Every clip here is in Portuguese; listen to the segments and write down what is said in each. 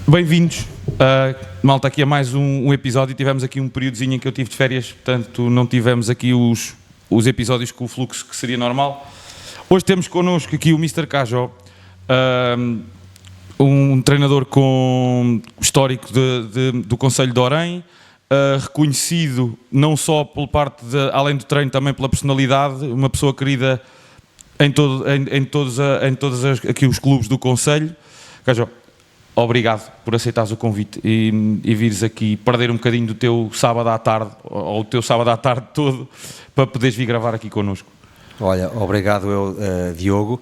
Bem-vindos, malta, aqui a mais um episódio. Tivemos aqui um períodozinho em que eu tive de férias, portanto não tivemos aqui os episódios com o fluxo que seria normal. Hoje temos connosco aqui o Mr. Cajó, um treinador com histórico do Concelho de Orem, reconhecido não só pela parte além do treino, também pela personalidade, uma pessoa querida em todos aqui os clubes do Concelho. Cajó, obrigado por aceitares o convite e vires aqui perder um bocadinho do teu sábado à tarde, ou o teu sábado à tarde todo, para poderes vir gravar aqui connosco. Olha, obrigado Diogo.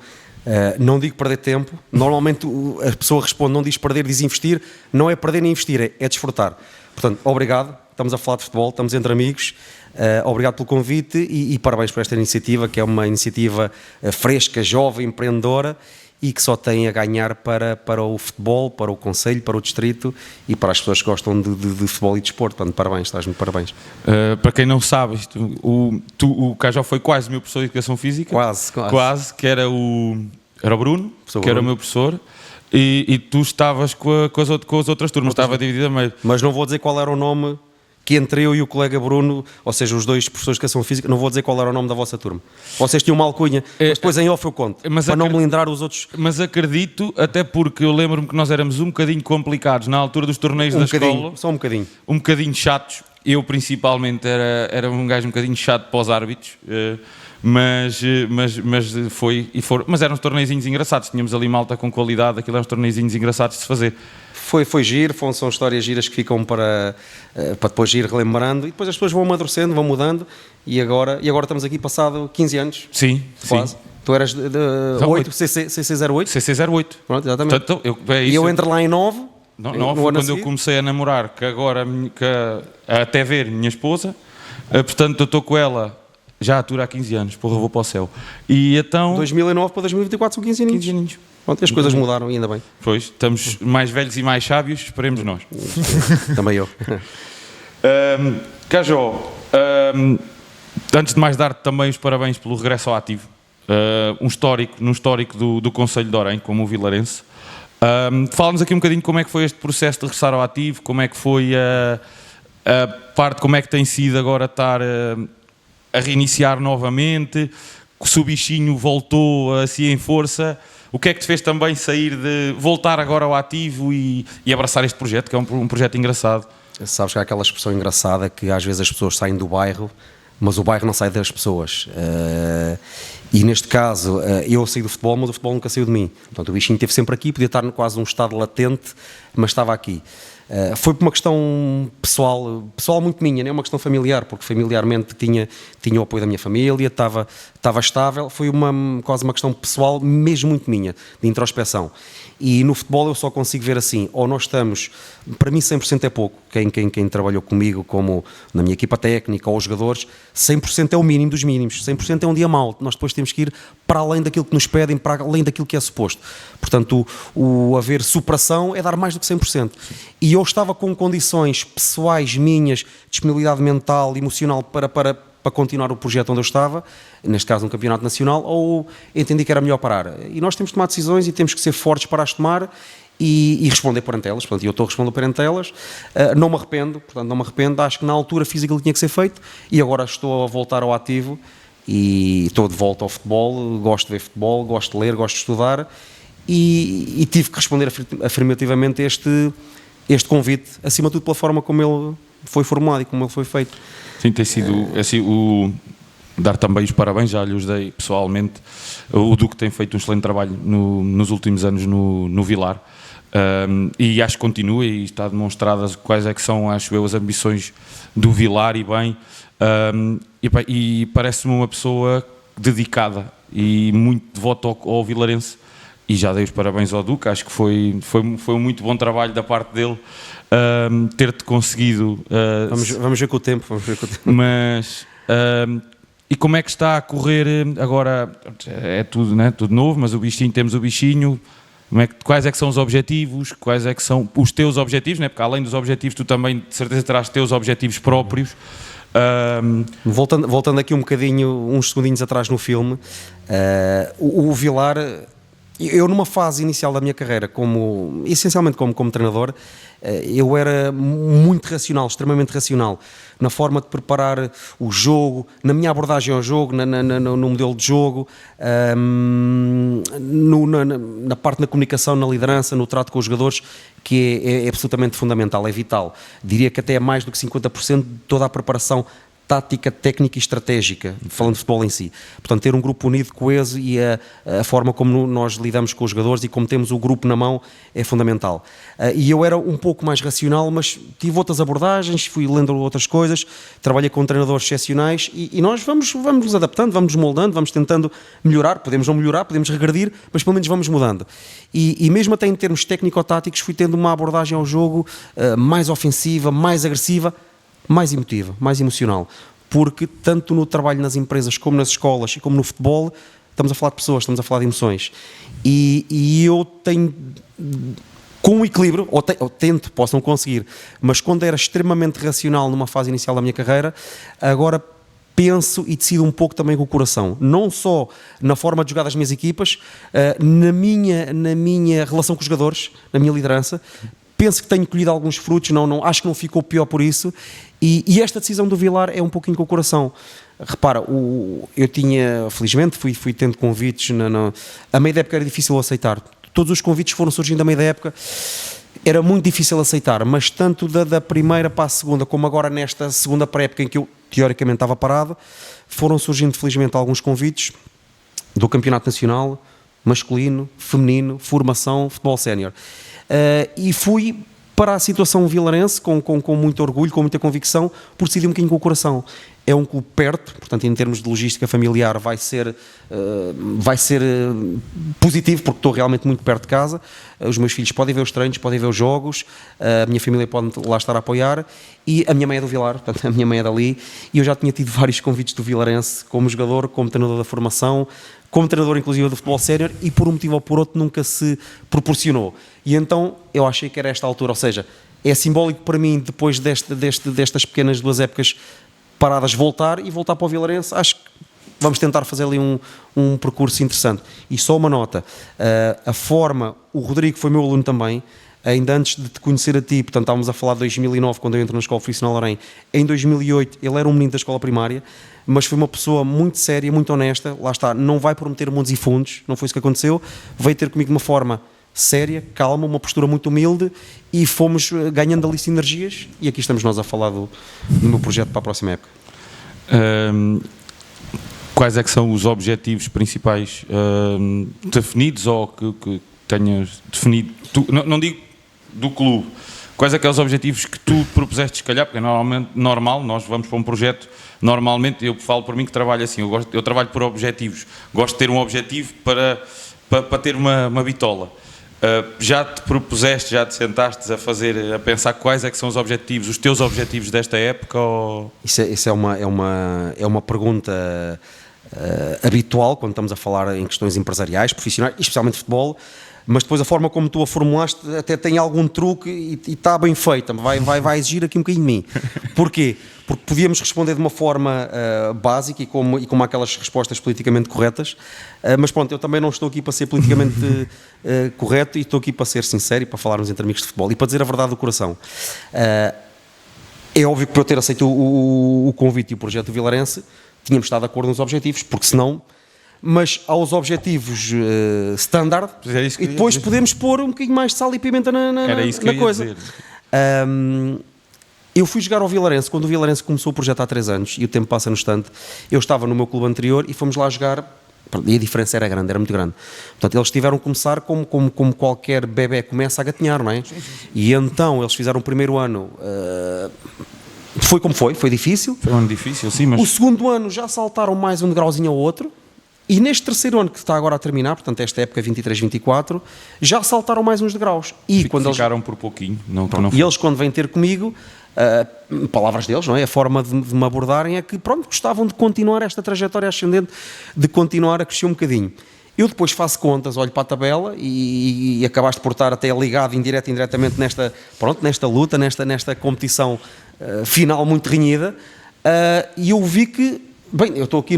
Não digo perder tempo, normalmente a pessoa responde, não diz perder, diz investir. Não é perder nem investir, é desfrutar. Portanto, obrigado, estamos a falar de futebol, estamos entre amigos. Obrigado pelo convite e parabéns por esta iniciativa, que é uma iniciativa fresca, jovem, empreendedora, e que só tem a ganhar para o futebol, para o concelho, para o distrito e para as pessoas que gostam de futebol e de desporto. Portanto, parabéns, estás-me parabéns. Para quem não sabe, o Cajó foi quase meu professor de Educação Física. Quase, que era o Bruno, era o meu professor. E tu estavas com as outras turmas, estava dividido a meio. Mas não vou dizer qual era o nome que entre eu e o colega Bruno, ou seja, os dois professores de Educação Física, não vou dizer qual era o nome da vossa turma. Vocês tinham uma alcunha, mas depois em off eu conto, para não melindrar os outros. Mas acredito, até porque eu lembro-me que nós éramos um bocadinho complicados na altura dos torneios da escola. Só um bocadinho. Um bocadinho chatos. Eu, principalmente, era um gajo um bocadinho chato para os árbitros. Mas eram uns torneizinhos engraçados. Tínhamos ali malta com qualidade, aquilo eram uns torneizinhos engraçados de se fazer. Foi giro, são histórias giras que ficam para depois ir relembrando e depois as pessoas vão amadurecendo, vão mudando e agora estamos aqui passado 15 anos. Sim, quase. Sim. Tu eras de 8, CC08? CC08. Pronto, exatamente. Portanto, e eu entro lá em 9. Não, foi quando eu comecei a namorar, que agora, até ver minha esposa, portanto eu estou com ela já atura há 15 anos, porra, vou para o céu. E então... 2009 para 2024 são 15 aninhos. 15 aninhos. Pronto, as coisas mudaram, ainda bem. Pois, estamos mais velhos e mais sábios, esperemos nós. Também eu. Cajó, antes de mais dar-te também os parabéns pelo regresso ao ativo. No histórico do Concelho de Orem, como o vilarense. Fala-nos aqui um bocadinho como é que foi este processo de regressar ao ativo, como é que foi a parte, como é que tem sido agora estar a reiniciar novamente, se o bichinho voltou assim em força. O que é que te fez também voltar agora ao ativo e abraçar este projeto, que é um projeto engraçado? Sabes que há aquela expressão engraçada que às vezes as pessoas saem do bairro, mas o bairro não sai das pessoas. E neste caso, eu saí do futebol, mas o futebol nunca saiu de mim. Portanto, o bichinho esteve sempre aqui, podia estar quase num estado latente, mas estava aqui. Foi por uma questão pessoal muito minha, não é uma questão familiar, porque familiarmente tinha o apoio da minha família, estava estável. Foi quase uma questão pessoal mesmo muito minha, de introspeção. E no futebol eu só consigo ver assim, ou nós estamos, para mim 100% é pouco, quem trabalhou comigo, como na minha equipa técnica ou os jogadores, 100% é o mínimo dos mínimos, 100% é um dia mau, nós depois temos que ir para além daquilo que nos pedem, para além daquilo que é suposto. Portanto, o haver superação é dar mais do que 100%. E eu estava com condições pessoais minhas, disponibilidade mental, emocional para continuar o projeto onde eu estava, neste caso um campeonato nacional, ou entendi que era melhor parar. E nós temos de tomar decisões e temos que ser fortes para as tomar e responder perante elas. Portanto, eu estou a responder perante elas, não me arrependo, acho que na altura fiz aquilo que tinha que ser feito e agora estou a voltar ao ativo e estou de volta ao futebol, gosto de ver futebol, gosto de ler, gosto de estudar e tive que responder afirmativamente este convite, acima de tudo pela forma como ele foi formulado e como ele foi feito. Sim, tem sido assim, dar também os parabéns, já lhes dei pessoalmente. O Duque tem feito um excelente trabalho nos últimos anos no Vilar, e acho que continua e está demonstradas quais é que são, acho eu, as ambições do Vilar e bem, e parece-me uma pessoa dedicada e muito devota ao vilarense. E já dei os parabéns ao Duque, acho que foi um muito bom trabalho da parte dele, ter-te conseguido... Vamos ver com o tempo. Mas, e como é que está a correr agora? É tudo, né? Tudo novo, mas temos o bichinho. Quais é que são os objetivos? Quais é que são os teus objetivos? Né? Porque além dos objetivos, tu também de certeza terás teus objetivos próprios. Voltando aqui um bocadinho, uns segundinhos atrás no filme, o Vilar... eu numa fase inicial da minha carreira, essencialmente como treinador, eu era muito racional, extremamente racional, na forma de preparar o jogo, na minha abordagem ao jogo, no modelo de jogo, na parte da comunicação, na liderança, no trato com os jogadores, que é absolutamente fundamental, é vital. Diria que até é mais do que 50% de toda a preparação tática, técnica e estratégica, falando de futebol em si. Portanto, ter um grupo unido, coeso, e a forma como nós lidamos com os jogadores e como temos o grupo na mão é fundamental. E eu era um pouco mais racional, mas tive outras abordagens, fui lendo outras coisas, trabalhei com treinadores excepcionais e nós vamos nos adaptando, vamos nos moldando, vamos tentando melhorar. Podemos não melhorar, podemos regredir, mas pelo menos vamos mudando. E mesmo até em termos técnico-táticos, fui tendo uma abordagem ao jogo mais ofensiva, mais agressiva, mais emotiva, mais emocional, porque tanto no trabalho nas empresas como nas escolas e como no futebol, estamos a falar de pessoas, estamos a falar de emoções, e eu tenho, com um equilíbrio, ou tento, posso não conseguir, mas quando era extremamente racional numa fase inicial da minha carreira, agora penso e decido um pouco também com o coração, não só na forma de jogar das minhas equipas, na minha relação com os jogadores, na minha liderança. Penso que tenho colhido alguns frutos, acho que não ficou pior por isso, e esta decisão do Vilar é um pouquinho com o coração. Repara, eu tinha, felizmente, fui tendo convites, a meio da época era difícil aceitar, todos os convites foram surgindo a meio da época, era muito difícil aceitar, mas tanto da primeira para a segunda, como agora nesta segunda pré-época em que eu teoricamente estava parado, foram surgindo felizmente alguns convites do Campeonato Nacional, masculino, feminino, formação, futebol sénior. E fui para a situação vilarense com muito orgulho, com muita convicção, por decidir um bocadinho com o coração. É um clube perto, portanto, em termos de logística familiar, vai ser positivo, porque estou realmente muito perto de casa. Os meus filhos podem ver os treinos, podem ver os jogos, a minha família pode lá estar a apoiar, e a minha mãe é do Vilar, portanto, a minha mãe é dali, e eu já tinha tido vários convites do Vilarense, como jogador, como treinador da formação, como treinador inclusive do futebol sénior, e por um motivo ou por outro nunca se proporcionou. E então eu achei que era esta altura, ou seja, é simbólico para mim, depois destas pequenas 2 épocas paradas, voltar para o Vilarense. Acho que vamos tentar fazer ali um percurso interessante. E só uma nota, a forma, o Rodrigo foi meu aluno também, ainda antes de te conhecer a ti, portanto estávamos a falar de 2009, quando eu entro na Escola Profissional de Harém. Em 2008 ele era um menino da escola primária, mas foi uma pessoa muito séria, muito honesta, lá está, não vai prometer mundos e fundos, não foi isso que aconteceu, veio ter comigo de uma forma séria, calma, uma postura muito humilde, e fomos ganhando ali sinergias, e aqui estamos nós a falar do meu projeto para a próxima época. Quais é que são os objetivos principais definidos, ou que tenhas definido, não digo do clube, quais é que são os objetivos que tu propuseste, se calhar, porque é normal, nós vamos para um projeto, normalmente, eu falo por mim que trabalho assim, eu trabalho por objetivos, gosto de ter um objetivo para ter uma bitola. Já te propuseste, já te sentaste a pensar quais é que são os objetivos, os teus objetivos desta época? Ou... Isso é uma pergunta habitual quando estamos a falar em questões empresariais, profissionais, especialmente futebol, mas depois a forma como tu a formulaste até tem algum truque e está bem feita, vai exigir aqui um bocadinho de mim. Porquê? Porque podíamos responder de uma forma básica e como aquelas respostas politicamente corretas, mas pronto, eu também não estou aqui para ser politicamente correto, e estou aqui para ser sincero e para falarmos entre amigos de futebol e para dizer a verdade do coração. É óbvio que para eu ter aceito o convite e o projeto do Vilarense, tínhamos estado de acordo nos objetivos, porque senão... Mas aos objetivos standard, e depois podemos pôr um bocadinho mais de sal e pimenta na coisa. Eu fui jogar ao Vilarense quando o Vilarense começou o projeto há 3 anos, e o tempo passa no instante. Eu estava no meu clube anterior e fomos lá jogar, e a diferença era grande, era muito grande. Portanto, eles tiveram que começar como qualquer bebé começa a gatinhar, não é? E então eles fizeram o primeiro ano... foi como foi difícil. Foi um ano difícil, sim, mas... O segundo ano já saltaram mais um degrauzinho ao outro. E neste terceiro ano que está agora a terminar, portanto esta época 23-24, já saltaram mais uns degraus. E quando ficaram por pouquinho. Não e eles quando vêm ter comigo, palavras deles, não é? A forma de me abordarem é que, pronto, gostavam de continuar esta trajetória ascendente, de continuar a crescer um bocadinho. Eu depois faço contas, olho para a tabela e acabaste por estar até ligado indiretamente nesta luta, nesta competição final muito renhida, e eu vi que, bem, eu estou aqui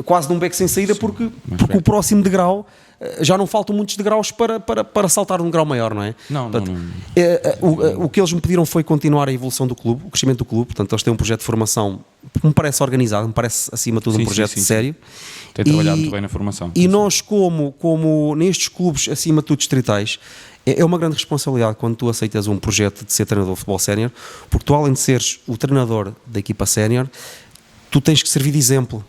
quase num beco sem saída, porque o próximo degrau já não faltam muitos degraus para saltar um degrau maior, não é? Não. O que eles me pediram foi continuar a evolução do clube, o crescimento do clube. Portanto, eles têm um projeto de formação que me parece organizado, me parece acima de tudo um projeto sério. Tem trabalhado muito bem na formação. E nós, como nestes clubes acima de tudo distritais, é uma grande responsabilidade quando tu aceitas um projeto de ser treinador de futebol sénior, porque tu, além de seres o treinador da equipa sénior, tu tens que servir de exemplo.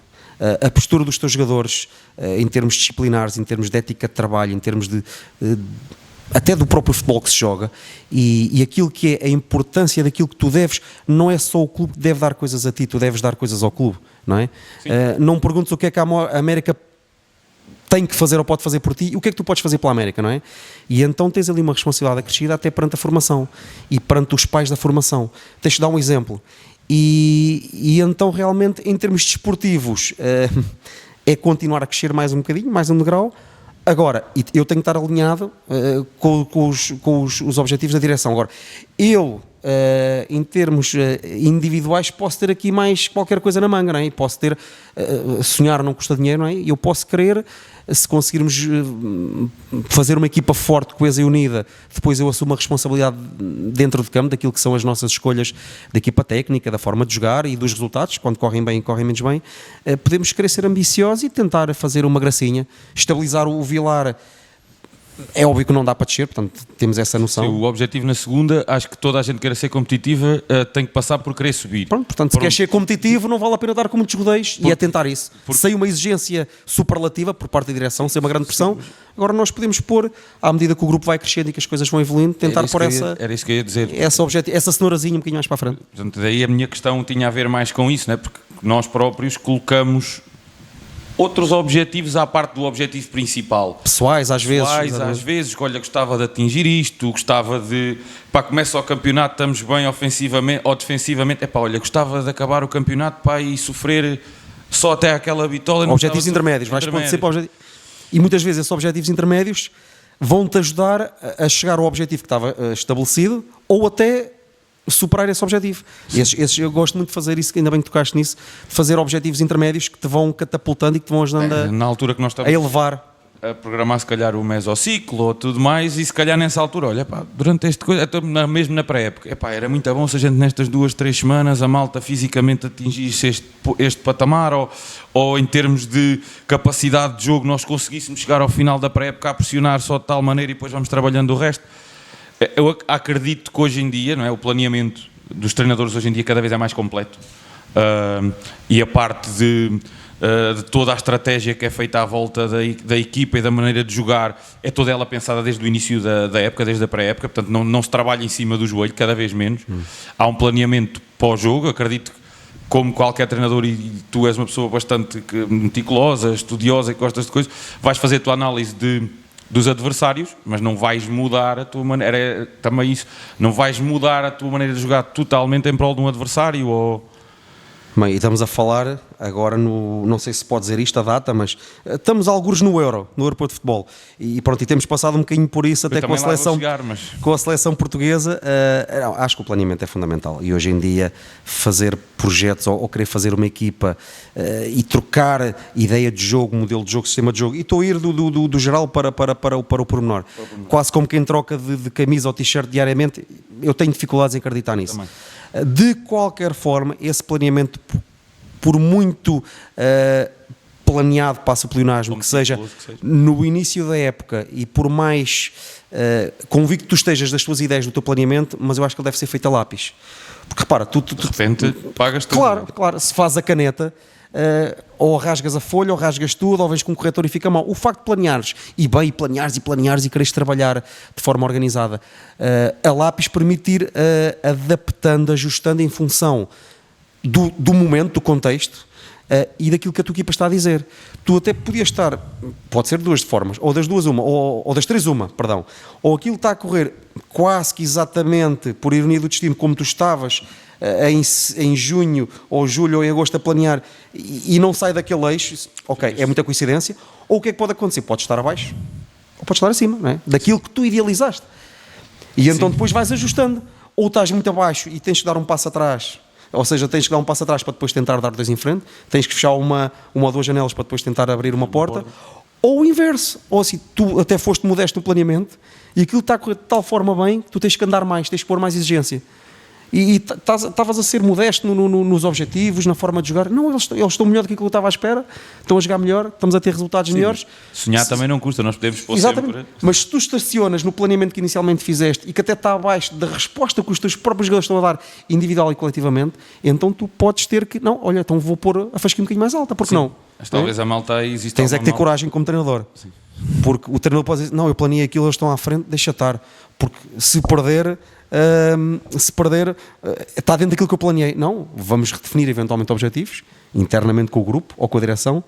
A postura dos teus jogadores, em termos disciplinares, em termos de ética de trabalho, em termos até do próprio futebol que se joga, e aquilo que é a importância daquilo que tu deves, não é só o clube que deve dar coisas a ti, tu deves dar coisas ao clube, não é? Não me perguntes o que é que a América tem que fazer ou pode fazer por ti, e o que é que tu podes fazer pela América, não é? E então tens ali uma responsabilidade acrescida até perante a formação, e perante os pais da formação. Tens de dar um exemplo. E então realmente em termos desportivos é continuar a crescer mais um bocadinho, mais um degrau. Agora, eu tenho que estar alinhado com os objetivos da direção. Agora, eu em termos individuais posso ter aqui mais qualquer coisa na manga, não é? Posso ter, sonhar não custa dinheiro, não é? Eu posso querer, se conseguirmos fazer uma equipa forte, coesa e unida, depois eu assumo a responsabilidade dentro de campo daquilo que são as nossas escolhas da equipa técnica, da forma de jogar e dos resultados, quando correm bem e correm menos bem. Podemos querer ser ambiciosos e tentar fazer uma gracinha, estabilizar o Vilar. É óbvio que não dá para descer, portanto temos essa noção. Sim, o objetivo na segunda, acho que toda a gente queira ser competitiva, tem que passar por querer subir. Portanto, se quer ser competitivo, não vale a pena dar com muitos rodeios e é tentar isso. Sem uma exigência superlativa por parte da direção, sem uma grande pressão. Agora nós podemos pôr, à medida que o grupo vai crescendo e que as coisas vão evoluindo, tentar pôr era isso que eu ia dizer. Essa cenourazinha um bocadinho mais para a frente. Portanto, daí a minha questão tinha a ver mais com isso, né? Porque nós próprios colocamos outros objetivos à parte do objetivo principal. Pessoais, às vezes. Olha, gostava de atingir isto, gostava de... começa o campeonato, estamos bem ofensivamente ou defensivamente. Olha, gostava de acabar o campeonato, e sofrer só até aquela vitória. Objetivos intermédios, vais sempre para objetivos. E muitas vezes esses objetivos intermédios vão-te ajudar a chegar ao objetivo que estava estabelecido ou até superar esse objetivo. Eu gosto muito de fazer isso, ainda bem que tocaste nisso, de fazer objetivos intermédios que te vão catapultando e que te vão ajudando na altura que nós a elevar. A programar se calhar o mesociclo ou tudo mais, e se calhar nessa altura, olha, durante este coisa, mesmo na pré-época, era muito bom se a gente nestas 2-3 semanas a malta fisicamente atingisse este patamar, ou em termos de capacidade de jogo nós conseguíssemos chegar ao final da pré-época a pressionar só de tal maneira e depois vamos trabalhando o resto. Eu acredito que hoje em dia, não é, o planeamento dos treinadores hoje em dia cada vez é mais completo, e a parte de toda a estratégia que é feita à volta da equipa e da maneira de jogar é toda ela pensada desde o início da época, desde a pré-época, portanto não se trabalha em cima do joelho, cada vez menos. Há um planeamento pós-jogo, acredito que como qualquer treinador, e tu és uma pessoa bastante meticulosa, estudiosa e que gostas de coisas, vais fazer a tua análise dos adversários, mas não vais mudar a tua maneira, também isso, não vais mudar a tua maneira de jogar totalmente em prol de um adversário, ou... Bem, e estamos a falar agora não sei se pode dizer isto a data, mas estamos algures no Europeu de Futebol, e pronto, e temos passado um bocadinho por isso até com a seleção portuguesa. Acho que o planeamento é fundamental, e hoje em dia fazer projetos ou querer fazer uma equipa e trocar ideia de jogo, modelo de jogo, sistema de jogo, e estou a ir do geral para o pormenor, quase como quem troca de camisa ou t-shirt diariamente. Eu tenho dificuldades em acreditar nisso. Também. De qualquer forma, esse planeamento, por muito planeado, passa o pleonasmo, que seja no início da época, e por mais convicto que tu estejas das tuas ideias, do teu planeamento, mas eu acho que ele deve ser feito a lápis. Porque repara, tu de repente pagas tudo. Claro, se faz a caneta, ou rasgas a folha, ou rasgas tudo, ou vens com o corretor e fica mal. O facto de planeares, planeares e queres trabalhar de forma organizada, a lápis permite ir adaptando, ajustando em função do momento, do contexto, e daquilo que a tua equipa está a dizer. Tu até podias estar, pode ser de duas formas, ou das duas uma, ou das três uma, perdão, ou aquilo está a correr quase que exatamente por ironia do destino, como tu estavas em junho, ou julho, ou em agosto a planear, e não sai daquele eixo. Ok, é muita coincidência. Ou o que é que pode acontecer? Pode estar abaixo, ou pode estar acima, não é? Daquilo que tu idealizaste. E então depois vais ajustando. Ou estás muito abaixo e tens que dar um passo atrás, ou seja, tens que dar um passo atrás para depois tentar dar dois em frente, tens que fechar uma ou duas janelas para depois tentar abrir uma porta, ou o inverso, ou assim, tu até foste modesto no planeamento e aquilo está a correr de tal forma bem que tu tens que andar mais, tens que pôr mais exigência. E estavas a ser modesto nos objetivos, na forma de jogar. Não, eles estão melhor do que aquilo que eu estava à espera, estão a jogar melhor, estamos a ter resultados melhores. Sonhar também não custa, nós podemos pôr sempre. Mas se tu estacionas no planeamento que inicialmente fizeste e que até está abaixo da resposta que os teus próprios jogadores estão a dar individual e coletivamente, então tu podes ter que, não, olha, então vou pôr a fasquinha um bocadinho mais alta, porque não? Mas talvez a malta existe. Tens é que ter coragem como treinador. Sim. Porque o treinador pode dizer, não, eu planeei aquilo, eles estão à frente, deixa estar. Porque se perder, está dentro daquilo que eu planeei. Não, vamos redefinir eventualmente objetivos, internamente com o grupo ou com a direção.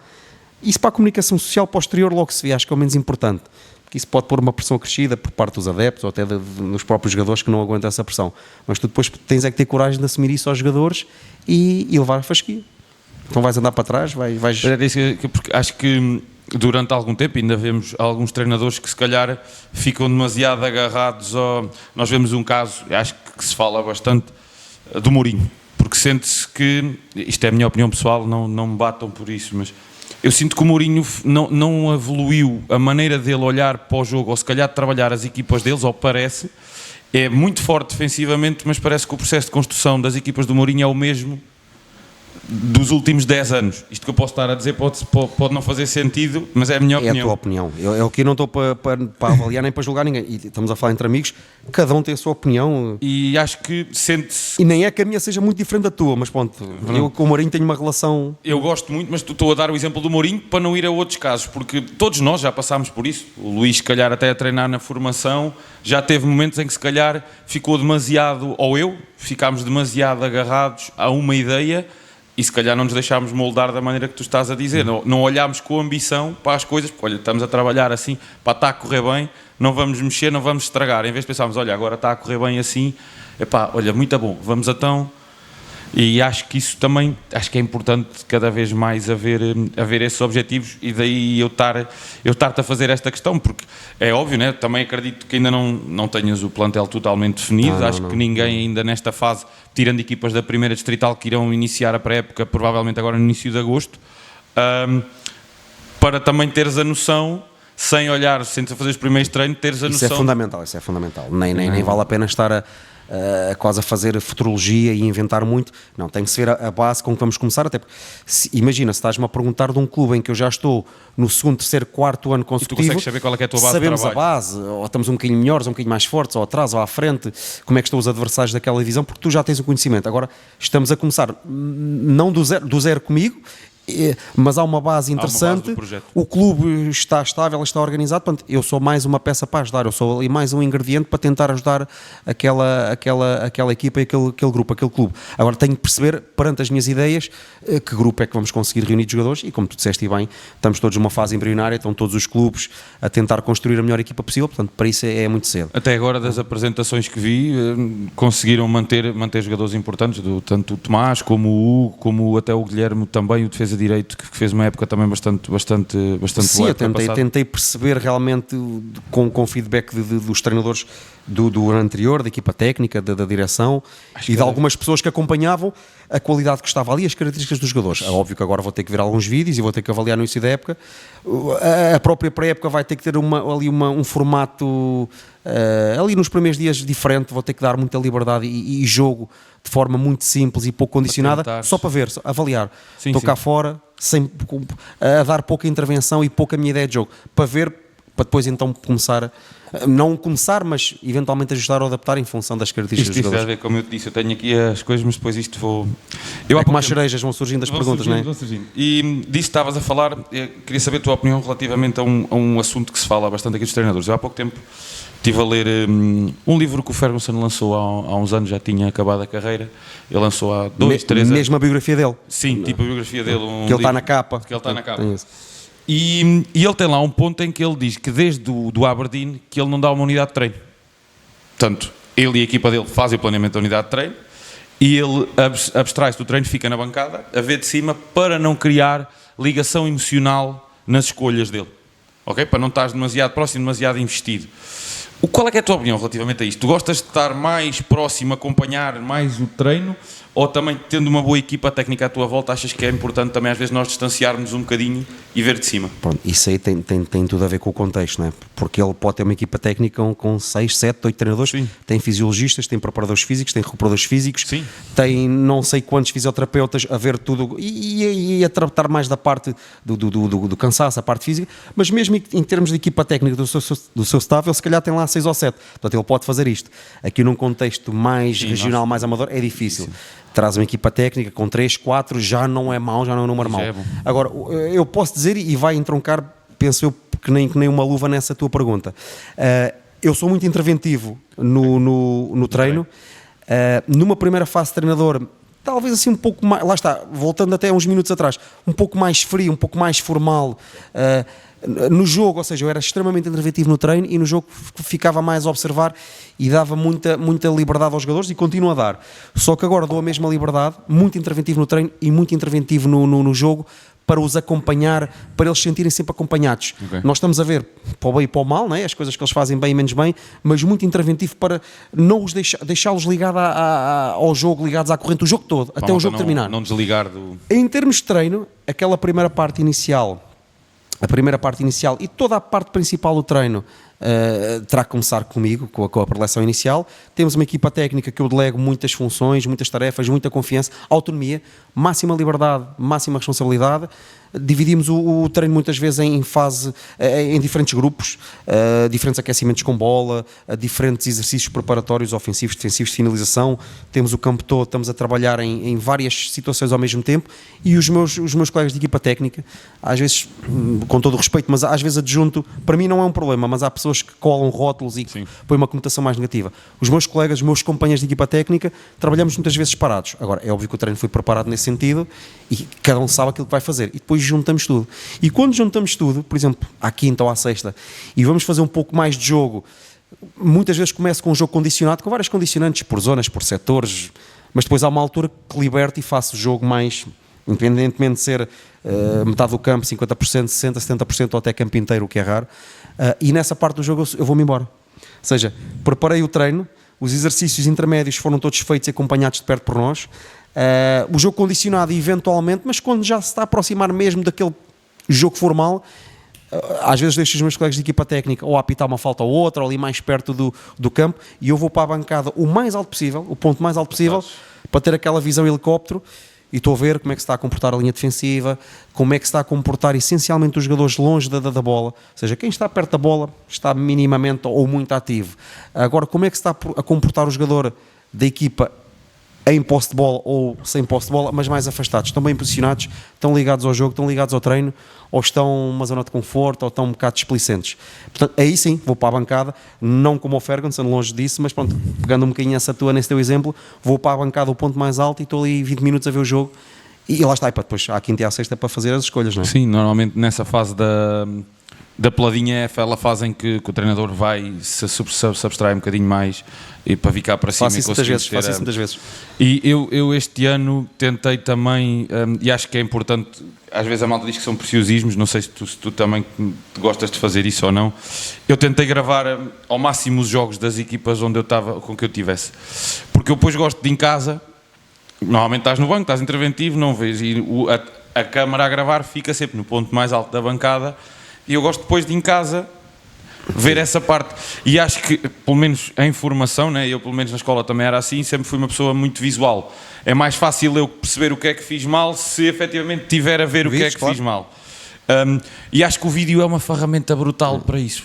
Isso para a comunicação social posterior logo se vê, acho que é o menos importante. Porque isso pode pôr uma pressão acrescida por parte dos adeptos ou até dos próprios jogadores que não aguentam essa pressão. Mas tu depois tens é que ter coragem de assumir isso aos jogadores e levar a fasquia. Então vais andar para trás, vais... Porque acho que durante algum tempo ainda vemos alguns treinadores que se calhar ficam demasiado agarrados ao... Nós vemos um caso, acho que se fala bastante, do Mourinho, porque sente-se que, isto é a minha opinião pessoal, não me batam por isso, mas eu sinto que o Mourinho não evoluiu a maneira dele olhar para o jogo, ou se calhar de trabalhar as equipas deles, ou parece, é muito forte defensivamente, mas parece que o processo de construção das equipas do Mourinho é o mesmo dos últimos 10 anos. Isto que eu posso estar a dizer pode não fazer sentido, mas é a minha opinião. É a tua opinião. Eu aqui não estou para avaliar nem para julgar ninguém. E estamos a falar entre amigos, cada um tem a sua opinião. E acho que sente-se... E nem é que a minha seja muito diferente da tua, mas pronto, eu com o Mourinho tenho uma relação... Eu gosto muito, mas estou a dar o exemplo do Mourinho para não ir a outros casos, porque todos nós já passámos por isso. O Luís, se calhar, até a treinar na formação, já teve momentos em que, se calhar, ficou demasiado, ou eu, ficámos demasiado agarrados a uma ideia... E se calhar não nos deixámos moldar da maneira que tu estás a dizer, não olhámos com ambição para as coisas, porque olha, estamos a trabalhar assim, para está a correr bem, não vamos mexer, não vamos estragar. Em vez de pensarmos, olha, agora está a correr bem assim, epá, olha, muito bom, vamos então. E acho que isso também, acho que é importante cada vez mais haver esses objetivos e daí eu estar-te a fazer esta questão, porque é óbvio, né? Também acredito que ainda não tenhas o plantel totalmente definido, acho que ninguém ainda nesta fase, tirando equipas da primeira distrital que irão iniciar a pré-época, provavelmente agora no início de agosto, para também teres a noção, sem olhar, sem fazer os primeiros treinos, teres a noção... Isso é fundamental, nem vale a pena estar a quase a fazer futurologia e inventar muito. Não, tem que ser a base com que vamos começar, até porque, imagina, se estás-me a perguntar de um clube em que eu já estou no segundo, terceiro, quarto ano consecutivo, e tu consegues saber qual é que é a tua base sabemos de trabalho. A base, ou estamos um bocadinho melhores, ou um bocadinho mais fortes, ou atrás, ou à frente, como é que estão os adversários daquela divisão, porque tu já tens o conhecimento. Agora, estamos a começar, não do zero comigo, mas há uma base interessante, o clube está estável, está organizado, portanto, eu sou mais uma peça para ajudar, eu sou ali mais um ingrediente para tentar ajudar aquela equipa e aquele grupo, aquele clube. Agora tenho que perceber, perante as minhas ideias, que grupo é que vamos conseguir reunir de jogadores e, como tu disseste bem, estamos todos numa fase embrionária, estão todos os clubes a tentar construir a melhor equipa possível, portanto, para isso é muito cedo. Até agora, das apresentações que vi, conseguiram manter jogadores importantes, tanto o Tomás como o Hugo, como até o Guilherme também, o defesa direito, que fez uma época também bastante Sim, boa. Eu tentei perceber realmente com feedback dos treinadores do ano anterior, da equipa técnica, da direção e de algumas pessoas que acompanhavam a qualidade que estava ali, as características dos jogadores. É óbvio que agora vou ter que ver alguns vídeos e vou ter que avaliar no início da época. A própria pré-época vai ter que ter um formato ali nos primeiros dias diferente, vou ter que dar muita liberdade e jogo de forma muito simples e pouco condicionada, só para ver, avaliar. Estou cá fora, a dar pouca intervenção e pouca minha ideia de jogo, para ver, para depois então não começar, mas eventualmente ajustar ou adaptar em função das características dos jogadores. Isto a ver, como eu te disse, eu tenho aqui as coisas, mas depois isto vou... Como as cerejas vão surgindo as perguntas, não é? Vão surgindo. E disso estavas a falar, queria saber a tua opinião relativamente a um assunto que se fala bastante aqui dos treinadores. Eu há pouco tempo estive a ler um livro que o Ferguson lançou há uns anos, já tinha acabado a carreira. Ele lançou há 2, 3 anos. Mesmo a biografia dele? Sim, tipo a biografia dele. Que ele está na capa. Que ele está na capa. E ele tem lá um ponto em que ele diz que desde do Aberdeen que ele não dá uma unidade de treino. Portanto, ele e a equipa dele fazem o planeamento da unidade de treino e ele abstrai-se do treino, fica na bancada, a ver de cima, para não criar ligação emocional nas escolhas dele. Ok? Para não estar demasiado próximo, demasiado investido. Qual é que é a tua opinião relativamente a isto? Tu gostas de estar mais próximo, acompanhar mais o treino, ou também tendo uma boa equipa técnica à tua volta, achas que é importante também às vezes nós distanciarmos um bocadinho e ver de cima? Pronto, isso aí tem tudo a ver com o contexto, não é? Porque ele pode ter uma equipa técnica com 6, 7, 8 treinadores, Sim. tem fisiologistas, tem preparadores físicos, tem recuperadores físicos, Sim. tem não sei quantos fisioterapeutas a ver tudo e a tratar mais da parte do cansaço, a parte física, mas mesmo em termos de equipa técnica do seu staff, ele se calhar tem lá 6 ou 7, portanto ele pode fazer isto. Aqui num contexto mais regional, mais amador, é difícil. Traz uma equipa técnica com 3, 4, já não é mau, já não é um número mau. Agora, eu posso dizer, e vai entroncar, penso eu, que nem uma luva nessa tua pergunta. Eu sou muito interventivo no treino. Numa primeira fase de treinador, talvez assim um pouco mais, lá está, voltando até uns minutos atrás, um pouco mais frio, um pouco mais formal. No jogo, ou seja, eu era extremamente interventivo no treino e no jogo ficava mais a observar e dava muita liberdade aos jogadores e continuo a dar. Só que agora dou a mesma liberdade, muito interventivo no treino e muito interventivo no jogo, para os acompanhar, para eles se sentirem sempre acompanhados. Okay. Nós estamos a ver para o bem e para o mal, não é? As coisas que eles fazem bem e menos bem, mas muito interventivo para não os deixá-los ligados ao jogo, ligados à corrente do jogo todo, até o jogo terminar. Não desligar do... Em termos de treino, aquela primeira parte inicial e toda a parte principal do treino terá que começar comigo, com a preleção inicial. Temos uma equipa técnica que eu delego muitas funções, muitas tarefas, muita confiança, autonomia, máxima liberdade, máxima responsabilidade. Dividimos o treino muitas vezes em diferentes grupos, diferentes aquecimentos com bola, diferentes exercícios preparatórios, ofensivos, defensivos, de finalização. Temos o campo todo, estamos a trabalhar em várias situações ao mesmo tempo, e os meus colegas de equipa técnica, às vezes, com todo o respeito, mas às vezes adjunto, para mim não é um problema, mas há pessoas que colam rótulos e que põem uma conotação mais negativa. Os meus colegas, os meus companheiros de equipa técnica, trabalhamos muitas vezes separados. Agora, é óbvio que o treino foi preparado nesse sentido e cada um sabe aquilo que vai fazer. E depois juntamos tudo. E quando juntamos tudo, por exemplo, à quinta ou à sexta, e vamos fazer um pouco mais de jogo, muitas vezes começo com um jogo condicionado, com vários condicionantes, por zonas, por setores, mas depois há uma altura que liberto e faço o jogo mais, independentemente de ser metade do campo, 50%, 60%, 70% ou até campo inteiro, o que é raro, e nessa parte do jogo eu vou-me embora. Ou seja, preparei o treino, os exercícios intermédios foram todos feitos e acompanhados de perto por nós, o jogo condicionado eventualmente, mas quando já se está a aproximar mesmo daquele jogo formal, às vezes deixo os meus colegas de equipa técnica ou a apitar uma falta ou outra, ou ali mais perto do campo, e eu vou para a bancada o mais alto possível, o ponto mais alto possível, para ter aquela visão helicóptero, e estou a ver como é que se está a comportar a linha defensiva, como é que se está a comportar essencialmente os jogadores longe da bola, ou seja, quem está perto da bola está minimamente ou muito ativo. Agora, como é que se está a comportar o jogador da equipa em posse de bola ou sem posse de bola, mas mais afastados, estão bem posicionados, estão ligados ao jogo, estão ligados ao treino, ou estão numa zona de conforto, ou estão um bocado displicentes. Portanto, aí sim, vou para a bancada, não como o Ferguson, longe disso, mas pronto, pegando um bocadinho nesse teu exemplo, vou para a bancada o ponto mais alto e estou ali 20 minutos a ver o jogo, e lá está, e depois à quinta e à sexta para fazer as escolhas, não é? Sim, normalmente nessa fase da peladinha é aquela fase em que o treinador vai se abstrai um bocadinho mais e para ficar para cima. Faço isso muitas vezes. E eu este ano tentei também, e acho que é importante, às vezes a malta diz que são preciosismos, não sei se tu também gostas de fazer isso ou não. Eu tentei gravar ao máximo os jogos das equipas onde eu estava, com que eu tivesse, porque eu depois gosto de em casa, normalmente estás no banco, estás interventivo, não vês, e a câmara a gravar fica sempre no ponto mais alto da bancada. E eu gosto depois de em casa ver essa parte, e acho que pelo menos em formação, né, eu pelo menos na escola também era assim, sempre fui uma pessoa muito visual, é mais fácil eu perceber o que é que fiz mal se efetivamente tiver a ver o que é que fiz mal, e acho que o vídeo é uma ferramenta brutal para isso.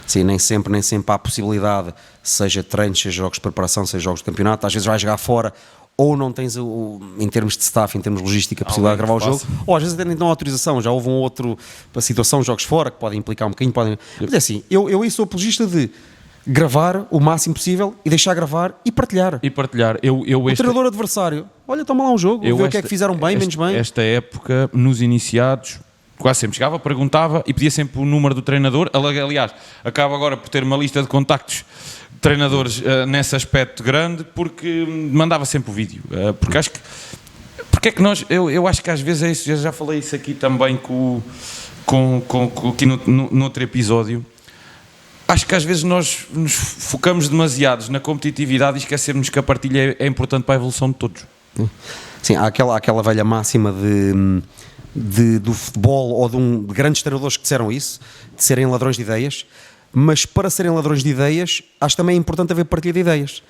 Sim, nem sempre há possibilidade, seja treinos, seja jogos de preparação, seja jogos de campeonato, às vezes vais jogar fora, ou não tens, em termos de staff, em termos de logística, a possibilidade de gravar o jogo, ou às vezes até nem dão autorização, já houve um outro situação, jogos fora, que podem implicar um bocadinho, mas é assim, eu sou apologista de gravar o máximo possível e deixar gravar e partilhar. O treinador adversário, olha, toma lá um jogo, ver o que é que fizeram bem, menos bem. Esta época, nos iniciados, quase sempre chegava, perguntava e pedia sempre o número do treinador. Aliás, acabo agora por ter uma lista de contactos treinadores nesse aspecto grande, porque mandava sempre o vídeo, porque acho que eu acho que às vezes é isso, eu já falei isso aqui também aqui no outro episódio, acho que às vezes nós nos focamos demasiados na competitividade e esquecermos que a partilha é importante para a evolução de todos. Sim, há aquela velha máxima do futebol ou de grandes treinadores que disseram isso, de serem ladrões de ideias, mas para serem ladrões de ideias, acho também importante haver partilha de ideias.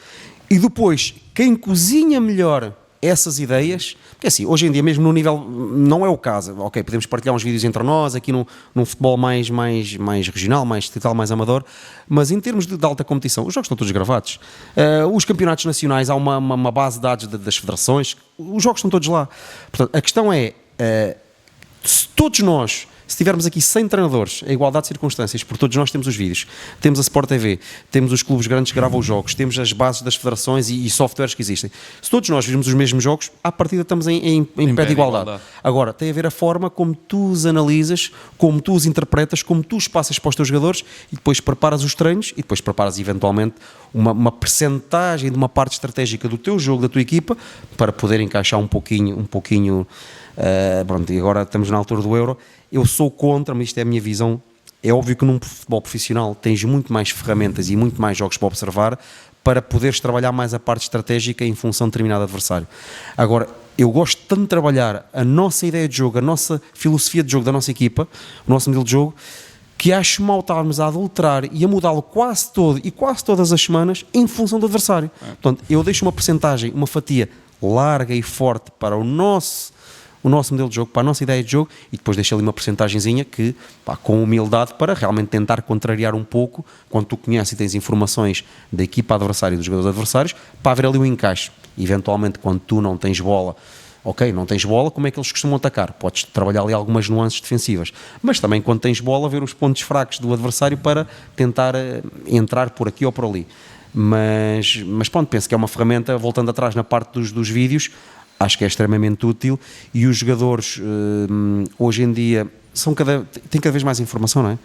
E depois, quem cozinha melhor essas ideias, porque assim, hoje em dia mesmo no nível, não é o caso, ok, podemos partilhar uns vídeos entre nós, aqui num futebol mais regional, mais digital, mais amador, mas em termos de alta competição, os jogos estão todos gravados. Os campeonatos nacionais, há uma base de dados das federações, os jogos estão todos lá. Portanto, a questão é, se todos nós, se tivermos aqui 100 treinadores, a igualdade de circunstâncias, porque todos nós temos os vídeos, temos a Sport TV, temos os clubes grandes que gravam os jogos, temos as bases das federações e softwares que existem. Se todos nós virmos os mesmos jogos, à partida estamos em pé de igualdade. Agora, tem a ver a forma como tu os analisas, como tu os interpretas, como tu os passas para os teus jogadores e depois preparas os treinos e depois preparas eventualmente uma percentagem de uma parte estratégica do teu jogo, da tua equipa, para poder encaixar um pouquinho pronto, e agora estamos na altura do Euro. Eu sou contra, mas isto é a minha visão. É óbvio que num futebol profissional tens muito mais ferramentas e muito mais jogos para observar para poderes trabalhar mais a parte estratégica em função de determinado adversário. Agora, eu gosto tanto de trabalhar a nossa ideia de jogo, a nossa filosofia de jogo da nossa equipa, o nosso modelo de jogo, que acho mal estarmos a adulterar e a mudá-lo quase todo e quase todas as semanas em função do adversário. Portanto, eu deixo uma percentagem, uma fatia larga e forte para o nosso modelo de jogo, para a nossa ideia de jogo, e depois deixa ali uma percentagenzinha que, com humildade, para realmente tentar contrariar um pouco, quando tu conheces e tens informações da equipa adversária e dos jogadores adversários, para haver ali um encaixe. Eventualmente, quando tu não tens bola, não tens bola, como é que eles costumam atacar? Podes trabalhar ali algumas nuances defensivas, mas também quando tens bola, ver os pontos fracos do adversário para tentar entrar por aqui ou por ali. Mas pronto, penso que é uma ferramenta, voltando atrás na parte dos vídeos, acho que é extremamente útil e os jogadores hoje em dia têm cada vez mais informação, não é?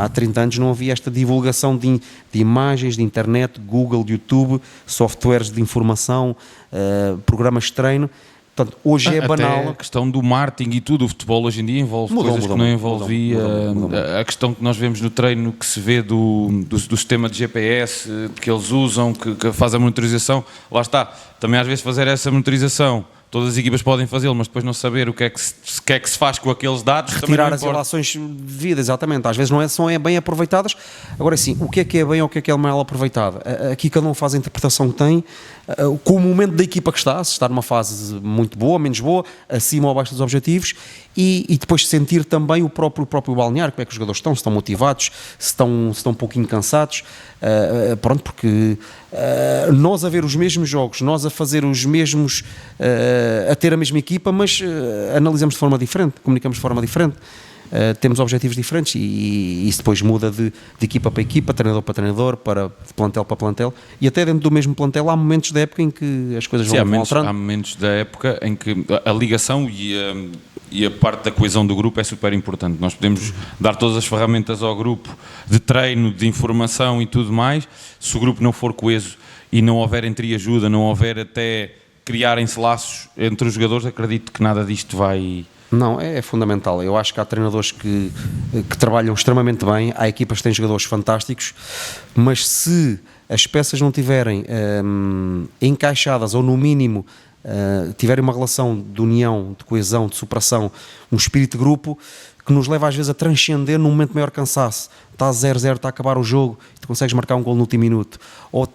Há 30 anos não havia esta divulgação de imagens, de internet, Google, YouTube, softwares de informação, programas de treino. Portanto, hoje é banal. Até a questão do marketing e tudo, o futebol hoje em dia envolve coisas que não envolvia. A questão que nós vemos no treino, que se vê do sistema de GPS que eles usam, que faz a monitorização, lá está. Também às vezes fazer essa monitorização, todas as equipas podem fazê-lo, mas depois não saber o que é que se faz com aqueles dados. Retirar as relações devidas, exatamente. Às vezes não são bem aproveitadas. Agora sim, o que é bem ou o que é mal aproveitado? Aqui cada um faz a interpretação que tem, com o momento da equipa que está, se está numa fase muito boa, menos boa, acima ou abaixo dos objetivos, e depois sentir também o próprio balneário, como é que os jogadores estão, se estão motivados, se estão um pouquinho cansados, pronto, porque nós a ver os mesmos jogos, nós a fazer os mesmos, a ter a mesma equipa, mas analisamos de forma diferente, comunicamos de forma diferente. Temos objetivos diferentes e isso depois muda de equipa para equipa, treinador para treinador, de plantel para plantel, e até dentro do mesmo plantel há momentos da época em que as coisas vão alterando. Há momentos da época em que a ligação e a parte da coesão do grupo é super importante. Nós podemos dar todas as ferramentas ao grupo de treino, de informação e tudo mais, se o grupo não for coeso e não houver entreajuda, não houver até criarem-se laços entre os jogadores, acredito que nada disto vai... Não, é fundamental. Eu acho que há treinadores que trabalham extremamente bem, há equipas que têm jogadores fantásticos, mas se as peças não tiverem encaixadas ou no mínimo tiverem uma relação de união, de coesão, de superação, um espírito de grupo que nos leva às vezes a transcender num momento de maior cansaço. Está 0-0, está a acabar o jogo e tu consegues marcar um gol no último minuto, ou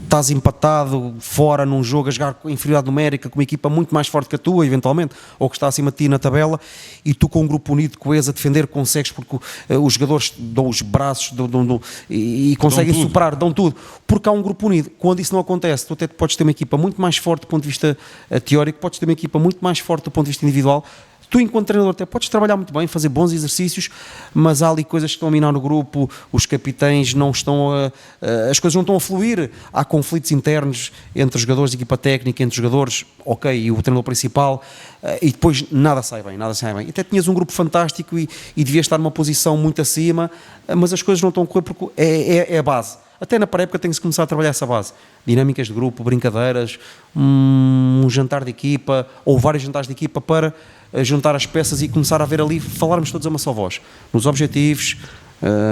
estás empatado fora num jogo a jogar com inferioridade numérica com uma equipa muito mais forte que a tua, eventualmente, ou que está acima de ti na tabela, e tu com um grupo unido, coeso, a defender, consegues, porque os jogadores dão os braços e conseguem superar, dão tudo, porque há um grupo unido. Quando isso não acontece, tu até podes ter uma equipa muito mais forte do ponto de vista teórico, podes ter uma equipa muito mais forte do ponto de vista individual. Tu, enquanto treinador, até podes trabalhar muito bem, fazer bons exercícios, mas há ali coisas que estão a minar no grupo, os capitães não estão as coisas não estão a fluir, há conflitos internos entre os jogadores de equipa técnica, entre os jogadores, e o treinador principal, e depois nada sai bem. Até tinhas um grupo fantástico e devias estar numa posição muito acima, mas as coisas não estão a correr porque é a base. Até na pré-época tem que se começar a trabalhar essa base. Dinâmicas de grupo, brincadeiras, um jantar de equipa, ou vários jantares de equipa para juntar as peças e começar a ver ali, falarmos todos a uma só voz. Nos objetivos,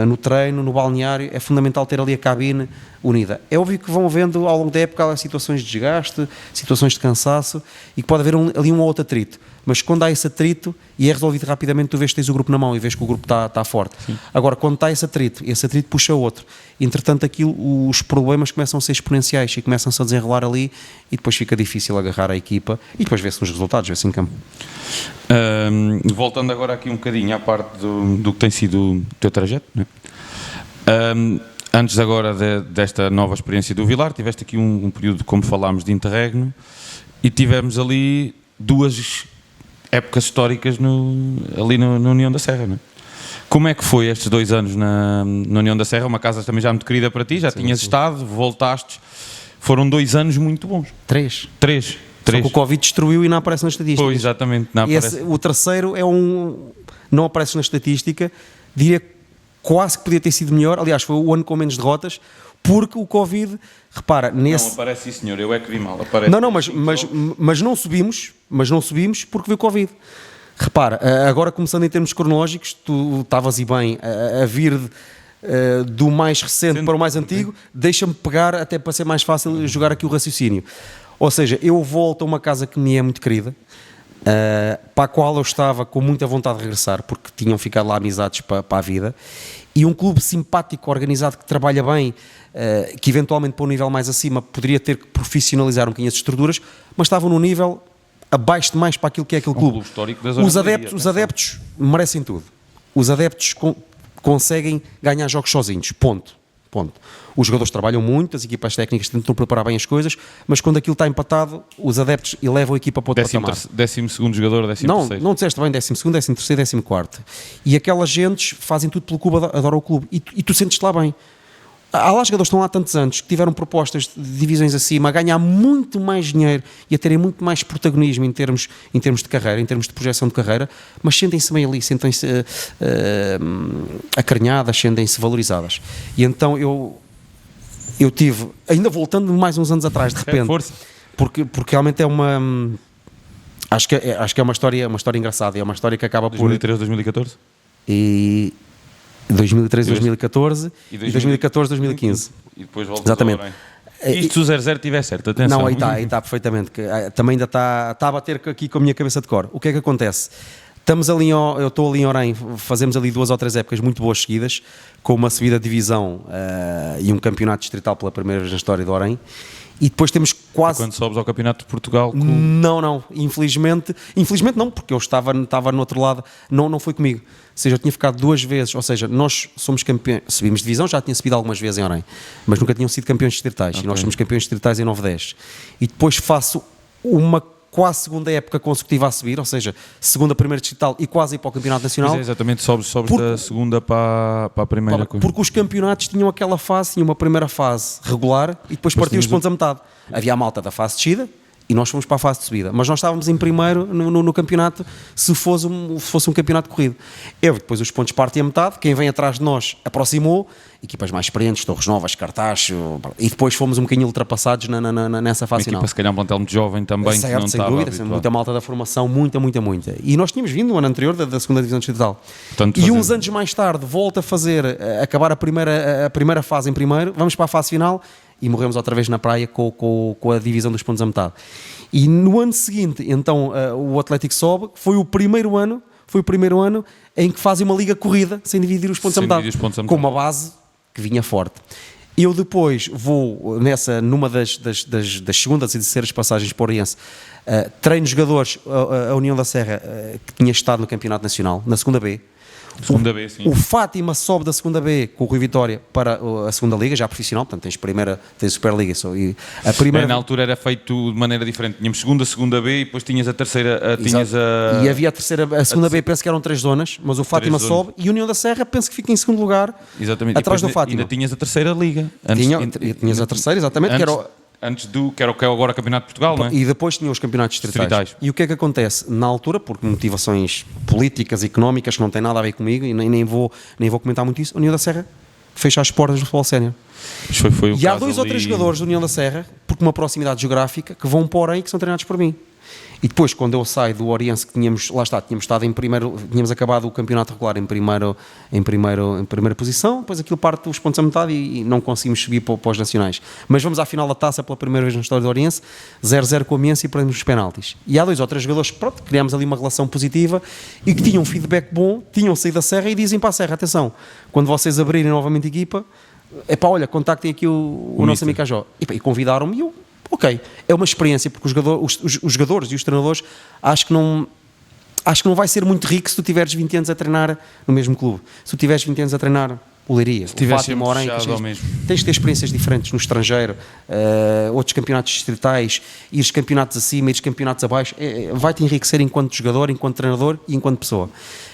no treino, no balneário, é fundamental ter ali a cabine unida. É óbvio que vão havendo ao longo da época situações de desgaste, situações de cansaço e que pode haver ali um ou outro atrito, mas quando há esse atrito e é resolvido rapidamente, tu vês que tens o grupo na mão e vês que o grupo está forte. Sim. Agora, quando está esse atrito puxa outro, entretanto os problemas começam a ser exponenciais e começam-se a desenrolar ali e depois fica difícil agarrar a equipa e depois vê-se nos resultados, vê-se em campo. Voltando agora aqui um bocadinho à parte do que tem sido o teu trajeto, né? Antes agora desta nova experiência do Vilar, tiveste aqui um período, como falámos, de interregno e tivemos ali 2 épocas históricas ali na União da Serra, não é? Como é que foi estes 2 anos na União da Serra? Uma casa também já muito querida para ti, já tinhas estado, voltaste, foram 2 anos muito bons. 3. Só que o Covid destruiu e não aparece na estatística. Pois, exatamente, não aparece. O terceiro não aparece na estatística, diria que quase que podia ter sido melhor, aliás foi o ano com menos derrotas, porque o Covid, repara, nesse... Não, aparece sim senhor, eu é que vi mal. Aparece mas não subimos porque veio o Covid. Repara, agora começando em termos cronológicos, tu estavas e bem a vir do mais recente para o mais antigo, deixa-me pegar até para ser mais fácil jogar aqui o raciocínio. Ou seja, eu volto a uma casa que me é muito querida, para a qual eu estava com muita vontade de regressar, porque tinham ficado lá amizades para a vida, e um clube simpático, organizado, que trabalha bem, que eventualmente para um nível mais acima poderia ter que profissionalizar um bocadinho as estruturas, mas estava num nível abaixo demais para aquilo que é aquele clube. Histórico da zona Os adeptos merecem tudo. Os adeptos conseguem ganhar jogos sozinhos, ponto. Os jogadores trabalham muito, as equipas técnicas tentam preparar bem as coisas, mas quando aquilo está empatado, os adeptos elevam a equipa para outro patamar. 12º jogador, 13º. Não disseste bem, 12º, 13º, 14º. E aquelas gentes fazem tudo pelo clube, adoram o clube. E tu sentes-te lá bem. Há lá jogadores que estão lá há tantos anos, que tiveram propostas de divisões acima, a ganhar muito mais dinheiro e a terem muito mais protagonismo em termos de carreira, em termos de projeção de carreira, mas sentem-se bem ali, sentem-se acarinhadas, sentem-se valorizadas. E então eu tive, ainda voltando mais uns anos atrás, de repente, porque realmente é uma... Acho que é uma história engraçada, é uma história que acaba 2013, 2014? E 2013, 2014 e 2014, 2015. E depois volta. Exatamente. Isto se o 0-0 tiver certo, atenção. Não, aí está perfeitamente. Também ainda está a bater aqui com a minha cabeça de cor. O que é que acontece? Eu estou ali em Orem, fazemos ali 2 ou 3 épocas muito boas seguidas, com uma subida de divisão e um campeonato distrital pela primeira vez na história de Orem. E depois temos quase... Quando sobes ao Campeonato de Portugal? Não, infelizmente não, porque eu estava no outro lado, não foi comigo. Ou seja, eu tinha ficado 2 vezes, ou seja, nós somos campeões, subimos de divisão, já tinha subido algumas vezes em Orem, mas nunca tinham sido campeões distritais, e nós somos campeões distritais em 9-10. E depois faço uma quase segunda época consecutiva a subir, ou seja, segunda, primeira distrital e quase ir para o campeonato nacional. Exatamente, sobes da segunda para a primeira. Porque os campeonatos tinham aquela fase, tinham uma primeira fase regular e depois partiam os pontos a metade. Havia a malta da fase de descida e nós fomos para a fase de subida, mas nós estávamos em primeiro no campeonato se fosse um campeonato corrido. Depois os pontos partem a metade, quem vem atrás de nós aproximou, equipas mais experientes, Torres Novas, Cartacho, e depois fomos um bocadinho ultrapassados nessa fase final. Equipa, se calhar um plantel muito jovem também, certo, que não sem estava dúvida, habituado. muita malta da formação, muita. E nós tínhamos vindo no ano anterior da segunda divisão distrital. E uns anos mais tarde volta a acabar a primeira fase em primeiro, vamos para a fase final e morremos outra vez na praia com a divisão dos pontos a metade. E no ano seguinte, então, o Atlético sobe, foi o primeiro ano em que fazem uma liga corrida, sem dividir os pontos a metade, com uma base que vinha forte. Eu depois vou, numa das segundas e terceiras passagens para o Oriense, treino jogadores, a União da Serra, que tinha estado no Campeonato Nacional, na segunda B. Segunda B, sim. O Fátima sobe da segunda B com o Rui Vitória para a segunda Liga, já profissional, portanto tens Superliga. A primeira... Na altura era feito de maneira diferente, tínhamos segunda B e depois tinhas a terceira, E havia a segunda B, penso que eram 3 zonas, mas o Fátima sobe e a União da Serra penso que fica em segundo lugar. Exatamente. Atrás do Fátima. Ainda tinhas a terceira Liga. Tinhas a terceira, exatamente, antes que era agora o Campeonato de Portugal, não é? E depois tinha os campeonatos distritais. E o que é que acontece? Na altura, por motivações políticas, económicas, que não têm nada a ver comigo, e nem vou comentar muito isso, a União da Serra fecha as portas do futebol sénior. Foi e há 2 ou 3 jogadores da União da Serra, porque uma proximidade geográfica, que vão para Orem e que são treinados por mim. E depois, quando eu saio do Oriense, que tínhamos estado em primeiro, tínhamos acabado o campeonato regular em primeira posição, depois aquilo parte os pontos a metade e não conseguimos subir para os nacionais. Mas vamos à final da taça pela primeira vez na história do Oriense, 0-0 com a Miense e perdemos os penaltis. E há 2 ou 3 jogadores que, pronto, criámos ali uma relação positiva e que tinham um feedback bom, tinham saído da Serra e dizem para a Serra, atenção, quando vocês abrirem novamente a equipa, olha, contactem aqui o nosso amigo Cajó. E convidaram-me e eu, ok, é uma experiência, porque os jogadores e os treinadores acho que não vai ser muito rico se tu tiveres 20 anos a treinar no mesmo clube. Se tu tiveres 20 anos a treinar o Leiria, o Fátima, Orem, tens de ter experiências diferentes no estrangeiro, outros campeonatos distritais, ires campeonatos acima, ires campeonatos abaixo, vai-te enriquecer enquanto jogador, enquanto treinador e enquanto pessoa.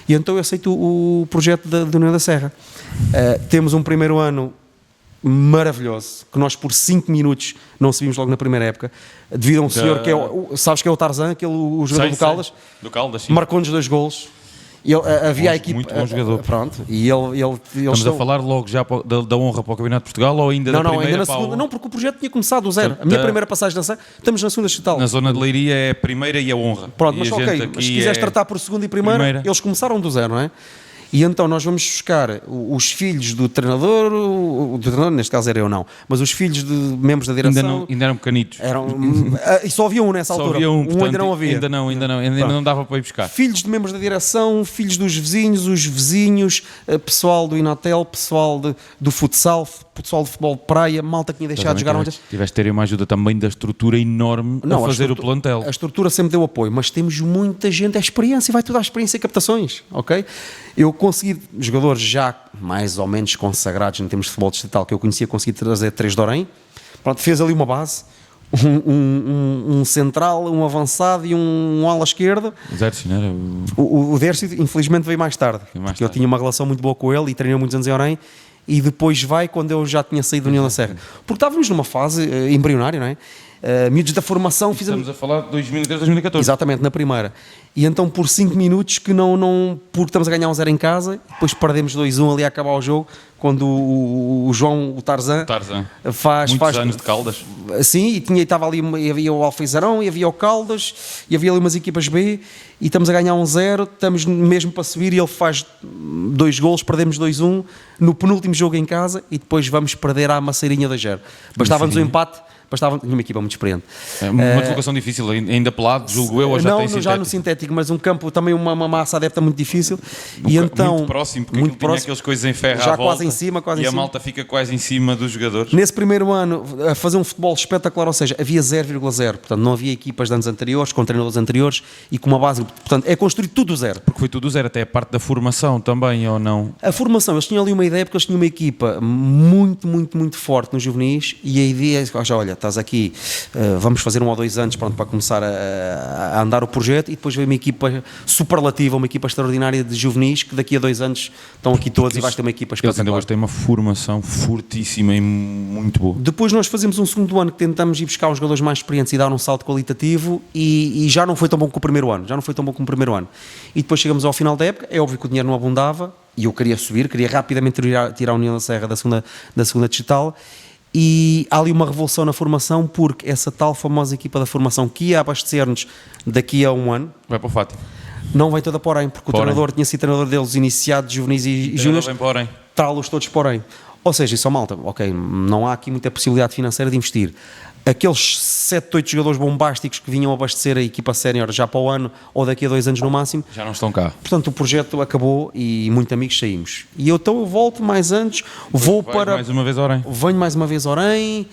E então eu aceito o projeto da União da Serra. Temos um primeiro ano maravilhoso, que nós por 5 minutos não subimos logo na primeira época, devido a um senhor que é sabes que é o Tarzan, o jogador do Caldas, marcou-nos 2 golos. Havia a equipa, muito bom jogador. Pronto, e estamos a falar logo já da honra para o Campeonato de Portugal ou ainda da primeira? Não, ainda na segunda, não, porque o projeto tinha começado do zero. A minha primeira passagem da Serra, estamos na segunda distrital. Na zona de Leiria é a primeira e a honra. Pronto, mas ok, mas se quiseres tratar por segunda e primeira, eles começaram do zero, não é? E então nós vamos buscar os filhos do treinador, neste caso era eu não, mas os filhos de membros da direção. Ainda eram pequenitos. E só havia um nessa altura. Havia portanto, ainda não havia. Ainda não dava para ir buscar. Filhos de membros da direção, filhos dos vizinhos, os vizinhos, pessoal do Inatel, pessoal do futsal, pessoal de futebol de praia, malta que tinha deixado de jogar. Tiveste de ter uma ajuda também da estrutura enorme a fazer o plantel. A estrutura sempre deu apoio, mas temos muita gente, é experiência, vai tudo à experiência e captações, ok? Eu consegui, jogadores já mais ou menos consagrados em termos de futebol distrital que eu conhecia, consegui trazer 3 de Orem. Pronto, fez ali uma base, um central, um avançado e um ala esquerda. O Dércio, não era? O Dércio, infelizmente, veio mais tarde. Porque eu tinha uma relação muito boa com ele e treinou muitos anos em Orem. E depois vai quando eu já tinha saído da União da Serra. Porque estávamos numa fase embrionária, não é? Miúdos da formação Estamos a falar de 2013, 2014. Exatamente, na primeira. E então por 5 minutos que porque estamos a ganhar 1-0 em casa, depois perdemos 2-1 ali a acabar o jogo, quando o João, o Tarzan faz anos de Caldas. Sim, e estava ali, havia o Alfeizarão, e havia o Caldas, e havia ali umas equipas B, e estamos a ganhar 1-0, estamos mesmo para subir, e ele faz 2 golos, perdemos 2-1 no penúltimo jogo em casa, e depois vamos perder à Maceirinha 2-0. Bastava-nos o empate. Tinha uma equipa muito experiente. Uma deslocação difícil, ainda pelado, julgo eu, ou já tem sintético? Já no sintético, mas um campo também, uma massa adepta muito difícil. Muito próximo, porque muito próximo, tinha aquelas coisas em ferro já à volta, quase em cima, e a malta fica quase em cima dos jogadores. Nesse primeiro ano, a fazer um futebol espetacular, ou seja, havia 0,0, portanto não havia equipas de anos anteriores, com treinadores anteriores, e com uma base, portanto é construir tudo do zero. Porque foi tudo do zero, até a parte da formação também, ou não? A formação, eles tinham ali uma ideia, porque eles tinham uma equipa muito forte nos juvenis, e a ideia é, olha, estás aqui, vamos fazer 1 ou 2 anos para começar a andar o projeto, e depois veio uma equipa superlativa, uma equipa extraordinária de juvenis, que daqui a 2 anos estão aqui todos e vais ter uma equipa espetacular. Eles ainda têm uma formação fortíssima e muito boa. Depois nós fazemos um segundo ano que tentamos ir buscar os jogadores mais experientes e dar um salto qualitativo, e já não foi tão bom como o primeiro ano. E depois chegamos ao final da época, é óbvio que o dinheiro não abundava, e eu queria subir, queria rapidamente tirar a União da Serra da segunda digital. E há ali uma revolução na formação, porque essa tal famosa equipa da formação que ia abastecer-nos daqui a 1 ano vai para o Fátima, não vai toda para Orem, porque o treinador tinha sido treinador deles iniciados, juvenis e júniores, trá-los todos para Orem. Ou seja, isso é malta, ok, não há aqui muita possibilidade financeira de investir. Aqueles 7, 8 jogadores bombásticos que vinham abastecer a equipa sénior já para o ano ou daqui a 2 anos no máximo, já não estão cá. Portanto, o projeto acabou e muitos amigos saímos. E então eu volto mais antes, vou para... mais uma vez a Orem. Venho mais uma vez a Orem,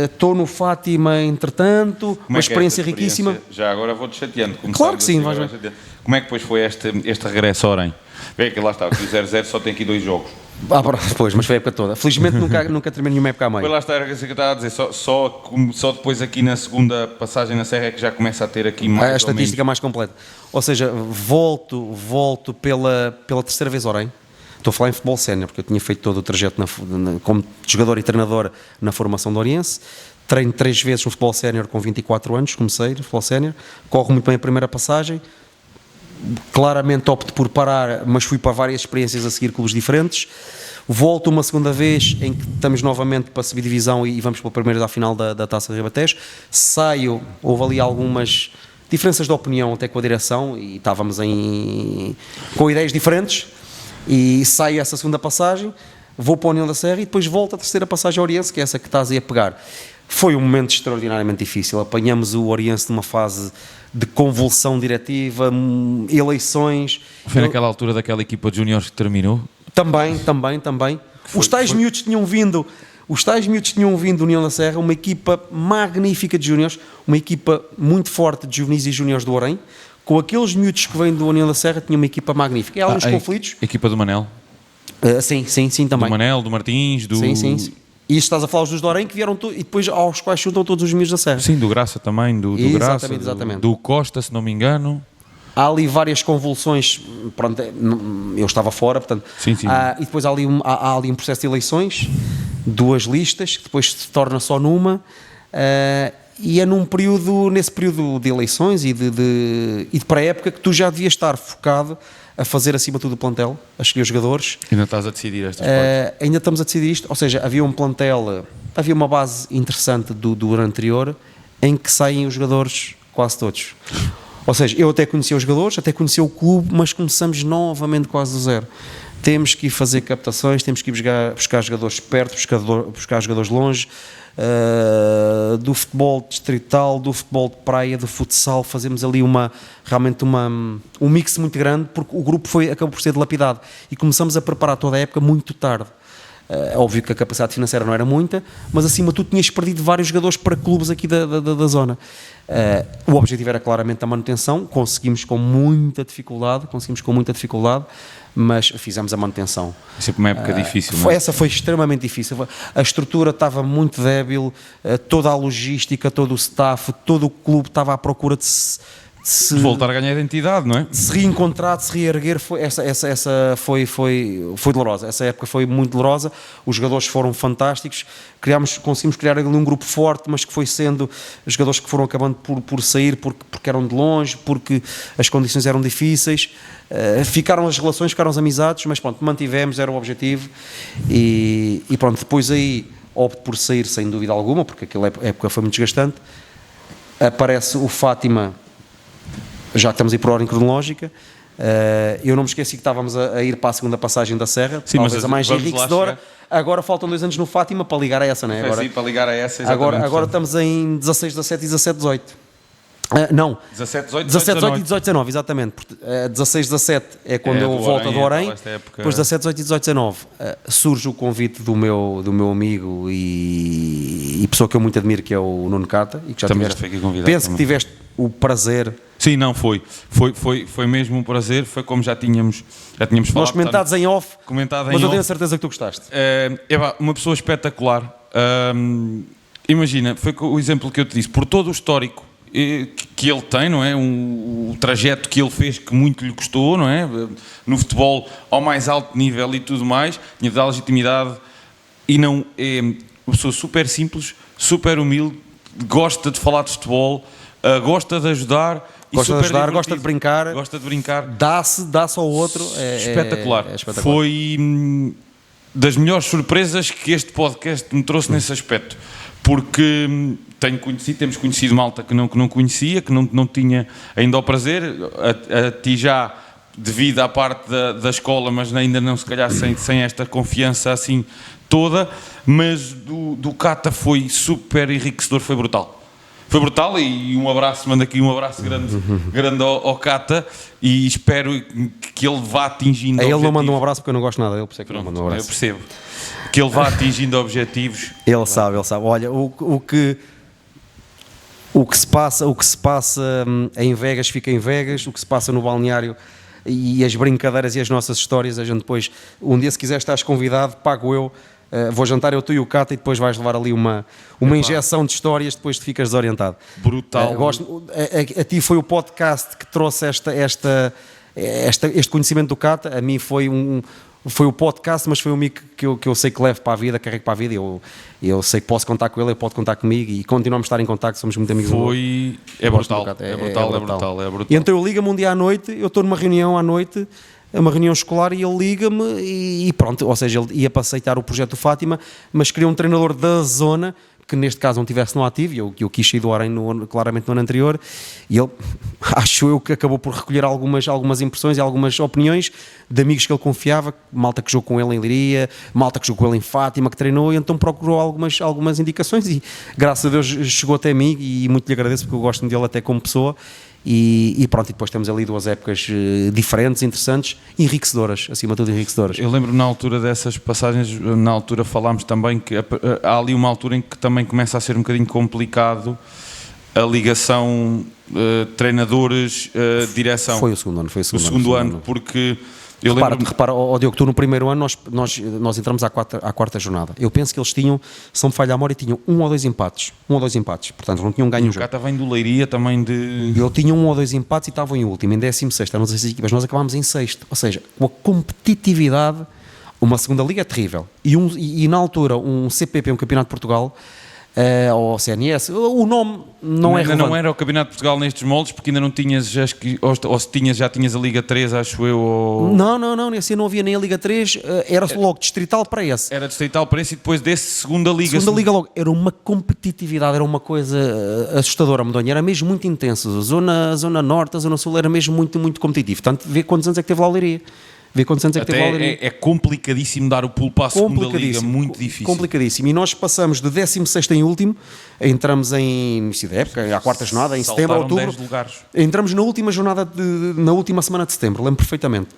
estou no Fátima entretanto, uma experiência riquíssima. Já agora vou-te chateando. Claro que sim, vais ver. Como é que depois foi este regresso a Orem? Vê que lá está, aqui o 0-0 só tem aqui 2 jogos. Pois, mas foi a época toda. Felizmente nunca terminei nenhuma época a meio. Foi lá está, era isso que eu estava a dizer. Só depois aqui na segunda passagem na Serra é que já começa a ter aqui mais a estatística mais completa. Ou seja, volto pela terceira vez a Orem. Estou a falar em futebol sénior, porque eu tinha feito todo o trajeto como jogador e treinador na formação do Oriense. Treino 3 vezes no futebol sénior com 24 anos, comecei no futebol sénior. Corre muito bem a primeira passagem. Claramente opto por parar, mas fui para várias experiências a seguir clubes diferentes. Volto uma segunda vez em que estamos novamente para subir divisão e vamos para o primeiro da final da Taça de Ribatejo. Saio, houve ali algumas diferenças de opinião até com a direção e estávamos com ideias diferentes e sai essa segunda passagem, vou para a União da Serra e depois volto a terceira passagem ao Oriense, que é essa que estás aí a pegar. Foi um momento extraordinariamente difícil, apanhamos o Oriense numa fase de convulsão diretiva, eleições. Foi naquela altura daquela equipa de júniores que terminou? Também. Os tais miúdos tinham vindo da União da Serra, uma equipa magnífica de júniores, uma equipa muito forte de juvenis e júniores do Orém, com aqueles miúdos que vêm da União da Serra, tinha uma equipa magnífica. E há alguns conflitos. A equipa do Manel? Sim, também. Do Manel, do Martins, do... Sim. E estás a falar dos do Orém que vieram e depois aos quais juntam todos os miúdos da Serra. Sim, do Graça também, do Graça, exatamente. Do Costa, se não me engano. Há ali várias convulsões, pronto, eu estava fora, portanto, sim. E depois há ali um processo de eleições, 2 listas, que depois se torna só numa, e é nesse período de eleições e de pré-época que tu já devias estar focado a fazer acima de tudo o plantel, a escolher os jogadores. Ainda estás a decidir estas coisas? Ainda estamos a decidir isto, ou seja, havia um plantel, havia uma base interessante do ano anterior, em que saem os jogadores quase todos. Ou seja, eu até conhecia os jogadores, até conhecia o clube, mas começamos novamente quase do zero. Temos que ir fazer captações, temos que ir buscar jogadores perto, buscar jogadores longe, do futebol distrital, do futebol de praia, do futsal, fazemos ali realmente um mix muito grande, porque o grupo acabou por ser dilapidado e começamos a preparar toda a época muito tarde. Óbvio que a capacidade financeira não era muita, mas acima de tudo tinhas perdido vários jogadores para clubes aqui da zona. O objetivo era claramente a manutenção, conseguimos com muita dificuldade, mas fizemos a manutenção. Sempre uma época difícil, não é? Essa foi extremamente difícil, a estrutura estava muito débil, toda a logística, todo o staff, todo o clube estava à procura de voltar a ganhar identidade, não é? De se reencontrar, de se reerguer. Essa foi dolorosa. Essa época foi muito dolorosa. Os jogadores foram fantásticos. Conseguimos criar ali um grupo forte, mas que foi sendo os jogadores que foram acabando por sair porque eram de longe, porque as condições eram difíceis. Ficaram as relações, ficaram as amizades, mas pronto, mantivemos, era o objetivo. E pronto, depois aí opto por sair sem dúvida alguma, porque aquela época foi muito desgastante. Aparece o Fátima. Já que estamos a ir por ordem cronológica, eu não me esqueci que estávamos a ir para a segunda passagem da Serra, sim, talvez mas a mais enriquecedora. Agora faltam 2 anos no Fátima para ligar a essa, não é? Agora, para ligar a essa, exatamente. Agora estamos em 16, 17 e 17, 18. Não, 17, 18, 18 e 18, 19, exatamente. 16, 17 é quando eu volto do Orém, depois 17, 18 e 18, 19 surge o convite do meu amigo e pessoa que eu muito admiro, que é o Nuno Cata, e que já também tiveste, penso que tiveste o prazer. Sim, não, foi mesmo um prazer, foi como já tínhamos falado. Nós comentados em off, mas eu tenho a certeza que tu gostaste. Uma pessoa espetacular, imagina, foi o exemplo que eu te disse, por todo o histórico que ele tem, não é? O trajeto que ele fez, que muito lhe custou, não é? No futebol ao mais alto nível e tudo mais, tinha de dar legitimidade, e não é uma pessoa super simples, super humilde, gosta de falar de futebol, gosta de ajudar, gosta de brincar, dá-se ao outro. Espetacular. Foi das melhores surpresas que este podcast me trouxe nesse aspecto, porque temos conhecido malta que não conhecia, que não tinha ainda o prazer, a ti já devido à parte da escola, mas ainda não, se calhar sem esta confiança assim toda, mas do Cata foi super enriquecedor, foi brutal. Foi brutal, e mando aqui um abraço grande ao Cata, e espero que ele vá atingindo objetivos. Ele não manda um abraço porque eu não gosto nada dele, por isso é que Pronto, não manda um abraço. Eu percebo. Que ele vá atingindo objetivos. Ele sabe. Olha, o que se passa em Vegas fica em Vegas, o que se passa no balneário e as brincadeiras e as nossas histórias, a gente depois, um dia se quiser estás convidado, pago eu, vou jantar eu, tu e o Cata, e depois vais levar ali uma injeção de histórias, depois te ficas desorientado. Brutal. A ti foi o podcast que trouxe este conhecimento do Cata, a mim foi o podcast, mas foi um amigo que eu sei que levo para a vida, carrego para a vida, eu sei que posso contar com ele, ele pode contar comigo, e continuamos a estar em contacto, somos muito amigos. É brutal. E então eu ligo-me um dia à noite, eu estou numa reunião à noite, uma reunião escolar, e ele liga-me e pronto, ou seja, ele ia para aceitar o projeto do Fátima, mas queria um treinador da zona que neste caso não estivesse no ativo, e eu quis sair do Arém claramente no ano anterior, e ele, acho eu, que acabou por recolher algumas impressões e algumas opiniões de amigos que ele confiava, malta que jogou com ele em Leiria, malta que jogou com ele em Fátima, que treinou, e então procurou algumas indicações, e graças a Deus chegou até mim, e muito lhe agradeço, porque eu gosto dele até como pessoa. E pronto, e depois temos ali 2 épocas diferentes, interessantes, enriquecedoras, acima de tudo enriquecedoras. Eu lembro na altura dessas passagens, na altura falámos também que há ali uma altura em que também começa a ser um bocadinho complicado a ligação treinadores-direção. Foi o segundo ano. Porque... Repara, Diogo, tu no primeiro ano nós entramos à quarta jornada. Eu penso que eles tinham, se não me falha a memória, tinham 1 ou 2 empates. Portanto não tinham ganho o jogo. O Cata vem do Leiria também de... Ele tinha 1 ou 2 empates e estavam em último, em 16º, eram 16 equipas, nós acabámos em 6º. Ou seja, com a competitividade, uma segunda liga é terrível. E na altura, um CPP, um Campeonato de Portugal, ou CNS, o nome não é relevante. Ainda não era o Campeonato de Portugal nestes moldes, porque ainda não tinhas, ou se tinhas, já tinhas a Liga 3, acho eu, ou... Não, nesse não havia nem a Liga 3, era logo distrital para esse. Era distrital para esse e depois desse segunda Liga. Segunda Liga logo, era uma competitividade, era uma coisa assustadora, Medonha, era mesmo muito intenso, zona norte, a zona sul, era mesmo muito, muito competitivo. Portanto, vê quantos anos é que teve lá a Leiria. É complicadíssimo dar o pulo para a segunda liga, muito difícil. Complicadíssimo. E nós passamos de 16º em último, entramos em início da época, à quarta jornada, em setembro, outubro. 10 lugares. Entramos na última jornada, na última semana de setembro, lembro perfeitamente.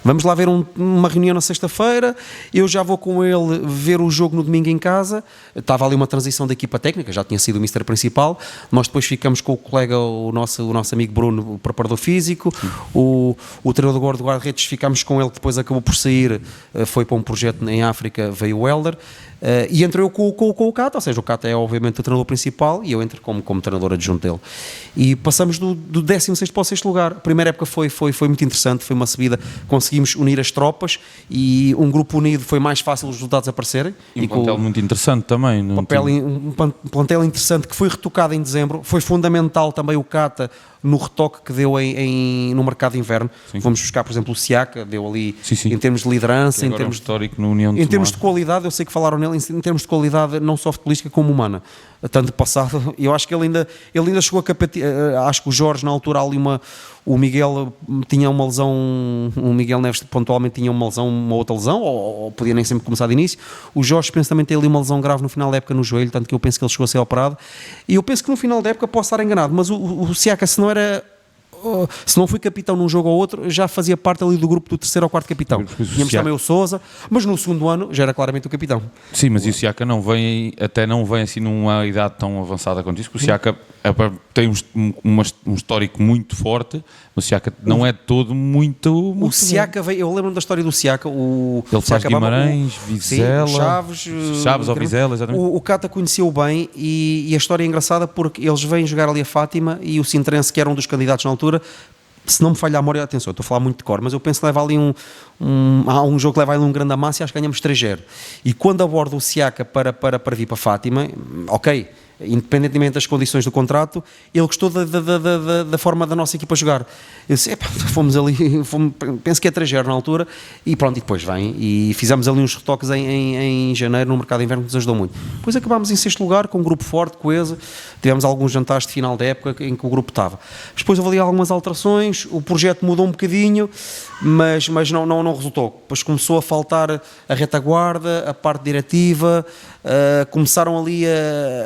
Vamos lá ver uma reunião na sexta-feira, eu já vou com ele ver o jogo no domingo em casa, estava ali uma transição da equipa técnica, já tinha sido o mister principal, nós depois ficamos com o colega, o nosso amigo Bruno, o preparador físico, o treinador do guarda-redes, ficámos com ele, que depois acabou por sair, foi para um projeto em África, veio o Helder, e entro eu com o Cata, ou seja, o Cata é obviamente o treinador principal e eu entro como treinador adjunto dele. E passamos do 16º para o 6º lugar. A primeira época foi muito interessante, foi uma subida, conseguimos unir as tropas e um grupo unido foi mais fácil os resultados aparecerem. E um plantel muito interessante também. Um plantel interessante que foi retocado em dezembro, foi fundamental também o Cata no retoque que deu no mercado de inverno. Sim. Vamos buscar, por exemplo, o Siaka, deu ali sim. Em termos de liderança, em termos histórico no União de em termos de qualidade, eu sei que falaram nele, em termos de qualidade não só futebolística como humana. Tanto passado, eu acho que ele ainda chegou a acho que o Jorge na altura ali o Miguel tinha uma lesão, o Miguel Neves pontualmente tinha uma outra lesão, ou podia nem sempre começar de início. O Jorge penso também tem ali uma lesão grave no final da época no joelho, tanto que eu penso que ele chegou a ser operado, e eu penso que no final da época posso estar enganado, mas o Siaka, se não fui capitão num jogo ou outro, já fazia parte ali do grupo do 3º ou 4º capitão. Tínhamos também o Sousa, mas no segundo ano já era claramente o capitão. Sim, mas o Siaka não vem assim numa idade tão avançada quanto isso, porque o Siaka tem um histórico muito forte, o Siaka não é todo muito o Siaka veio, eu lembro da história do Siaka, ele faz Guimarães, Vizela, Chaves ou Vizela, exatamente. O Cata conheceu bem e a história é engraçada porque eles vêm jogar ali a Fátima e o Sintrense, que era um dos candidatos na altura, se não me falha a memória, atenção, eu estou a falar muito de cor, mas eu penso que leva ali há um jogo que leva ali um grande amasso e acho que ganhamos 3-0. E quando aborda o Siaka para vir para Fátima, ok, independentemente das condições do contrato, ele gostou da forma da nossa equipa jogar. Eu disse, fomos ali, penso que é 3-0 na altura, e pronto, e depois vem, e fizemos ali uns retoques em janeiro no mercado de inverno que nos ajudou muito. Depois acabámos em 6º lugar, com um grupo forte, coeso, tivemos alguns jantares de final da época em que o grupo estava. Depois houve ali algumas alterações, o projeto mudou um bocadinho, mas não resultou. Depois começou a faltar a retaguarda, a parte diretiva, começaram ali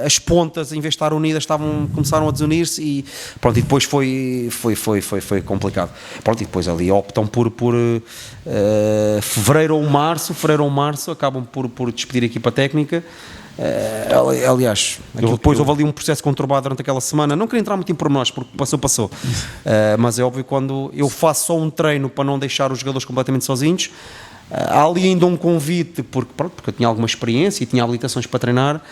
as pontas, em vez de estar unidas, começaram a desunir-se e pronto, e depois foi complicado. Pronto, e depois ali optam por fevereiro ou março, acabam por despedir a equipa técnica. Aliás, depois houve ali um processo conturbado durante aquela semana. Não queria entrar muito em pormenores porque passou. Mas é óbvio, quando eu faço só um treino para não deixar os jogadores completamente sozinhos, há ali ainda um convite porque eu tinha alguma experiência e tinha habilitações para treinar.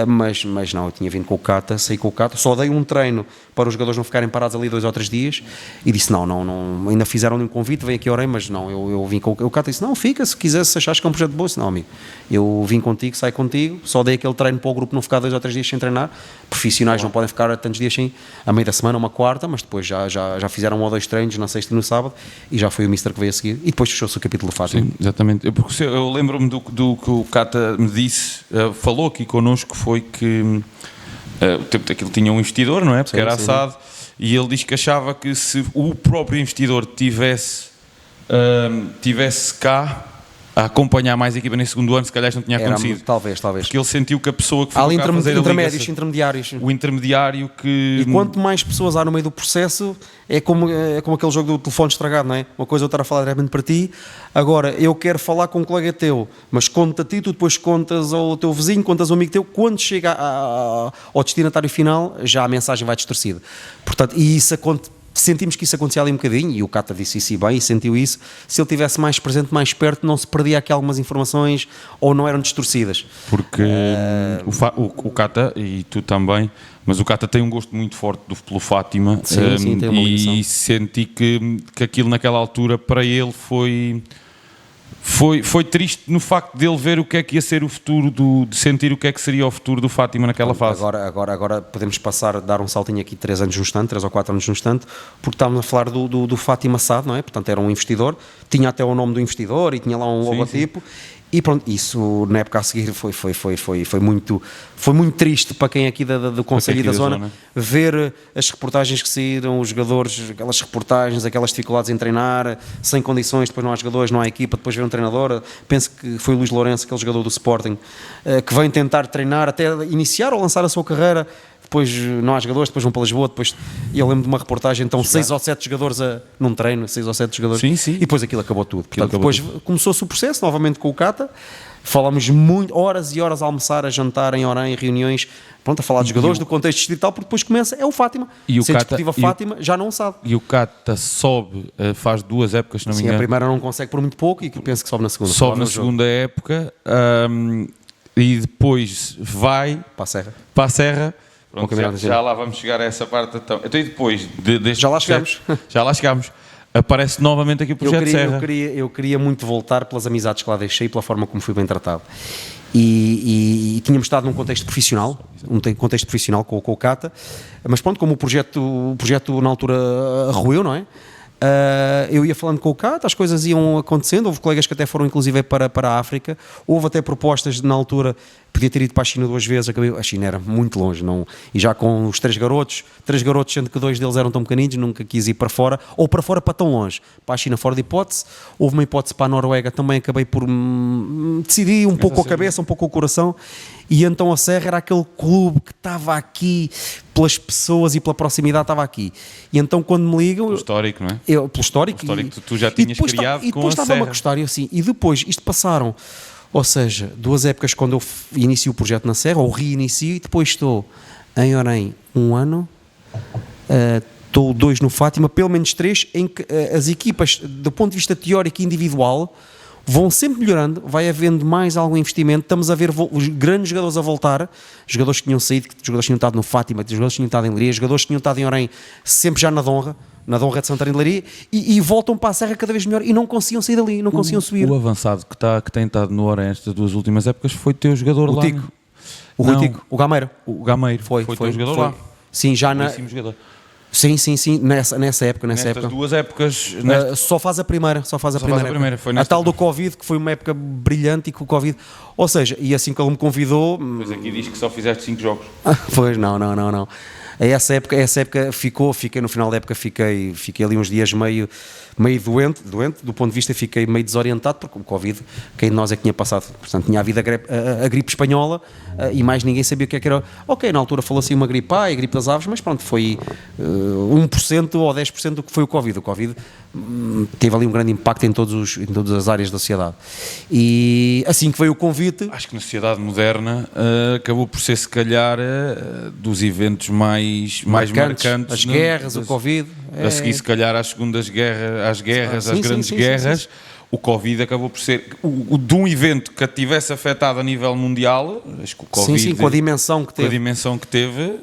Mas não, eu tinha vindo com o Cata, saí com o Cata, só dei um treino para os jogadores não ficarem parados ali 2 ou 3 dias e disse não, ainda fizeram-lhe um convite, vem aqui a Orem, mas não, eu vim com o Cata e disse não, fica, se quiser, se achares que é um projeto bom, não amigo, eu vim contigo, saio contigo, só dei aquele treino para o grupo não ficar 2 ou 3 dias sem treinar, profissionais não podem ficar tantos dias sem, a meio da semana, uma quarta, mas depois já fizeram 1 ou 2 treinos na sexta e no sábado, e já foi o Mister que veio a seguir, e depois fechou-se o capítulo do Fátima. Sim, exatamente. Eu lembro-me do que o Cata me disse, falou aqui connosco, foi que o tempo daquilo tinha um investidor, não é? Porque era assado, e ele diz que achava que se o próprio investidor tivesse cá a acompanhar mais a equipa nesse segundo ano, se calhar isto não tinha acontecido. Talvez. Porque ele sentiu que a pessoa que há foi cá fazer intermediários. o intermediário que... E quanto mais pessoas há no meio do processo, é como aquele jogo do telefone estragado, não é? Uma coisa eu estar a falar diretamente para ti, agora eu quero falar com um colega teu, mas conta a ti, tu depois contas ao teu vizinho, contas ao amigo teu, quando chega ao destinatário final, já a mensagem vai distorcida. Portanto, e isso sentimos que isso acontecia ali um bocadinho, e o Cata disse isso bem, e sentiu isso. Se ele estivesse mais presente, mais perto, não se perdia aqui algumas informações, ou não eram distorcidas. Porque o Cata, e tu também, mas o Cata tem um gosto muito forte pelo Fátima. Sim, tem uma ligação. E senti que aquilo naquela altura para ele foi triste no facto de ele ver o que é que ia ser o futuro, de sentir o que é que seria o futuro do Fátima naquela fase. Agora podemos dar um saltinho aqui 3 anos no instante, 3 ou 4 anos no instante, porque estávamos a falar do Fátima Sade, não é? Portanto, era um investidor, tinha até o nome do investidor e tinha lá um logotipo. E pronto, isso na época a seguir foi muito triste para quem aqui do Conselho e da zona, ver as reportagens que saíram, os jogadores, aquelas reportagens, aquelas dificuldades em treinar, sem condições, depois não há jogadores, não há equipa, depois vem um treinador, penso que foi o Luís Lourenço, aquele jogador do Sporting, que vem tentar treinar, até iniciar ou lançar a sua carreira, depois não há jogadores, depois vão para Lisboa, depois, e eu lembro de uma reportagem, então 6 ou 7 jogadores num treino, 6 ou 7 jogadores, sim. e depois aquilo acabou tudo. Portanto, depois começou-se o processo, novamente com o Cata, falámos horas e horas a almoçar, a jantar em Orem, em reuniões, pronto, a falar de jogadores, do contexto distrital, porque depois começa, é o Fátima, e o se Cata, discutiva Fátima, já não sabe. E o Cata sobe, faz 2 épocas, se não me engano. A primeira não consegue por muito pouco, e penso que sobe na segunda. Sobe na segunda época, e depois vai para a Serra. Pronto, já lá vamos chegar a essa parte. Então e depois deste já lá chegamos. Aparece novamente aqui o projeto Serra. Eu queria muito voltar pelas amizades que lá deixei e pela forma como fui bem tratado. E tínhamos estado num contexto profissional, com o Cata, mas pronto, como o projeto na altura arrueu, não é? Eu ia falando com o Cata, as coisas iam acontecendo, houve colegas que até foram inclusive para a África, houve até propostas na altura, podia ter ido para a China 2 vezes, a China era muito longe, e já com os 3 garotos, sendo que 2 deles eram tão pequeninos, nunca quis ir para fora, ou para fora para tão longe, para a China fora de hipótese, houve uma hipótese para a Noruega, também acabei por decidir um pouco com a cabeça, um pouco com o coração, e então a Serra era aquele clube que estava aqui, pelas pessoas e pela proximidade estava aqui, e então quando me ligam... Pelo histórico, não é? Pelo histórico tu já tinhas criado com a Serra. E depois estava-me a gostar, e assim, e depois isto passaram, ou seja, 2 épocas quando eu inicio o projeto na Serra, ou reinicio, e depois estou em Orem 1 ano, estou 2 no Fátima, pelo menos 3, em que as equipas, do ponto de vista teórico e individual, vão sempre melhorando, vai havendo mais algum investimento, estamos a ver os grandes jogadores a voltar, jogadores que tinham saído, jogadores que tinham estado no Fátima, jogadores que tinham estado em Leiria, jogadores que tinham estado em Orem, sempre já na Donra de Santarém de Leiria, e voltam para a Serra cada vez melhor, e não conseguiam sair dali, não conseguiam subir. O avançado que tem estado no Orem estas 2 últimas épocas foi teu jogador o lá. Tico. O Tico, o Gameiro. O Gameiro foi teu jogador lá. Sim, já jogador. Sim, nessa época. Nestas 2 épocas... Só faz a primeira. Foi a tal do Covid, que foi uma época brilhante e com o Covid... Ou seja, e assim que ele me convidou... Pois aqui diz que só fizeste 5 jogos. Pois, não. Essa época fiquei no final da época, fiquei ali uns dias meio doente, do ponto de vista fiquei meio desorientado, porque o Covid, quem de nós é que tinha passado? Portanto, tinha havido a gripe espanhola e mais ninguém sabia o que é que era. Ok, na altura falou-se uma gripe A e gripe das aves, mas pronto, foi 1% ou 10% do que foi o Covid. O Covid teve ali um grande impacto em todas as áreas da sociedade. E assim que veio o convite... Acho que na sociedade moderna acabou por ser, se calhar, dos eventos mais marcantes. As guerras, o Covid... A seguir, se calhar, às segundas guerras, às grandes guerras, o Covid acabou por ser de um evento que a tivesse afetado a nível mundial, acho que o Covid, sim, com a dimensão que teve. Com a dimensão que teve.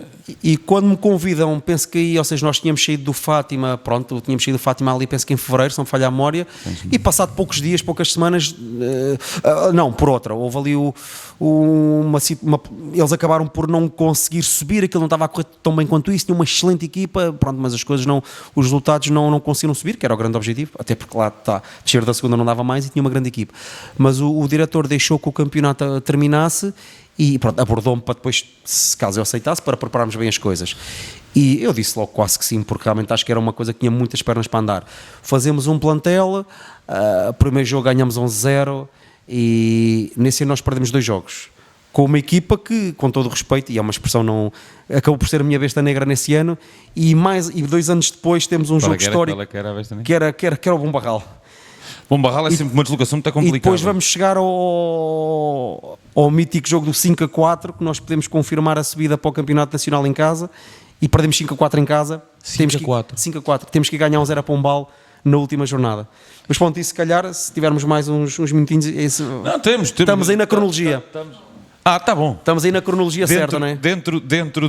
E quando me convidam, penso que aí, ou seja, nós tínhamos saído do Fátima, tínhamos saído do Fátima ali, penso que em fevereiro, se não me falha a memória, e passado poucos dias, poucas semanas, houve ali eles acabaram por não conseguir subir, aquilo não estava a correr tão bem quanto isso, tinha uma excelente equipa, mas as coisas os resultados não conseguiram subir, que era o grande objetivo, até porque lá descer da segunda não dava mais e tinha uma grande equipa. Mas o diretor deixou que o campeonato terminasse e abordou-me para depois, se caso eu aceitasse, para prepararmos bem as coisas. E eu disse logo quase que sim, porque realmente acho que era uma coisa que tinha muitas pernas para andar. Fazemos um plantel, primeiro jogo ganhamos 11-0 e nesse ano nós perdemos 2 jogos. Com uma equipa que, com todo o respeito, e é uma expressão, acabou por ser a minha besta negra nesse ano, e 2 anos depois temos um jogo histórico que era o Bombarral. Bombarral é sempre uma deslocação muito complicada. E depois vamos chegar ao mítico jogo do 5-4, que nós podemos confirmar a subida para o Campeonato Nacional em casa, e perdemos 5-4 em casa. 5-4. Temos que ganhar 1-0 a Pombal na última jornada. Mas pronto, isso se calhar, se tivermos mais uns minutinhos... Não, temos. Estamos aí na cronologia. Tá bom. Estamos aí na cronologia certa, não é? Dentro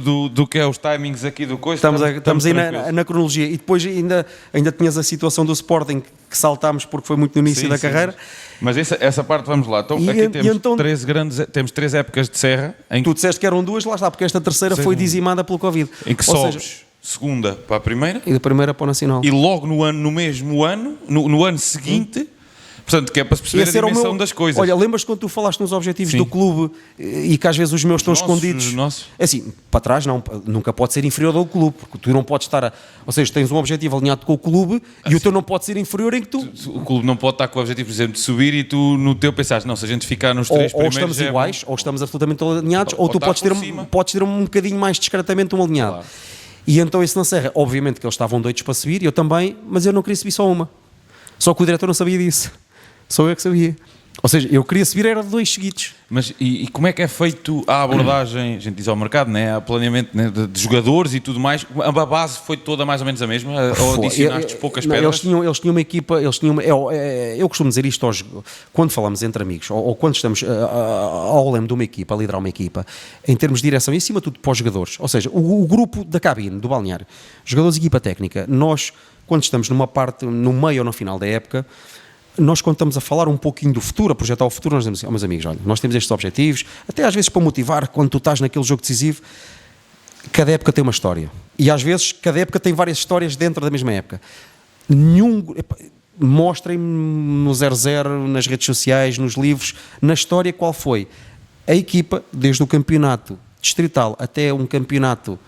do que é os timings aqui do coisa. Estamos aí na cronologia. E depois ainda tinhas a situação do Sporting, que saltámos porque foi muito no início da carreira. Mas essa parte vamos lá. Então, aqui temos 3 épocas de Serra. Tu disseste que eram 2, lá está, porque esta terceira foi dizimada pelo Covid. Em que sobes segunda para a primeira. E da primeira para o Nacional. E logo no mesmo ano, no ano seguinte... Portanto, que é para se perceber a dimensão das coisas. Olha, lembras-te quando tu falaste nos objetivos do clube e que às vezes os meus estão escondidos? É assim, para trás nunca pode ser inferior ao clube, porque tu não podes estar ou seja, tens um objetivo alinhado com o clube e o teu não pode ser inferior em que tu... O clube não pode estar com o objetivo, por exemplo, de subir e tu no teu pensares, não, se a gente ficar nos 3 primeiros... Ou estamos iguais, ou estamos absolutamente alinhados, ou tu podes ter um bocadinho mais discretamente um alinhado. Claro. E então isso na Serra, obviamente que eles estavam doidos para subir, eu também, mas eu não queria subir só uma. Só que o diretor não sabia disso. Só eu que sabia. Ou seja, eu queria subir, era 2 seguidos. Mas e como é que é feito a abordagem, a gente diz ao mercado, né? A planeamento, né? de jogadores e tudo mais? A base foi toda mais ou menos a mesma? Ou adicionaste poucas pedras? Eles tinham uma equipa, eu costumo dizer isto quando falamos entre amigos, ou quando estamos ao leme de uma equipa, a liderar uma equipa, em termos de direção e acima de tudo para os jogadores. Ou seja, o grupo da cabine, do balneário, jogadores e equipa técnica, nós, quando estamos numa parte, no meio ou no final da época, nós quando estamos a falar um pouquinho do futuro, a projetar o futuro, nós dizemos assim, meus amigos, olha, nós temos estes objetivos, até às vezes para motivar, quando tu estás naquele jogo decisivo, cada época tem uma história. E às vezes, cada época tem várias histórias dentro da mesma época. Mostrem-me no 00, nas redes sociais, nos livros, na história, qual foi a equipa, desde o campeonato distrital até um campeonato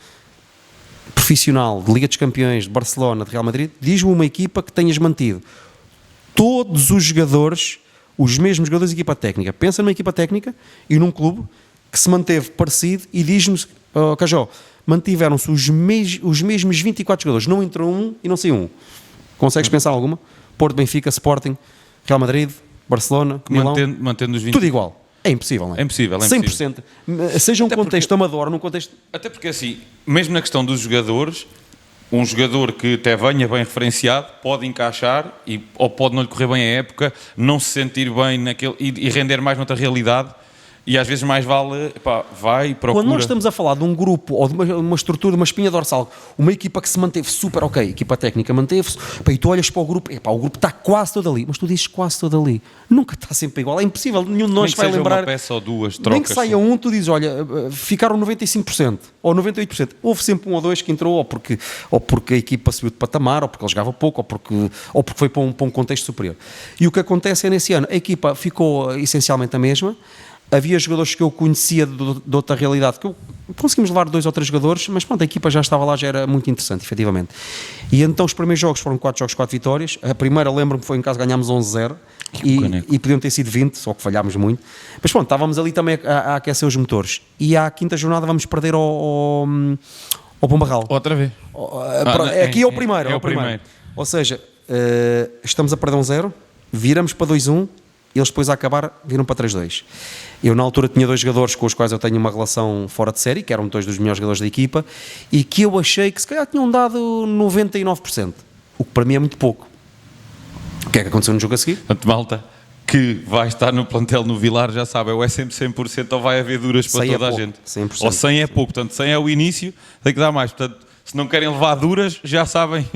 profissional, de Liga dos Campeões, de Barcelona, de Real Madrid, diz-me uma equipa que tenhas mantido todos os jogadores, os mesmos jogadores de equipa técnica. Pensa numa equipa técnica e num clube que se manteve parecido e diz-nos, Cajó, mantiveram-se os mesmos 24 jogadores, não entrou um e não saiu um. Consegues pensar alguma? Porto, Benfica, Sporting, Real Madrid, Barcelona, Milão, mantendo os 20. Tudo igual. É impossível, não é? É impossível. 100%. Seja um contexto amador, num contexto... Até porque assim, mesmo na questão dos jogadores... Um jogador que até venha bem referenciado pode encaixar ou pode não lhe correr bem a época, não se sentir bem naquele, e render mais noutra realidade. E às vezes mais vale, vai e procura. Quando nós estamos a falar de um grupo ou de uma estrutura, uma espinha dorsal, uma equipa que se manteve super ok, equipa técnica manteve-se, e tu olhas para o grupo, o grupo está quase todo ali, mas tu dizes quase todo ali. Nunca está sempre igual, é impossível, nenhum de nós vai lembrar. Uma peça ou duas trocas. Nem que saia um, tu dizes, olha, ficaram 95% ou 98%. Houve sempre um ou dois que entrou, ou porque a equipa subiu de patamar, ou porque ele jogava pouco, ou porque foi para um contexto superior. E o que acontece é nesse ano, a equipa ficou essencialmente a mesma. Havia jogadores que eu conhecia de outra realidade, que conseguimos levar 2 ou 3 jogadores, mas pronto, a equipa já estava lá, já era muito interessante, efetivamente. E então os primeiros jogos foram 4 jogos, 4 vitórias. A primeira, lembro-me, foi em casa, ganhámos 11-0 e podiam ter sido 20, só que falhámos muito. Mas pronto, estávamos ali também a aquecer os motores. E à quinta jornada vamos perder ao Bombarral. Outra vez. Aqui é o primeiro. É o primeiro. Ou seja, estamos a perder 1-0, viramos para 2-1, eles depois a acabar viram para 3-2. Eu na altura tinha 2 jogadores com os quais eu tenho uma relação fora de série, que eram 2 dos melhores jogadores da equipa, e que eu achei que se calhar tinham dado 99%, o que para mim é muito pouco. que é que aconteceu no jogo a seguir? Portanto, malta que vai estar no plantel no Vilar já sabe, ou é sempre 100% ou vai haver duras para toda a gente. 100%. Ou 100 é pouco, portanto 100 é o início, tem que dar mais. Portanto, se não querem levar duras, já sabem.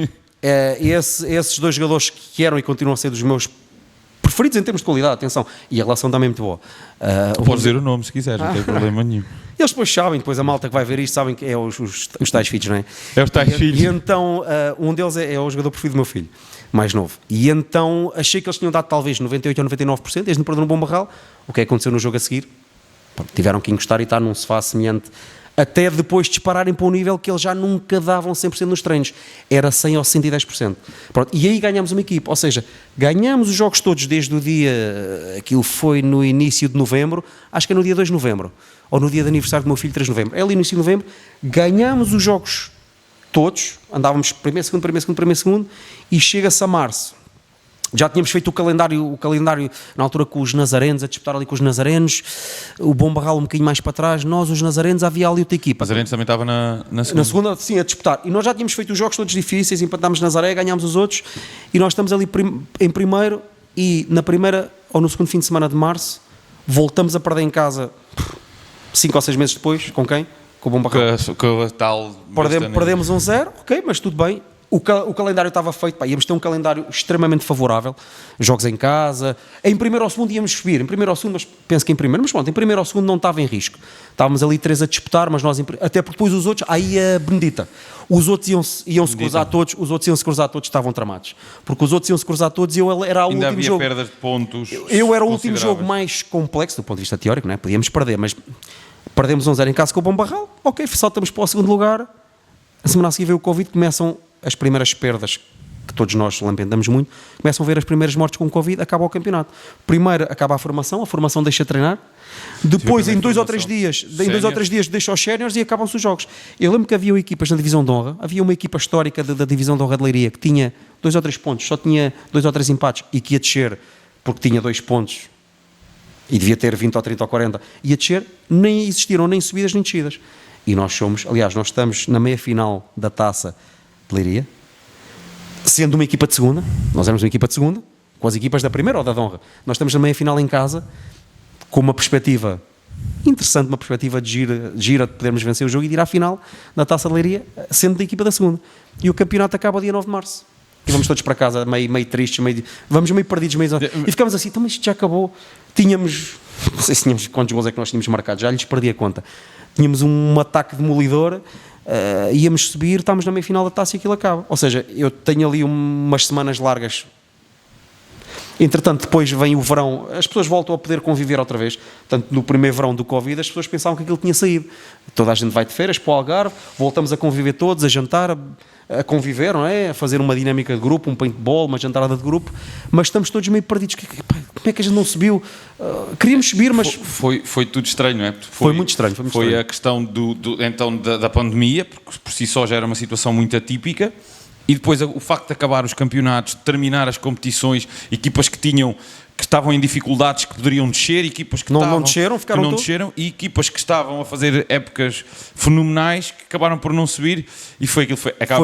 Esses dois jogadores que eram e continuam a ser dos meus preferidos em termos de qualidade, atenção, e a relação também é muito boa. Podes dizer o nome se quiseres, não tem problema nenhum. Eles depois sabem, depois a malta que vai ver isto sabem que é os tais filhos, não é? É os tais filhos. E então, um deles é o jogador preferido do meu filho, mais novo. E então, achei que eles tinham dado talvez 98% ou 99%, desde no perder no Bom Barral. O que aconteceu no jogo a seguir? Tiveram que encostar e estar num sofá semelhante, até depois dispararem para um nível que eles já nunca davam 100% nos treinos. Era 100% ou 110%. Pronto. E aí ganhámos uma equipa, ou seja, ganhámos os jogos todos desde o dia, aquilo foi no início de novembro, acho que é no dia 2 de novembro, ou no dia de aniversário do meu filho, 3 de novembro. É ali no início de novembro, ganhámos os jogos todos, andávamos primeiro, segundo, e chega-se a março. Já tínhamos feito o calendário na altura com os nazarenos, a disputar ali com os nazarenos, o Bom Barral um bocadinho mais para trás, nós os nazarenos, havia ali outra equipa. Os nazarenos também estava na segunda? Na segunda, sim, a disputar. E nós já tínhamos feito os jogos todos difíceis, empatámos Nazaré, ganhámos os outros, e nós estamos ali em primeiro, e na primeira ou no segundo fim de semana de março, voltamos a perder em casa 5 ou 6 meses depois, com quem? Com o Bom Barral. Com a tal... Perdemos 1-0, ok, mas tudo bem. O calendário estava feito, íamos ter um calendário extremamente favorável, jogos em casa, em primeiro ou segundo íamos subir, em primeiro ou segundo, mas penso que em primeiro, mas pronto, em primeiro ou segundo não estava em risco, estávamos ali 3 a disputar, mas nós, até porque depois os outros, aí a Benedita, os outros iam-se cruzar todos, estavam tramados, porque os outros iam-se cruzar todos e eu era o último jogo. Ainda havia perdas de pontos. Eu era o último jogo mais complexo, do ponto de vista teórico, não é? Podíamos perder, mas perdemos 1-0 em casa com o Bom Barral, ok, saltamos para o segundo lugar, a semana a seguir veio o Covid, começam as primeiras perdas, que todos nós lamentamos muito, começam a ver as primeiras mortes com o Covid, acaba o campeonato. Primeiro acaba a formação deixa treinar, depois em 2 ou 3 dias, deixa os séniores e acabam-se os jogos. Eu lembro que havia equipas na divisão de honra, havia uma equipa histórica da divisão de honra de Leiria que tinha 2 ou 3 pontos, só tinha 2 ou 3 empates e que ia descer porque tinha 2 pontos e devia ter 20 ou 30 ou 40, ia descer, nem existiram nem subidas nem descidas. E nós estamos na meia-final da Taça de Leiria, sendo uma equipa de segunda, nós éramos uma equipa de segunda, com as equipas da primeira ou da honra. Nós estamos na meia-final em casa, com uma perspectiva interessante, uma perspectiva de gira de podermos vencer o jogo e de ir à final da Taça de Leiria, sendo da equipa da segunda. E o campeonato acaba dia 9 de março. E vamos todos para casa meio tristes, vamos meio perdidos, e ficamos assim, então mas isto já acabou. Não sei se tínhamos quantos gols é que nós tínhamos marcado, já lhes perdi a conta. Tínhamos um ataque demolidor, íamos subir, estamos na meia-final da Taça e aquilo acaba. Ou seja, eu tenho ali umas semanas largas. Entretanto, depois vem o verão, as pessoas voltam a poder conviver outra vez. Portanto, no primeiro verão do Covid, as pessoas pensavam que aquilo tinha saído. Toda a gente vai de férias para o Algarve, voltamos a conviver todos, a jantar, a conviver, não é? A fazer uma dinâmica de grupo, um paintball, uma jantarada de grupo, mas estamos todos meio perdidos. Como é que a gente não subiu? Queríamos subir, mas... Foi tudo estranho, não é? Foi muito estranho. Foi a questão da pandemia, porque por si só já era uma situação muito atípica, e depois o facto de acabar os campeonatos, de terminar as competições, equipas que estavam em dificuldades, que poderiam descer, equipas que não desceram, ficaram que não desceram, e equipas que estavam a fazer épocas fenomenais, que acabaram por não subir, e foi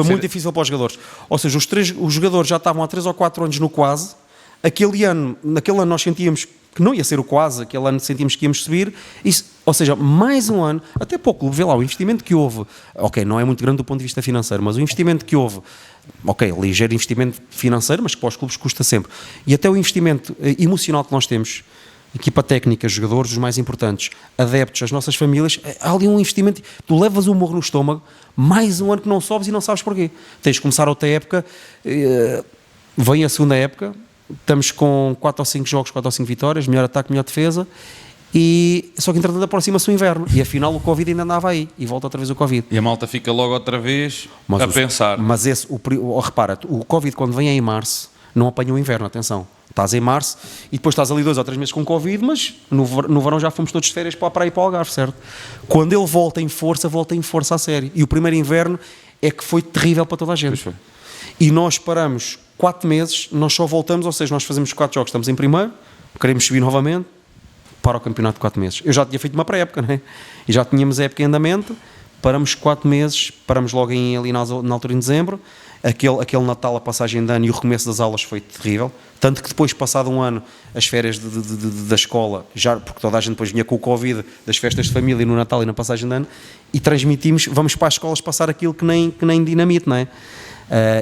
muito difícil para os jogadores. Ou seja, os jogadores já estavam há 3 ou 4 anos no quase, naquele ano nós sentíamos que não ia ser o quase, aquele ano sentíamos que íamos subir, ou seja, mais um ano, até para o clube, vê lá, o investimento que houve, ok, não é muito grande do ponto de vista financeiro, mas o investimento que houve, ok, ligeiro investimento financeiro, mas que para os clubes custa sempre, e até o investimento emocional que nós temos, equipa técnica, jogadores, os mais importantes, adeptos, as nossas famílias, há ali um investimento, tu levas o morro no estômago, mais um ano que não sobes e não sabes porquê. Tens de começar outra época, vem a segunda época, estamos com 4 ou 5 jogos, 4 ou 5 vitórias, melhor ataque, melhor defesa, só que entretanto aproxima-se o inverno e afinal o Covid ainda andava aí e volta outra vez o Covid. E a malta fica logo outra vez a pensar. Mas repara, o Covid quando vem em março não apanha o inverno, atenção. Estás em março e depois estás ali 2 ou 3 meses com Covid, mas no verão já fomos todos de férias para a praia e para o Algarve, certo? Quando ele volta em força a sério. E o primeiro inverno é que foi terrível para toda a gente. E nós paramos 4 meses, nós só voltamos, ou seja, nós fazemos 4 jogos, estamos em primeiro, queremos subir novamente, para o campeonato de 4 meses. Eu já tinha feito uma pré-época, não é? E já tínhamos a época em andamento, paramos 4 meses, paramos logo ali na altura em dezembro. Aquele Natal, a passagem de ano e o recomeço das aulas foi terrível, tanto que depois, passado um ano, as férias da escola, já, porque toda a gente depois vinha com o Covid, das festas de família no Natal e na passagem de ano, e transmitimos, vamos para as escolas passar aquilo que nem dinamite, não é?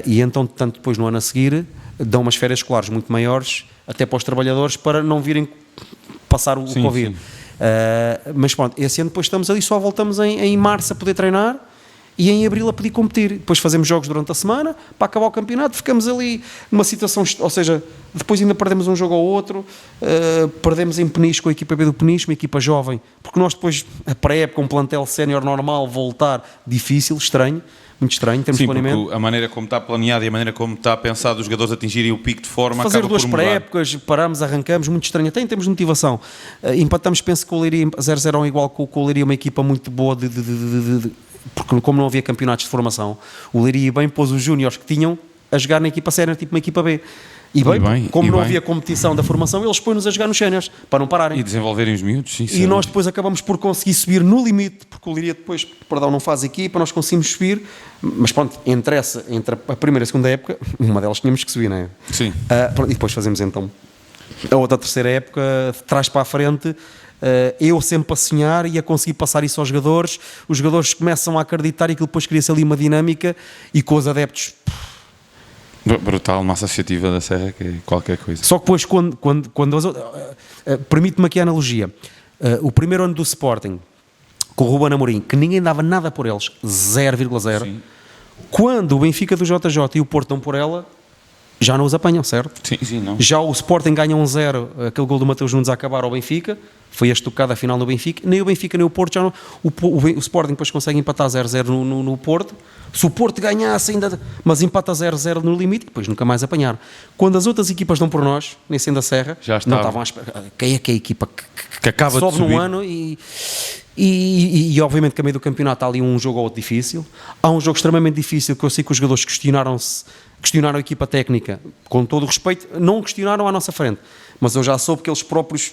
E então, tanto depois no ano a seguir, dão umas férias escolares muito maiores, até para os trabalhadores, para não virem passar o Covid. Mas pronto, esse ano depois estamos ali, só voltamos em março a poder treinar, e em abril a poder competir. Depois fazemos jogos durante a semana, para acabar o campeonato, ficamos ali numa situação, ou seja, depois ainda perdemos um jogo ou outro, perdemos em Peniche com a equipa B do Peniche, uma equipa jovem, porque nós depois, a pré-época, um plantel sénior normal, voltar, difícil, estranho, muito estranho, temos planeamento. Porque a maneira como está planeado e a maneira como está pensado os jogadores atingirem o pico de forma fazer acaba duas por mudar. pré-épocas, paramos, arrancamos, muito estranho, até em termos de motivação. Empatamos, penso que o Leiria 0-0 igual com o Leiria, uma equipa muito boa porque como não havia campeonatos de formação, o Leiria bem pôs os júniores que tinham a jogar na equipa sénior, tipo uma equipa B. E bem, como não havia competição da formação, eles põem-nos a jogar nos séniores, para não pararem. E desenvolverem os miúdos, sim. E nós depois acabamos por conseguir subir no limite, porque o Leiria depois, não faz equipa, nós conseguimos subir, mas pronto, entre a primeira e a segunda época, uma delas tínhamos que subir, não é? Sim. E depois fazemos então a outra terceira época, de trás para a frente, eu sempre a sonhar e a conseguir passar isso aos jogadores, os jogadores começam a acreditar e aquilo depois cria-se ali uma dinâmica, e com os adeptos... Brutal, uma associativa da Serra, que é qualquer coisa. Só que depois, permite-me aqui a analogia, o primeiro ano do Sporting, com o Ruben Amorim, que ninguém dava nada por eles, 0,0, quando o Benfica do JJ e o Porto dão por ela, já não os apanham, certo? Sim, não. Já o Sporting ganha 1-0, aquele gol do Mateus Nunes a acabar ao Benfica, foi a estocada final no Benfica, nem o Benfica nem o Porto já não, o Sporting depois consegue empatar 0-0 no Porto, se o Porto ganhasse ainda, mas empata 0-0 no limite, depois nunca mais apanharam. Quando as outras equipas dão por nós, nem sendo a Serra, já não estavam à espera. Quem é que é a equipa que acaba sobe de subir num ano e obviamente que a meio do campeonato há ali um jogo ou outro difícil, há um jogo extremamente difícil que eu sei que os jogadores questionaram a equipa técnica, com todo o respeito, não questionaram à nossa frente, mas eu já soube que eles próprios,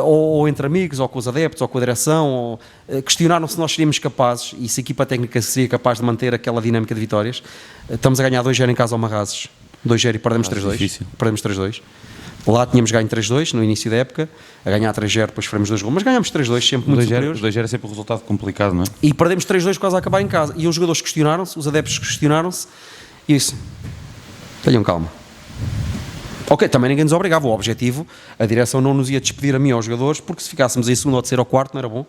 ou entre amigos, ou com os adeptos, ou com a direção, questionaram se nós seríamos capazes, e se a equipa técnica seria capaz de manter aquela dinâmica de vitórias. Estamos a ganhar 2-0 em casa ao Marrazes, 2-0 e perdemos 3-2. Perdemos 3-2. Lá tínhamos ganho 3-2 no início da época, a ganhar 3-0, depois faremos 2 gols, mas ganhámos 3-2, sempre muito superiores. 2-0 é sempre um resultado complicado, não é? E perdemos 3-2 quase a acabar em casa. E os jogadores questionaram-se, os adeptos questionaram-se, e isso, tenham calma. Ok, também ninguém nos obrigava, o objetivo, a direção não nos ia despedir a mim aos jogadores, porque se ficássemos em segundo ou terceiro ou quarto não era bom.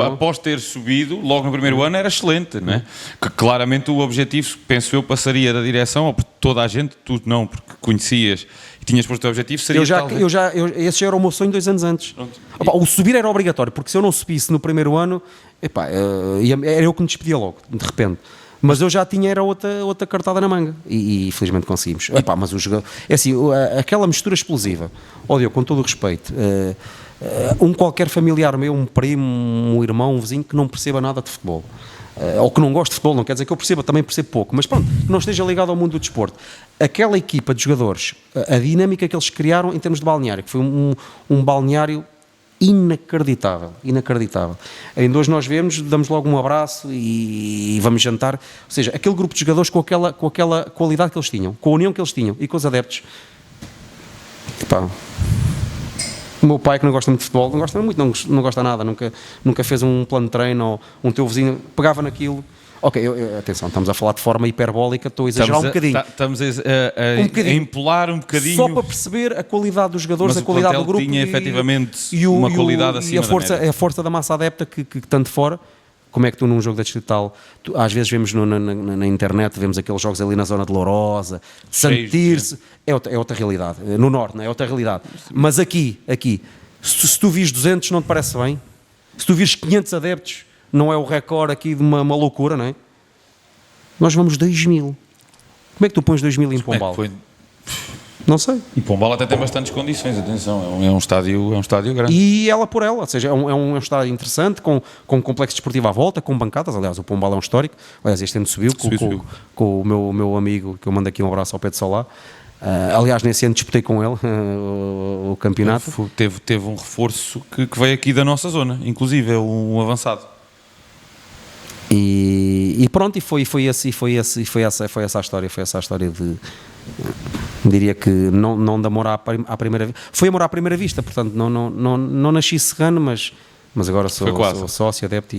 Após ter subido, logo no primeiro ano era excelente, não é? Que claramente o objetivo, penso eu, passaria da direção, ou por toda a gente, tu não, porque conhecias e tinhas posto o objetivo, seria esse já era o meu sonho 2 anos antes. O subir era obrigatório, porque se eu não subisse no primeiro ano, era eu que me despedia logo, de repente. Mas eu já tinha outra cartada na manga e felizmente conseguimos. Mas o jogador, é assim, aquela mistura explosiva, com todo o respeito, qualquer familiar meu, um primo, um irmão, um vizinho que não perceba nada de futebol, ou que não goste de futebol, não quer dizer que eu perceba, também percebo pouco, mas pronto, que não esteja ligado ao mundo do desporto, aquela equipa de jogadores, a dinâmica que eles criaram em termos de balneário, que foi um balneário inacreditável. Ainda hoje nós vemos, damos logo um abraço e vamos jantar, ou seja, aquele grupo de jogadores com aquela qualidade que eles tinham, com a união que eles tinham e com os adeptos. O meu pai, que não gosta muito de futebol, não gosta nada, nunca fez um plano de treino, ou um teu vizinho pegava naquilo. Ok, atenção, estamos a falar de forma hiperbólica, estou a exagerar um bocadinho. Estamos a empolar um bocadinho. Só para perceber a qualidade dos jogadores, a qualidade do grupo. Tinha efetivamente uma qualidade acima da média. A força da massa adepta que tanto fora. Como é que tu num jogo da Distrital, às vezes vemos na internet, vemos aqueles jogos ali na zona de Lourosa, sentir-se, é outra realidade. No Norte, não é outra realidade. Mas aqui, se tu vires 200 não te parece bem? Se tu vires 500 adeptos, não é o recorde aqui de uma loucura, não é? Nós vamos 2.000. Como é que tu pões 2.000 em Pombal? Não sei. E Pombal até tem bastantes condições, atenção, é um estádio grande. E ela por ela, ou seja, é um estádio interessante, com complexo desportivo à volta, com bancadas, aliás, o Pombal é um histórico, aliás, este ano subiu. Com o meu amigo, que eu mando aqui um abraço ao Pedro Solá. Aliás, nesse ano disputei com ele o campeonato. Teve um reforço que veio aqui da nossa zona, inclusive é um avançado. E pronto, e foi essa a história de, diria que não de amor à primeira vista, foi amor à primeira vista, portanto não nasci serrano, mas agora sou sócio, adepto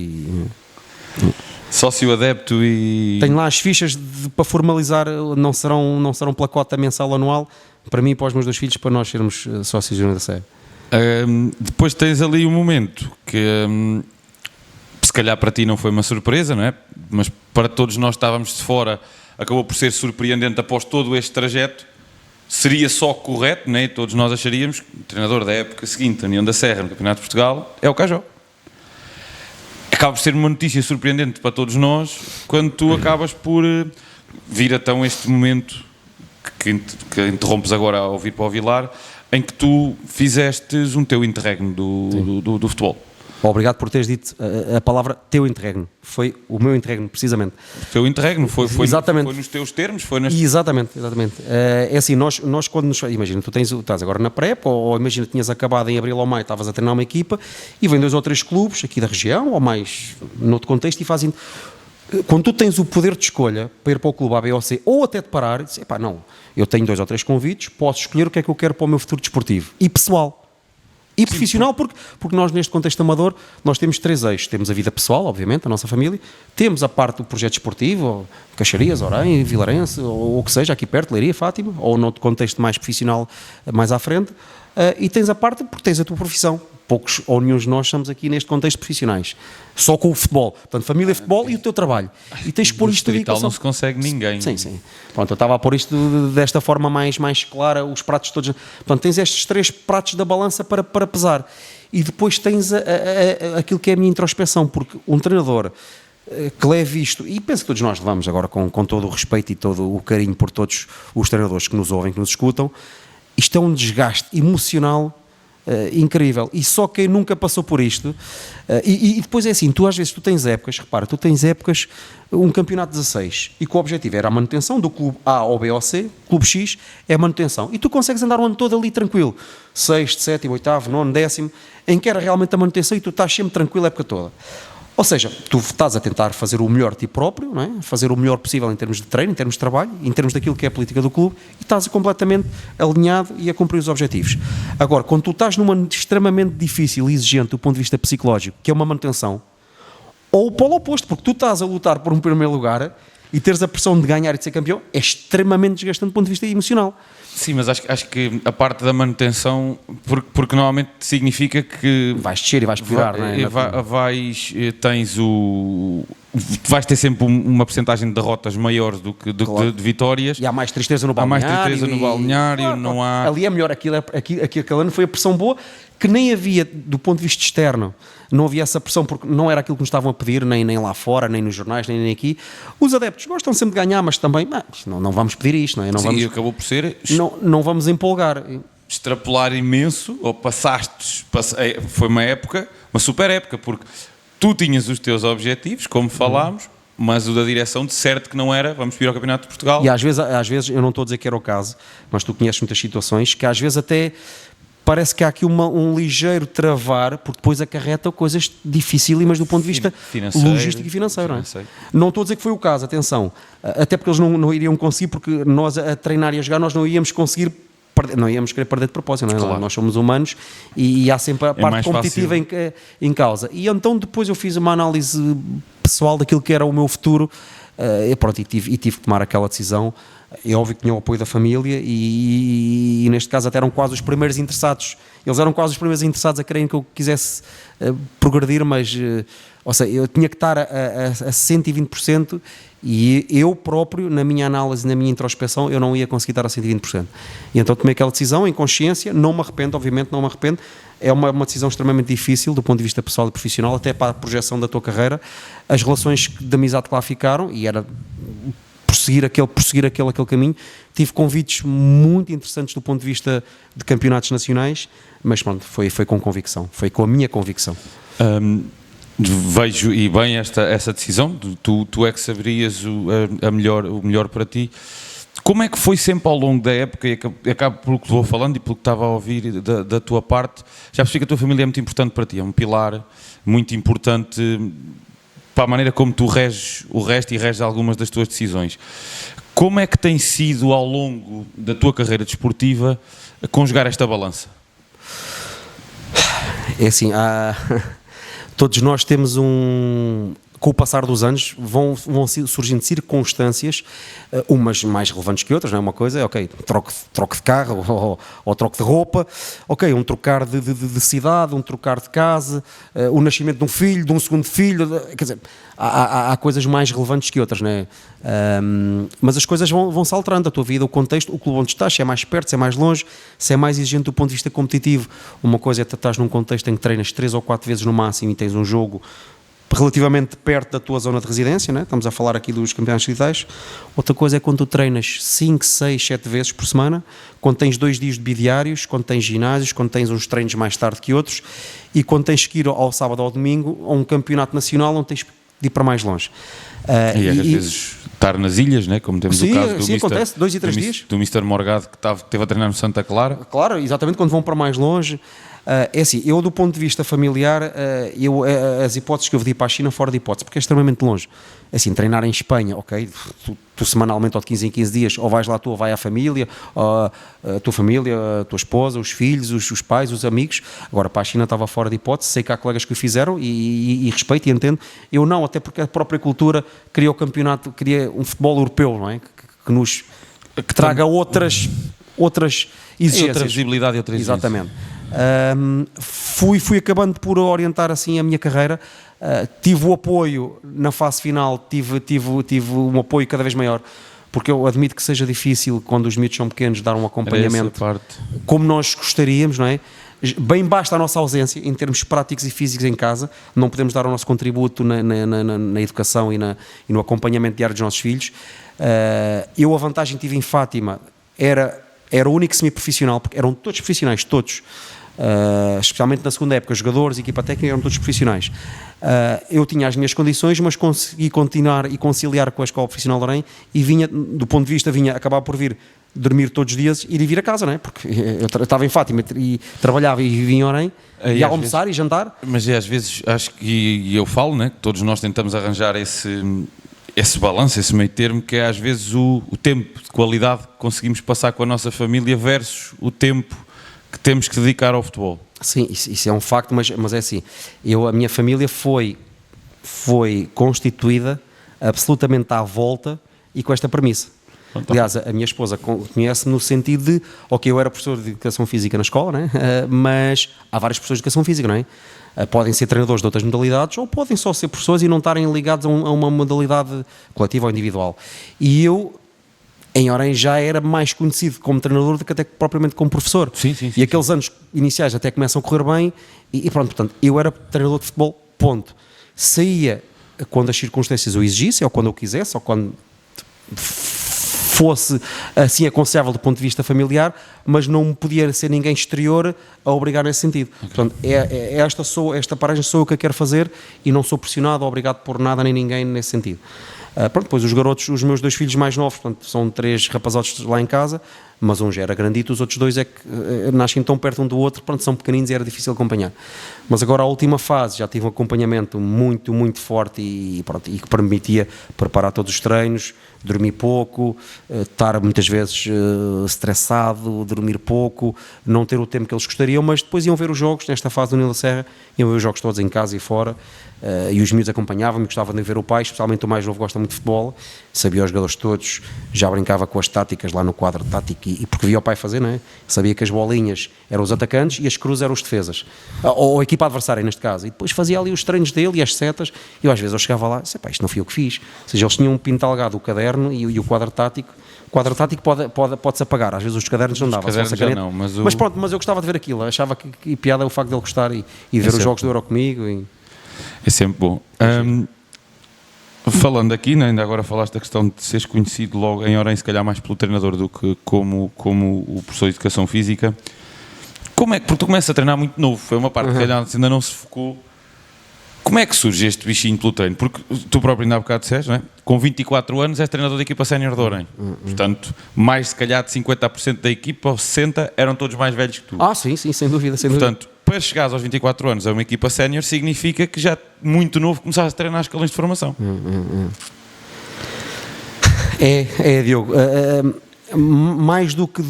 sócio, adepto e... Tenho lá as fichas para formalizar, não serão pela cota mensal ou anual, para mim e para os meus 2 filhos, para nós sermos sócios de União da Sé. Depois tens ali um momento que... se calhar para ti não foi uma surpresa, não é? Mas para todos nós estávamos de fora, acabou por ser surpreendente após todo este trajeto. Seria só correto, não é? Todos nós acharíamos que o treinador da época seguinte, a União da Serra, no Campeonato de Portugal, é o Cajó. Acaba por ser uma notícia surpreendente para todos nós quando tu acabas por vir então este momento que interrompes agora ao vir para o Vilar, em que tu fizestes um teu interregno do futebol. Obrigado por teres dito a palavra teu interregno. Foi o meu interregno, precisamente. O teu interregno foi nos teus termos? Exatamente. É assim, nós quando nos... Imagina, tu estás agora na pré-época, ou imagina, tinhas acabado em abril ou maio, estavas a treinar uma equipa, e vem 2 ou 3 clubes aqui da região, ou mais noutro contexto, e fazem... Quando tu tens o poder de escolha para ir para o clube A, B ou C, ou até de parar, e dizer, não, eu tenho 2 ou 3 convites, posso escolher o que é que eu quero para o meu futuro desportivo. E pessoal. E profissional, porque nós neste contexto amador, nós temos 3 eixos. Temos a vida pessoal, obviamente, a nossa família, temos a parte do projeto esportivo, Caxarias, Orem, Vilarense, ou o que seja, aqui perto, Leiria, Fátima, ou noutro contexto mais profissional, mais à frente, e tens a parte porque tens a tua profissão. Poucos ou nenhum de nós estamos aqui neste contexto profissionais, só com o futebol, portanto, família, futebol e o teu trabalho, e tens que pôr isto tudo em equação. Não se consegue ninguém. Sim. Pronto, eu estava a pôr isto desta forma mais clara, os pratos todos. Portanto, tens estes 3 pratos da balança para pesar, e depois tens aquilo que é a minha introspeção, porque um treinador que leve isto, e penso que todos nós levamos agora com todo o respeito e todo o carinho por todos os treinadores que nos ouvem, que nos escutam, isto é um desgaste emocional incrível, e só quem nunca passou por isto, e depois é assim, tu às vezes tens épocas, repara, um campeonato 16, e que o objetivo era a manutenção do clube A ou B ou C, clube X é a manutenção, e tu consegues andar o ano todo ali tranquilo, 6º, 7º, 8º, 9º, 10º, em que era realmente a manutenção, e tu estás sempre tranquilo a época toda. Ou seja, tu estás a tentar fazer o melhor de ti próprio, não é? Fazer o melhor possível em termos de treino, em termos de trabalho, em termos daquilo que é a política do clube, e estás completamente alinhado e a cumprir os objetivos. Agora, quando tu estás numa extremamente difícil e exigente do ponto de vista psicológico, que é uma manutenção, ou o polo oposto, porque tu estás a lutar por um primeiro lugar e teres a pressão de ganhar e de ser campeão, é extremamente desgastante do ponto de vista emocional. Sim, mas acho que a parte da manutenção, porque normalmente significa que... Vais descer e vais piorar, não é? Vais ter sempre uma percentagem de derrotas maior do que claro. de vitórias. E há mais tristeza no balneário. Não há... Ali é melhor, aquele ano foi a pressão boa, que nem havia, do ponto de vista externo, não havia essa pressão, porque não era aquilo que nos estavam a pedir, nem lá fora, nem nos jornais, nem aqui. Os adeptos gostam sempre de ganhar, mas também, não vamos pedir isto, não é? Sim, acabou por ser... Não vamos empolgar. Extrapolar imenso, ou foi uma super época, porque tu tinhas os teus objetivos, como falámos, mas o da direção de certo que não era, vamos vir ao Campeonato de Portugal. E às vezes, eu não estou a dizer que era o caso, mas tu conheces muitas situações que às vezes até parece que há aqui um ligeiro travar, porque depois acarreta coisas dificílimas do ponto de vista logístico e financeiro. Não estou a dizer que foi o caso, atenção, até porque eles não iriam conseguir, porque nós a treinar e a jogar, nós não íamos conseguir não íamos querer perder de propósito, não é? Claro. Nós somos humanos e há sempre a parte competitiva em causa. E então depois eu fiz uma análise pessoal daquilo que era o meu futuro e tive que tomar aquela decisão. É óbvio que tinha o apoio da família e neste caso até eram quase os primeiros interessados. Eles eram quase os primeiros interessados a quererem que eu quisesse progredir, mas ou seja, eu tinha que estar a 120%. E eu próprio, na minha análise, na minha introspeção, eu não ia conseguir estar a 120%. E então tomei aquela decisão em consciência, não me arrependo, obviamente não me arrependo. É uma decisão extremamente difícil do ponto de vista pessoal e profissional, até para a projeção da tua carreira. As relações de amizade que lá ficaram, e era prosseguir aquele caminho. Tive convites muito interessantes do ponto de vista de campeonatos nacionais, mas pronto, foi com convicção, foi com a minha convicção. Vejo e bem essa decisão, tu é que saberias o melhor para ti. Como é que foi sempre ao longo da época, e acabo pelo que vou falando e pelo que estava a ouvir da tua parte, já percebi que a tua família é muito importante para ti, é um pilar muito importante para a maneira como tu reges o resto e reges algumas das tuas decisões. Como é que tem sido ao longo da tua carreira desportiva conjugar esta balança? É assim, todos nós temos com o passar dos anos vão surgindo circunstâncias, umas mais relevantes que outras, não é? Uma coisa é, ok, troco de carro ou troco de roupa, ok, um trocar de cidade, um trocar de casa, o nascimento de um filho, de um segundo filho, quer dizer, há coisas mais relevantes que outras, não é? Mas as coisas vão-se alterando, a tua vida, o contexto, o clube onde estás, se é mais perto, se é mais longe, se é mais exigente do ponto de vista competitivo. Uma coisa é que estás num contexto em que treinas 3 ou 4 vezes no máximo e tens um jogo relativamente perto da tua zona de residência, né? Estamos a falar aqui dos campeonatos distritais. Outra coisa é quando tu treinas 5, 6, 7 vezes por semana, quando tens 2 dias de bidiários, quando tens ginásios, quando tens uns treinos mais tarde que outros e quando tens que ir ao sábado ou ao domingo a um campeonato nacional onde tens de ir para mais longe. E às vezes estar nas ilhas, né? Como temos o caso do Mr. acontece, 2 e 3 dias. Do Mr. Morgado que esteve a treinar no Santa Clara. Claro, exatamente, quando vão para mais longe. É assim, eu do ponto de vista familiar, as hipóteses que eu pedi para a China fora de hipótese, porque é extremamente longe. Assim, treinar em Espanha, ok, tu semanalmente ou de 15 em 15 dias, ou vais lá tu ou vai à família, a tua família, a tua esposa, os filhos, os pais, os amigos. Agora, para a China estava fora de hipótese, sei que há colegas que o fizeram e respeito e entendo. Eu não, até porque a própria cultura cria o campeonato, cria um futebol europeu, não é? Que traga outras exigências. E outra visibilidade e outra exigência. Exatamente. Fui acabando por orientar assim a minha carreira, tive o apoio na fase final, tive um apoio cada vez maior, porque eu admito que seja difícil quando os miúdos são pequenos dar um acompanhamento como nós gostaríamos, não é? Bem basta a nossa ausência em termos práticos e físicos em casa, não podemos dar o nosso contributo na educação e no acompanhamento diário dos nossos filhos. Eu a vantagem que tive em Fátima era o único semi-profissional, porque eram todos profissionais, todos. Especialmente na segunda época, jogadores, equipa técnica, eram todos profissionais. Eu tinha as minhas condições, mas consegui continuar e conciliar com a Escola Profissional de Orém e vinha, do ponto de vista, acabar por vir dormir todos os dias, ir e vir a casa, não é? Porque eu estava em Fátima e trabalhava e vivia em Orém, e almoçar e jantar. Mas às vezes, acho que, e eu falo, né, que todos nós tentamos arranjar esse balanço, esse meio termo, que é às vezes o tempo de qualidade que conseguimos passar com a nossa família versus o tempo que temos que dedicar ao futebol. Sim, isso é um facto, mas é assim, a minha família foi constituída absolutamente à volta e com esta premissa. Aliás, a minha esposa conhece-me no sentido de, ok, eu era professor de Educação Física na escola, né? Mas há vários professores de Educação Física, não é? Podem ser treinadores de outras modalidades ou podem só ser professores e não estarem ligados a uma modalidade coletiva ou individual. E eu, em Orém, já era mais conhecido como treinador do que até propriamente como professor. Sim, e aqueles anos iniciais até começam a correr bem e pronto, portanto, eu era treinador de futebol, ponto. Saía quando as circunstâncias o exigissem, ou quando eu quisesse, ou quando fosse assim aconselhável do ponto de vista familiar, mas não podia ser ninguém exterior a obrigar nesse sentido. Okay. Portanto, esta paragem sou eu que a quero fazer e não sou pressionado ou obrigado por nada nem ninguém nesse sentido. Pronto, depois os garotos, os meus 2 filhos mais novos, portanto, são 3 rapazotes lá em casa, mas um já era grandito, os outros 2 é que nascem tão perto um do outro, pronto, são pequeninos e era difícil acompanhar. Mas agora a última fase já tive um acompanhamento muito, muito forte e que permitia preparar todos os treinos, dormir pouco, estar muitas vezes estressado, dormir pouco, não ter o tempo que eles gostariam, mas depois iam ver os jogos, nesta fase do Nilo da Serra, iam ver os jogos todos em casa e fora, e os miúdos acompanhavam-me, gostavam de ver o pai, especialmente o mais novo gosta muito de futebol, sabia os jogadores todos, já brincava com as táticas lá no quadro tático, e porque via o pai fazer, não é? Sabia que as bolinhas eram os atacantes e as cruzes eram os defesas, ou a equipa adversária neste caso, e depois fazia ali os treinos dele e as setas, e às vezes eu chegava lá e disse, isto não fui eu que fiz, ou seja, eles tinham pintalgado o caderno e o quadro tático. O quadro tático pode-se apagar, às vezes os cadernos não davam. Mas pronto, mas eu gostava de ver aquilo, achava que piada é o facto de ele gostar e ver os jogos do Euro comigo. É sempre bom. Falando aqui, né, ainda agora falaste da questão de seres conhecido logo em Orém, se calhar mais pelo treinador do que como o professor de Educação Física. Como é que, porque tu começas a treinar muito novo, foi uma parte que ainda não se focou. Como é que surge este bichinho pelo treino? Porque tu próprio ainda há bocado disseste, não é? Com 24 anos és treinador da equipa sénior de Orém. Portanto, mais se calhar de 50% da equipa, ou 60%, eram todos mais velhos que tu. Sim, sem dúvida. Portanto, para chegares aos 24 anos a uma equipa sénior significa que já muito novo começaste a treinar escalões de formação. Diogo, mais do que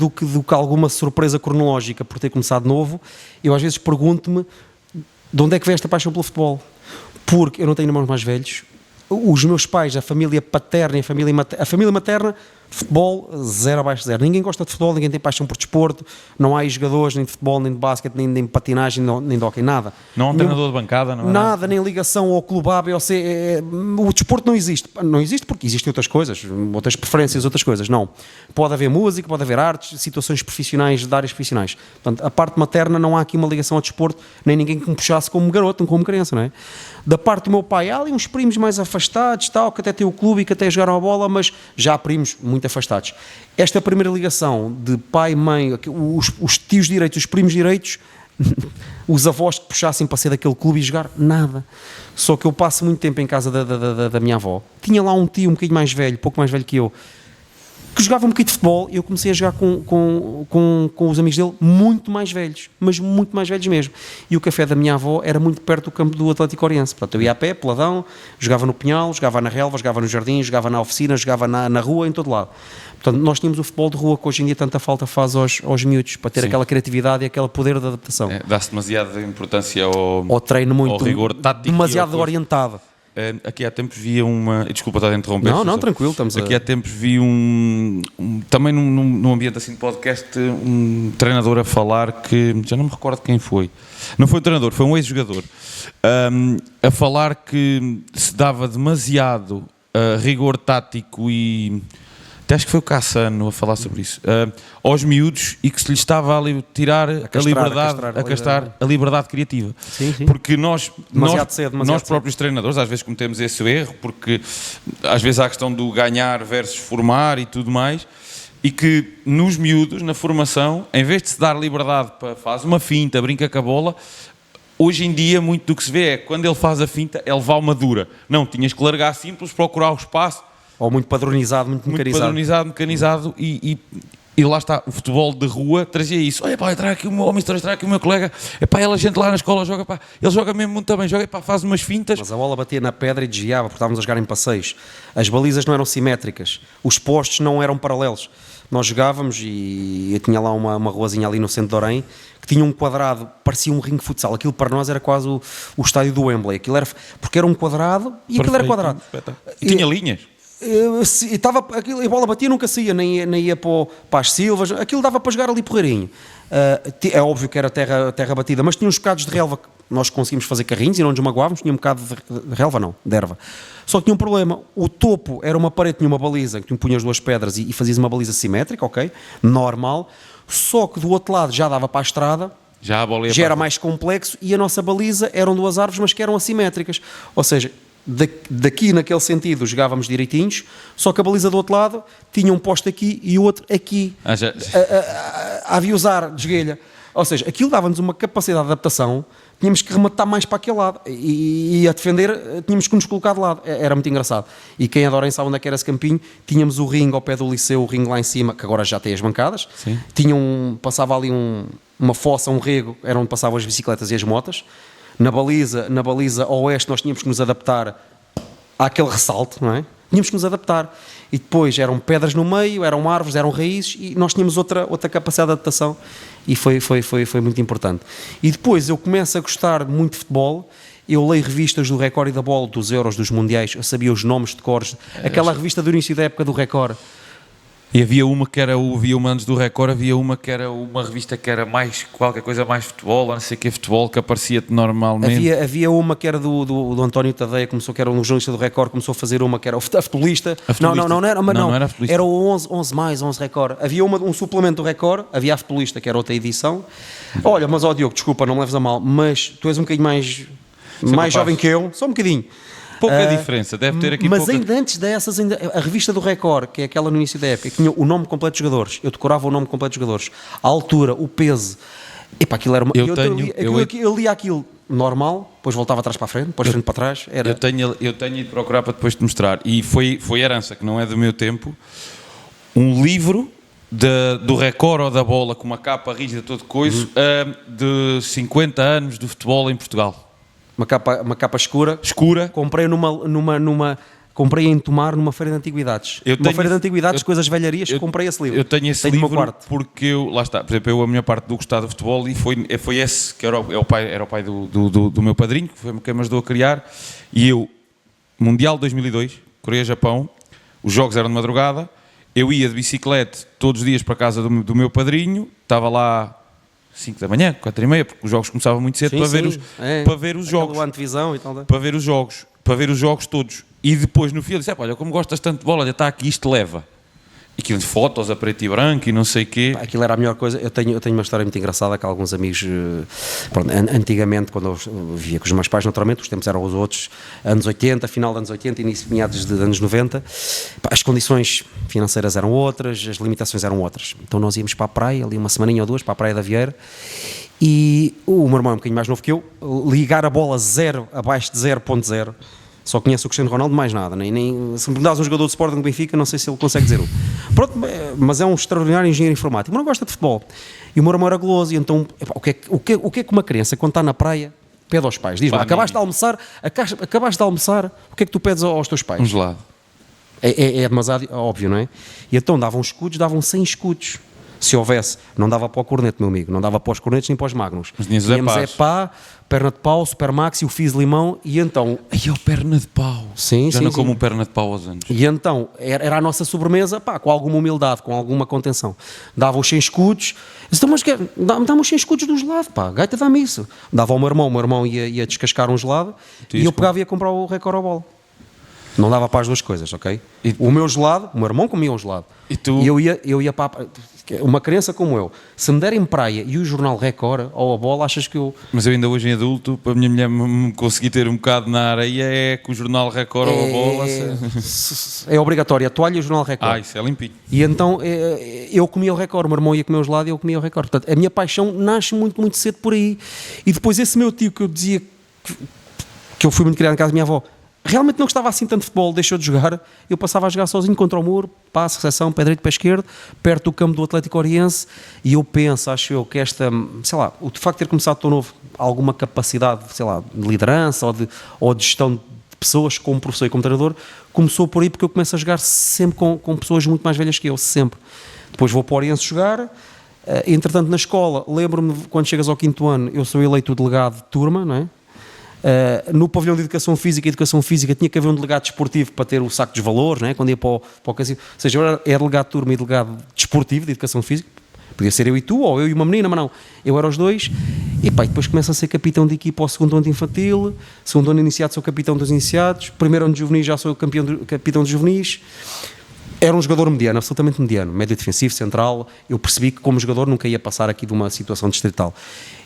alguma surpresa cronológica por ter começado novo, eu às vezes pergunto-me de onde é que veio esta paixão pelo futebol, porque eu não tenho irmãos mais velhos, os meus pais, a família paterna e a família materna, futebol, 0 abaixo de 0. Ninguém gosta de futebol, ninguém tem paixão por desporto, não há aí jogadores nem de futebol, nem de basquete, nem de patinagem, nem de hóquei, nada. Não há um treinador de bancada, não é? Nada, nem ligação ao clube A, B ou C. O desporto não existe. Não existe porque existem outras coisas, outras preferências, outras coisas. Não. Pode haver música, pode haver artes, situações profissionais, de áreas profissionais. Portanto, a parte materna não há aqui uma ligação ao desporto, nem ninguém que me puxasse como garoto, como criança, não é? Da parte do meu pai, há ali uns primos mais afastados, tal, que até têm o clube e que até jogaram a bola, mas já primos muito afastados. Esta primeira ligação de pai, mãe, os tios direitos, os primos direitos, os avós que puxassem para ser daquele clube e jogar, nada. Só que eu passo muito tempo em casa da minha avó. Tinha lá um tio um bocadinho mais velho, pouco mais velho que eu, que jogava um bocadinho de futebol, e eu comecei a jogar com os amigos dele muito mais velhos, mas muito mais velhos mesmo. E o café da minha avó era muito perto do campo do Atlético Oriense. Portanto, eu ia a pé, peladão, jogava no Pinhal, jogava na relva, jogava no jardim, jogava na oficina, jogava na rua, em todo lado. Portanto, nós tínhamos o futebol de rua que hoje em dia tanta falta faz aos miúdos, para ter aquela criatividade e aquele poder de adaptação. Dá-se demasiada importância ao treino muito, ao rigor tático. Demasiado orientado. Aqui há tempos vi uma... Desculpa estar a interromper. Não, tranquilo, estamos Aqui há tempos vi também num ambiente assim de podcast, um treinador a falar que... Já não me recordo quem foi. Não foi um treinador, foi um ex-jogador. A falar que se dava demasiado rigor tático e... Até acho que foi o Cassano a falar sobre isso. Aos miúdos, e que se lhes estava a tirar a castrar a liberdade criativa. Sim. Porque nós próprios cedo. treinadores às vezes cometemos esse erro, porque às vezes há a questão do ganhar versus formar e tudo mais, e que nos miúdos, na formação, em vez de se dar liberdade para faz uma finta, brinca com a bola, hoje em dia muito do que se vê é quando ele faz a finta, ele leva uma dura. Não, tinhas que largar simples, procurar o espaço. Ou muito padronizado, muito mecanizado e lá está, o futebol de rua trazia isso. Olha pá, entrar aqui o meu colega, a gente lá na escola joga, pá, ele joga mesmo muito bem, faz umas fintas. Mas a bola batia na pedra e desviava, porque estávamos a jogar em passeios. As balizas não eram simétricas, os postos não eram paralelos. Nós jogávamos e eu tinha lá uma ruazinha ali no centro de Orém, que tinha um quadrado, parecia um ringue de futsal. Aquilo para nós era quase o estádio do Wembley. Aquilo era, porque era um quadrado e aquilo era quadrado. E tinha linhas. A bola batia, nunca saía, nem ia para as silvas, aquilo dava para jogar ali porreirinho. É óbvio que era terra batida, mas tinha uns bocados de relva que nós conseguimos fazer carrinhos e não nos magoávamos. Tinha um bocado de relva, não, de erva. Só que tinha um problema: o topo era uma parede, tinha uma baliza, que tu punhas 2 pedras e fazias uma baliza simétrica, ok, normal. Só que do outro lado já dava para a estrada, já era mais complexo, e a nossa baliza eram 2 árvores, mas que eram assimétricas, ou seja, daqui naquele sentido jogávamos direitinhos, só que a baliza do outro lado tinha um poste aqui e o outro aqui, a aviosar de esguelha, ou seja, aquilo dava-nos uma capacidade de adaptação. Tínhamos que rematar mais para aquele lado e a defender tínhamos que nos colocar de lado. Era muito engraçado. E quem adora sabe onde é que era esse campinho. Tínhamos o ringue ao pé do liceu, o ringue lá em cima, que agora já tem as bancadas. Sim. Passava ali uma fossa, um rego, era onde passavam as bicicletas e as motas. Na baliza oeste nós tínhamos que nos adaptar àquele ressalto, não é? Tínhamos que nos adaptar. E depois eram pedras no meio, eram árvores, eram raízes, e nós tínhamos outra capacidade de adaptação, e foi muito importante. E depois eu começo a gostar muito de futebol. Eu leio revistas do Record e da Bola, dos Euros, dos Mundiais, eu sabia os nomes de cores, aquela revista do início da época do Record. E havia uma que era antes do Record, havia uma que era uma revista que era mais qualquer coisa, mais futebol, não sei o que, futebol, que aparecia-te normalmente. Havia uma que era do António Tadeia, que era um jornalista do Record, começou a fazer uma que era a futebolista. Não era futebolista. Era o 11 Record. Havia um suplemento do Record, havia a futebolista, que era outra edição. Olha, mas Diogo, desculpa, não me leves a mal, mas tu és um bocadinho mais jovem que eu, só um bocadinho. Pouca diferença, deve ter aqui mas pouca... ainda antes dessas, a revista do Record, que é aquela no início da época, que tinha o nome completo dos jogadores, eu decorava o nome completo dos jogadores, a altura, o peso, epá, aquilo era uma... Eu lia aquilo normal, depois voltava atrás para a frente, depois frente para trás. Era... Eu tenho ido procurar para depois te mostrar, e foi herança, que não é do meu tempo, um livro do recorde ou da bola com uma capa rígida, todo coisa, de 50 anos do futebol em Portugal. Uma capa escura. Escura. Comprei em Tomar numa feira de antiguidades. Feira de antiguidades, coisas velharias, comprei esse livro. Eu tenho esse livro porque lá está, por exemplo, a minha parte do gostar do futebol, e foi esse que era o pai do meu padrinho, que foi quem me ajudou a criar, e eu, Mundial 2002, Coreia-Japão, os jogos eram de madrugada, eu ia de bicicleta todos os dias para a casa do meu padrinho, estava lá 5 da manhã, 4h30, porque os jogos começavam muito cedo para ver os jogos. Antevisão e tal. Para ver os jogos todos. E depois no fim ele disse, olha, como gostas tanto de bola, olha, está aqui, isto leva. E aquilo de fotos a preto e branco e não sei o quê. Aquilo era a melhor coisa. Eu tenho uma história muito engraçada que alguns amigos, pronto, antigamente, quando eu vivia com os meus pais, naturalmente, os tempos eram os outros, anos 80, final de anos 80, início meados de anos 90, as condições financeiras eram outras, as limitações eram outras. Então nós íamos para a praia, ali uma semaninha ou duas, para a praia da Vieira, e o meu irmão é um bocadinho mais novo que eu, ligar a bola zero, abaixo de 0.0, só conhece o Cristiano Ronaldo, mais nada, se me perguntares um jogador de Sporting do Benfica, não sei se ele consegue dizer um. Pronto, mas é um extraordinário engenheiro informático, mas não gosta de futebol. E o meu irmão era guloso, e então, o que é que uma criança, quando está na praia, pede aos pais? Diz-me, acabaste de almoçar, o que é que tu pedes aos teus pais? Um gelado. É demasiado óbvio, não é? E então davam 100 escudos. Se houvesse, não dava para o corneto, meu amigo, não dava para os cornetos nem para os magnos. Tínhamos epá, perna de pau, supermax e o fiz limão, e então... Aí é o perna de pau. Sim, já não como um perna de pau aos anos. E então, era a nossa sobremesa, pá, com alguma humildade, com alguma contenção. Dava os 100 escudos, disse, então, mas dá-me os 100 escudos do gelado, pá, gaita, dá-me isso. Dava ao meu irmão ia descascar um gelado, e eu pegava e ia comprar o recorde à bola. Não dava para as duas coisas, ok? O meu gelado, o meu irmão comia um gelado. E eu ia para... Uma criança como eu, se me derem praia e o jornal Record ou a bola, achas que eu... Mas eu ainda hoje em adulto, para a minha mulher me conseguir ter um bocado na areia, é com o jornal Record ou a bola... É obrigatório, a toalha e o jornal Record. Isso é limpinho. E então eu comia o Record, o meu irmão ia comer o gelado e eu comia o Record. Portanto, a minha paixão nasce muito, muito cedo por aí. E depois esse meu tio que eu dizia que eu fui muito criado em casa da minha avó, realmente não gostava assim tanto de futebol, deixou de jogar, eu passava a jogar sozinho contra o muro, passo, recepção, pé direito, pé esquerdo, perto do campo do Atlético Oriense, e eu penso, acho eu, que esta, sei lá, o facto de ter começado tão novo, alguma capacidade, sei lá, de liderança ou de gestão de pessoas como professor e como treinador, começou por aí porque eu começo a jogar sempre com pessoas muito mais velhas que eu, sempre. Depois vou para o Oriense jogar, entretanto na escola, lembro-me, quando chegas ao 5º ano, eu sou eleito o delegado de turma, não é? No pavilhão de Educação Física tinha que haver um delegado desportivo para ter o saco dos valores, não é? Quando ia para o casino, ou seja, eu era delegado de turma e delegado desportivo de Educação Física, podia ser eu e tu, ou eu e uma menina, mas não, eu era os dois, e pá, e depois começo a ser capitão de equipa ao 2º ano de infantil, 2º ano de iniciado sou capitão dos iniciados, 1º ano de juvenis já sou capitão dos juvenis. Era um jogador mediano, absolutamente mediano, médio defensivo, central. Eu percebi que como jogador nunca ia passar aqui de uma situação distrital.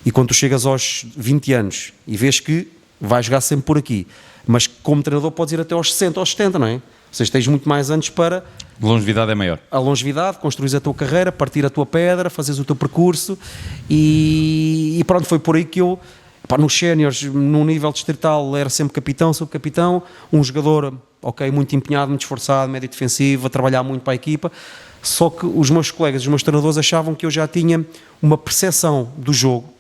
E quando tu chegas aos 20 anos e vês que vais jogar sempre por aqui, mas como treinador podes ir até aos 60, aos 70, não é? Ou seja, tens muito mais anos para... A longevidade é maior. A longevidade, construís a tua carreira, partir a tua pedra, fazes o teu percurso e pronto, foi por aí que eu, pá, nos séniores, no nível distrital, era sempre capitão, subcapitão, um jogador, ok, muito empenhado, muito esforçado, médio defensivo, a trabalhar muito para a equipa, só que os meus colegas, os meus treinadores achavam que eu já tinha uma percepção do jogo.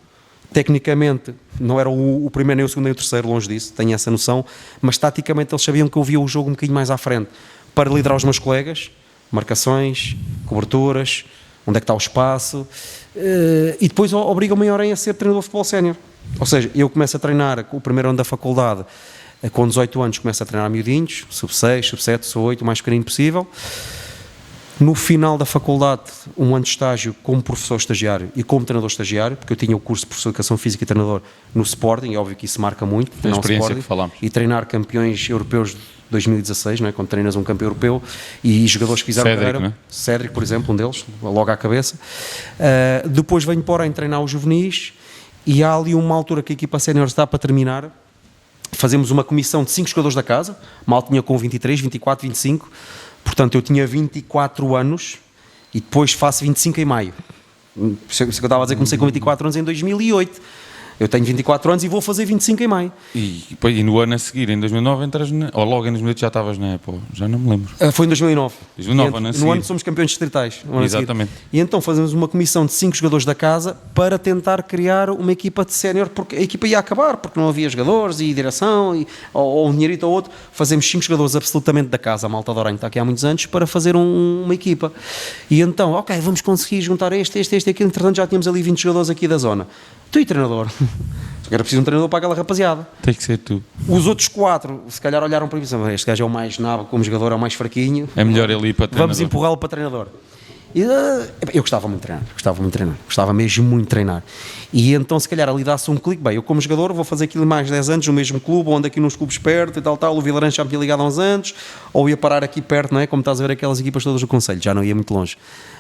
Tecnicamente, não era o primeiro, nem o segundo, nem o terceiro, longe disso, tenho essa noção, mas taticamente eles sabiam que eu via o jogo um bocadinho mais à frente, para liderar os meus colegas, marcações, coberturas, onde é que está o espaço, e depois obrigam-me a ser treinador de futebol sénior. Ou seja, eu começo a treinar o primeiro ano da faculdade, com 18 anos começo a treinar miudinhos, sub-6, sub-7, sub-8, o mais pequenino possível. No final da faculdade, um ano de estágio como professor estagiário e como treinador estagiário, porque eu tinha o curso de professor de Educação Física e treinador no Sporting, é óbvio que isso marca muito. A experiência que falamos. E treinar campeões europeus de 2016, não é? Quando treinas um campeão europeu e jogadores que fizeram Cédric, carreira. Não é? Cédric, por exemplo, um deles, logo à cabeça. Depois venho para em treinar os juvenis e há ali uma altura que a equipa sénior está para terminar. Fazemos uma comissão de 5 jogadores da casa, mal tinha com 23, 24, 25. Portanto, eu tinha 24 anos e depois faço 25 em maio. Isso que eu estava a dizer, comecei com 24 anos em 2008. Eu tenho 24 anos e vou fazer 25 em maio. E no ano a seguir, em 2009, entras ou logo em 2008 já estavas na Apple? Já não me lembro. Foi em 2009. 2009, no ano somos campeões distritais. Exatamente. E então fazemos uma comissão de 5 jogadores da casa para tentar criar uma equipa de sénior, porque a equipa ia acabar, porque não havia jogadores e direção, ou um dinheirito ou outro. Fazemos 5 jogadores absolutamente da casa, a malta de Orem está aqui há muitos anos, para fazer uma equipa. E então, ok, vamos conseguir juntar este, aquilo. Entretanto já tínhamos ali 20 jogadores aqui da zona. Tu e treinador? Era preciso um treinador para aquela rapaziada. Tens que ser tu. Os outros 4, se calhar olharam para mim e disseram, este gajo é o mais nabo como jogador, é o mais fraquinho. É melhor ele ir para treinador. Vamos empurrá-lo para treinador. E, eu gostava muito de treinar, gostava mesmo muito de treinar. E então se calhar ali dá-se um clique, bem, eu como jogador vou fazer aquilo mais 10 anos no mesmo clube, ou ando aqui nos clubes perto e tal, o Vilaranjo já me tinha ligado há uns anos, ou ia parar aqui perto, não é? Como estás a ver aquelas equipas todas do Conselho, já não ia muito longe.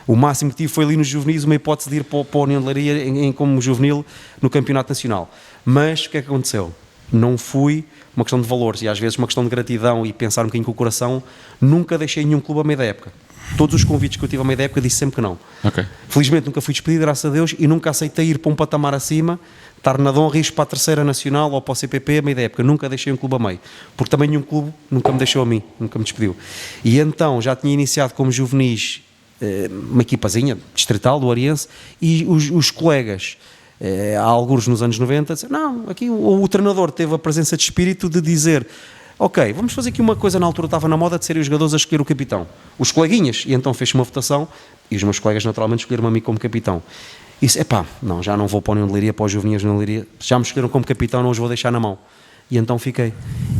O máximo que tive foi ali nos juvenis, uma hipótese de ir para a União de Leiria como juvenil no Campeonato Nacional. Mas o que é que aconteceu? Não fui, uma questão de valores e às vezes uma questão de gratidão e pensar um bocadinho com o coração, nunca deixei nenhum clube a meio da época. Todos os convites que eu tive a meio da época disse sempre que não. Okay. Felizmente nunca fui despedido, graças a Deus, e nunca aceitei ir para um patamar acima, estar na Dom Risco para a terceira nacional ou para o CPP a meio da época. Nunca deixei um clube a meio, porque também nenhum clube nunca me deixou a mim, nunca me despediu. E então já tinha iniciado como juvenis uma equipazinha distrital do Oriense, e os colegas, há alguns nos anos 90, disseram, não, aqui o treinador teve a presença de espírito de dizer, ok, vamos fazer aqui uma coisa, na altura estava na moda de serem os jogadores a escolher o capitão, os coleguinhas, e então fez-se uma votação, e os meus colegas naturalmente escolheram a mim como capitão. E disse, não, já não vou para a União de Leiria, para os juvenis de Leiria, já me escolheram como capitão, não os vou deixar na mão. E então fiquei.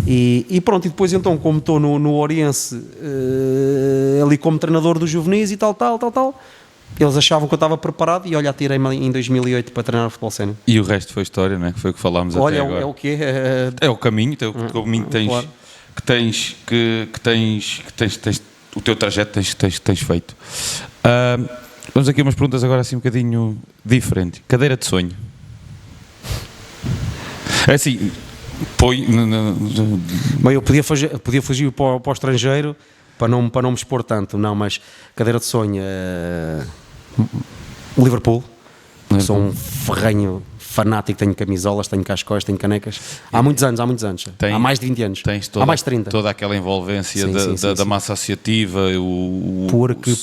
E pronto, e depois então, como estou no Oriense, ali como treinador dos juvenis e tal, eles achavam que eu estava preparado e olha, tirei-me em 2008 para treinar o futebol sénior. E o resto foi história, não é? Que foi o que falámos até agora. Olha, é o quê? É o caminho, o caminho que tens, o teu trajeto tens feito. Vamos aqui a umas perguntas agora assim um bocadinho diferente. Cadeira de sonho. É assim, Bem, eu podia fugir para o estrangeiro para não me expor tanto, não, mas cadeira de sonho, Liverpool. Sou um ferrenho fanático, tenho camisolas, tenho cascóis, tenho canecas. Há muitos anos. Há mais de 20 anos. Há mais de 30. Toda aquela envolvência da massa associativa.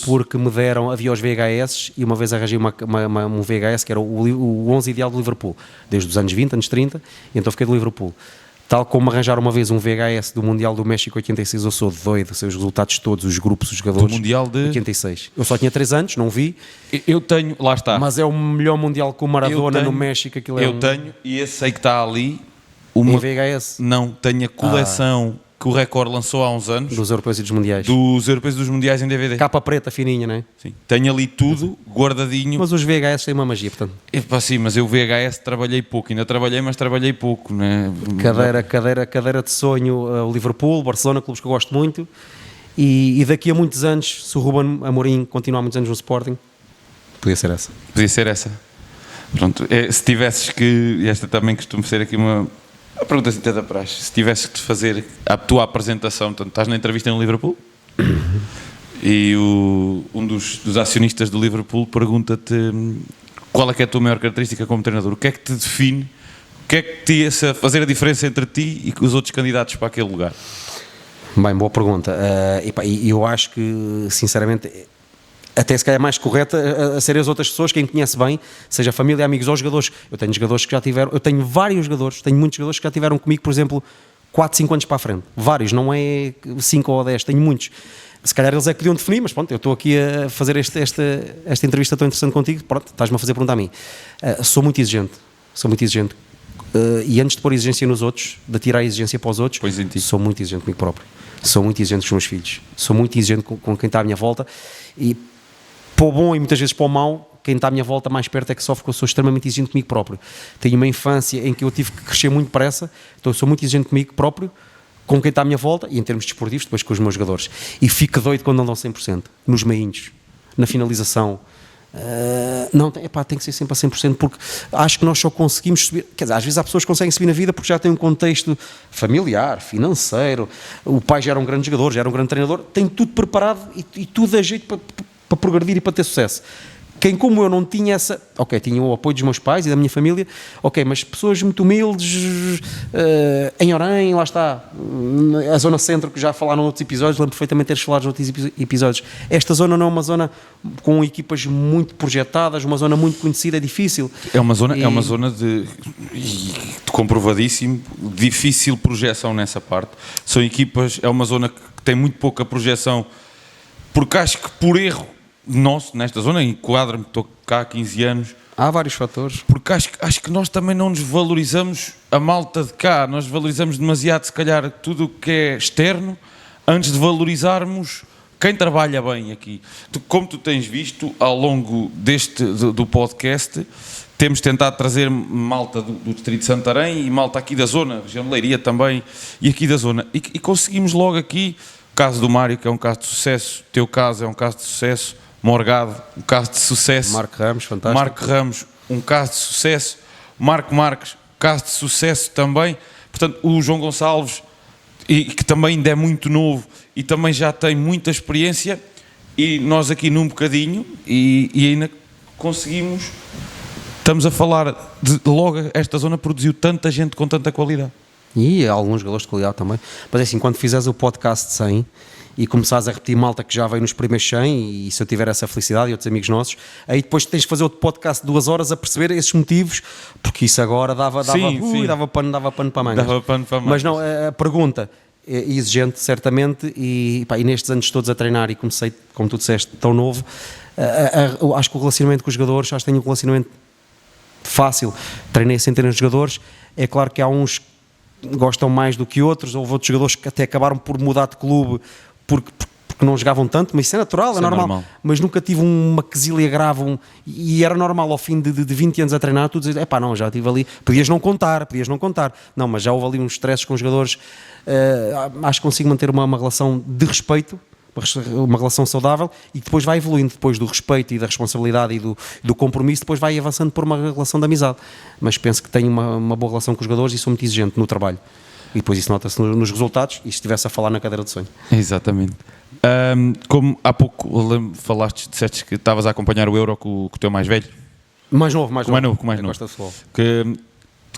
Porque me deram, havia os VHS e uma vez arranjei um VHS que era o 11 ideal do Liverpool, desde os anos 20, anos 30, e então fiquei do Liverpool. Tal como arranjaram uma vez um VHS do Mundial do México 86, eu sou doido, sei os resultados todos, os grupos, os jogadores. Do Mundial de 86. Eu só tinha 3 anos, não vi. Eu tenho, lá está. Mas é o melhor Mundial com o Maradona no México. Tenho, e esse sei que está ali. Em VHS? Não, tenho a coleção que o Record lançou há uns anos. Dos Europeus e dos Mundiais. Dos Europeus e dos Mundiais em DVD. Capa preta, fininha, não é? Sim. Tenho ali tudo guardadinho. Mas os VHS têm uma magia, portanto. Sim, mas eu VHS trabalhei pouco. Ainda trabalhei, mas trabalhei pouco, né? Cadeira de sonho, o Liverpool, Barcelona, clubes que eu gosto muito. E daqui a muitos anos, se o Ruben Amorim continuar muitos anos no Sporting, podia ser essa. Podia ser essa. Pronto, se tivesses que... Esta também costumo ser aqui uma pergunta assim da praxe. Se tivesses que fazer a tua apresentação, portanto, estás na entrevista no Liverpool e um dos acionistas do Liverpool pergunta-te qual é que é a tua maior característica como treinador, o que é que te define, o que é que te ia fazer a diferença entre ti e os outros candidatos para aquele lugar? Bem, boa pergunta. E eu acho que, sinceramente, até se calhar é mais correta a serem as outras pessoas, quem me conhece bem, seja família, amigos ou jogadores. Eu tenho jogadores que já tiveram, eu tenho vários jogadores, tenho muitos jogadores que já tiveram comigo, por exemplo, 4, 5 anos para a frente. Vários, não é 5 ou 10, tenho muitos. Se calhar eles é que podiam definir, mas pronto, eu estou aqui a fazer esta entrevista tão interessante contigo, pronto, estás-me a fazer pergunta a mim. Sou muito exigente. E antes de pôr exigência nos outros, de tirar a exigência para os outros, sou muito exigente comigo próprio. Sou muito exigente com os meus filhos. Sou muito exigente com quem está à minha volta. E para o bom e muitas vezes para o mau, quem está à minha volta mais perto é que sofre, porque eu sou extremamente exigente comigo próprio. Tenho uma infância em que eu tive que crescer muito depressa, então eu sou muito exigente comigo próprio, com quem está à minha volta, e em termos desportivos, depois com os meus jogadores. E fico doido quando não dão 100%, nos meinhos, na finalização. Tem que ser sempre a 100%, porque acho que nós só conseguimos subir, quer dizer, às vezes há pessoas que conseguem subir na vida porque já têm um contexto familiar, financeiro, o pai já era um grande jogador, já era um grande treinador, tem tudo preparado e tudo a jeito para progredir e para ter sucesso. quem como eu não tinha essa... Ok, tinha o apoio dos meus pais e da minha família, ok, mas pessoas muito humildes, em Orém, lá está, a zona centro, que já falaram noutros episódios, lembro perfeitamente de teres falado noutros episódios. Esta zona não é uma zona com equipas muito projetadas, uma zona muito conhecida, é difícil. É uma zona de comprovadíssimo, difícil projeção nessa parte. São equipas, é uma zona que tem muito pouca projeção, porque acho que por erro nosso, nesta zona, enquadra-me, estou cá há 15 anos. Há vários fatores. Porque acho que nós também não nos valorizamos a malta de cá, nós valorizamos demasiado, se calhar, tudo o que é externo, antes de valorizarmos quem trabalha bem aqui. Como tu tens visto, ao longo do podcast, temos tentado trazer malta do Distrito de Santarém e malta aqui da zona, região de Leiria também, e aqui da zona. E conseguimos logo aqui, o caso do Mário, que é um caso de sucesso, o teu caso é um caso de sucesso, Morgado, um caso de sucesso. Marco Ramos, fantástico. Marco Ramos, um caso de sucesso. Marco Marques, caso de sucesso também. Portanto, o João Gonçalves, que também ainda é muito novo e também já tem muita experiência, e nós aqui num bocadinho, e ainda conseguimos, estamos a falar de logo esta zona produziu tanta gente com tanta qualidade. E alguns jogadores de qualidade também. Mas é assim, quando fizeres o podcast 100 e começares a repetir malta que já veio nos primeiros 100, e se eu tiver essa felicidade e outros amigos nossos, aí depois tens de fazer outro podcast de 2 horas a perceber esses motivos, porque isso agora dava pano para mangas. Dava pano para mangas. Mas não, a pergunta é exigente, certamente, e nestes anos todos a treinar, e comecei, como tu disseste, tão novo, acho que o relacionamento com os jogadores, acho que tenho um relacionamento fácil, treinei centenas de jogadores, é claro que há uns que gostam mais do que outros, houve outros jogadores que até acabaram por mudar de clube porque não jogavam tanto, mas isso é natural, isso é normal. Mas nunca tive uma quesilha grave, e era normal ao fim de 20 anos a treinar, tu dizes, não, já estive ali, podias não contar, não, mas já houve ali uns stresses com os jogadores, acho que consigo manter uma relação de respeito, uma relação saudável, e depois vai evoluindo, depois do respeito e da responsabilidade e do compromisso, depois vai avançando por uma relação de amizade, mas penso que tenho uma boa relação com os jogadores e sou muito exigente no trabalho, e depois isso nota-se nos resultados, e se estivesse a falar na cadeira de sonho. Exatamente. Como há pouco disseste que estavas a acompanhar o Euro com o teu mais velho. Mais novo.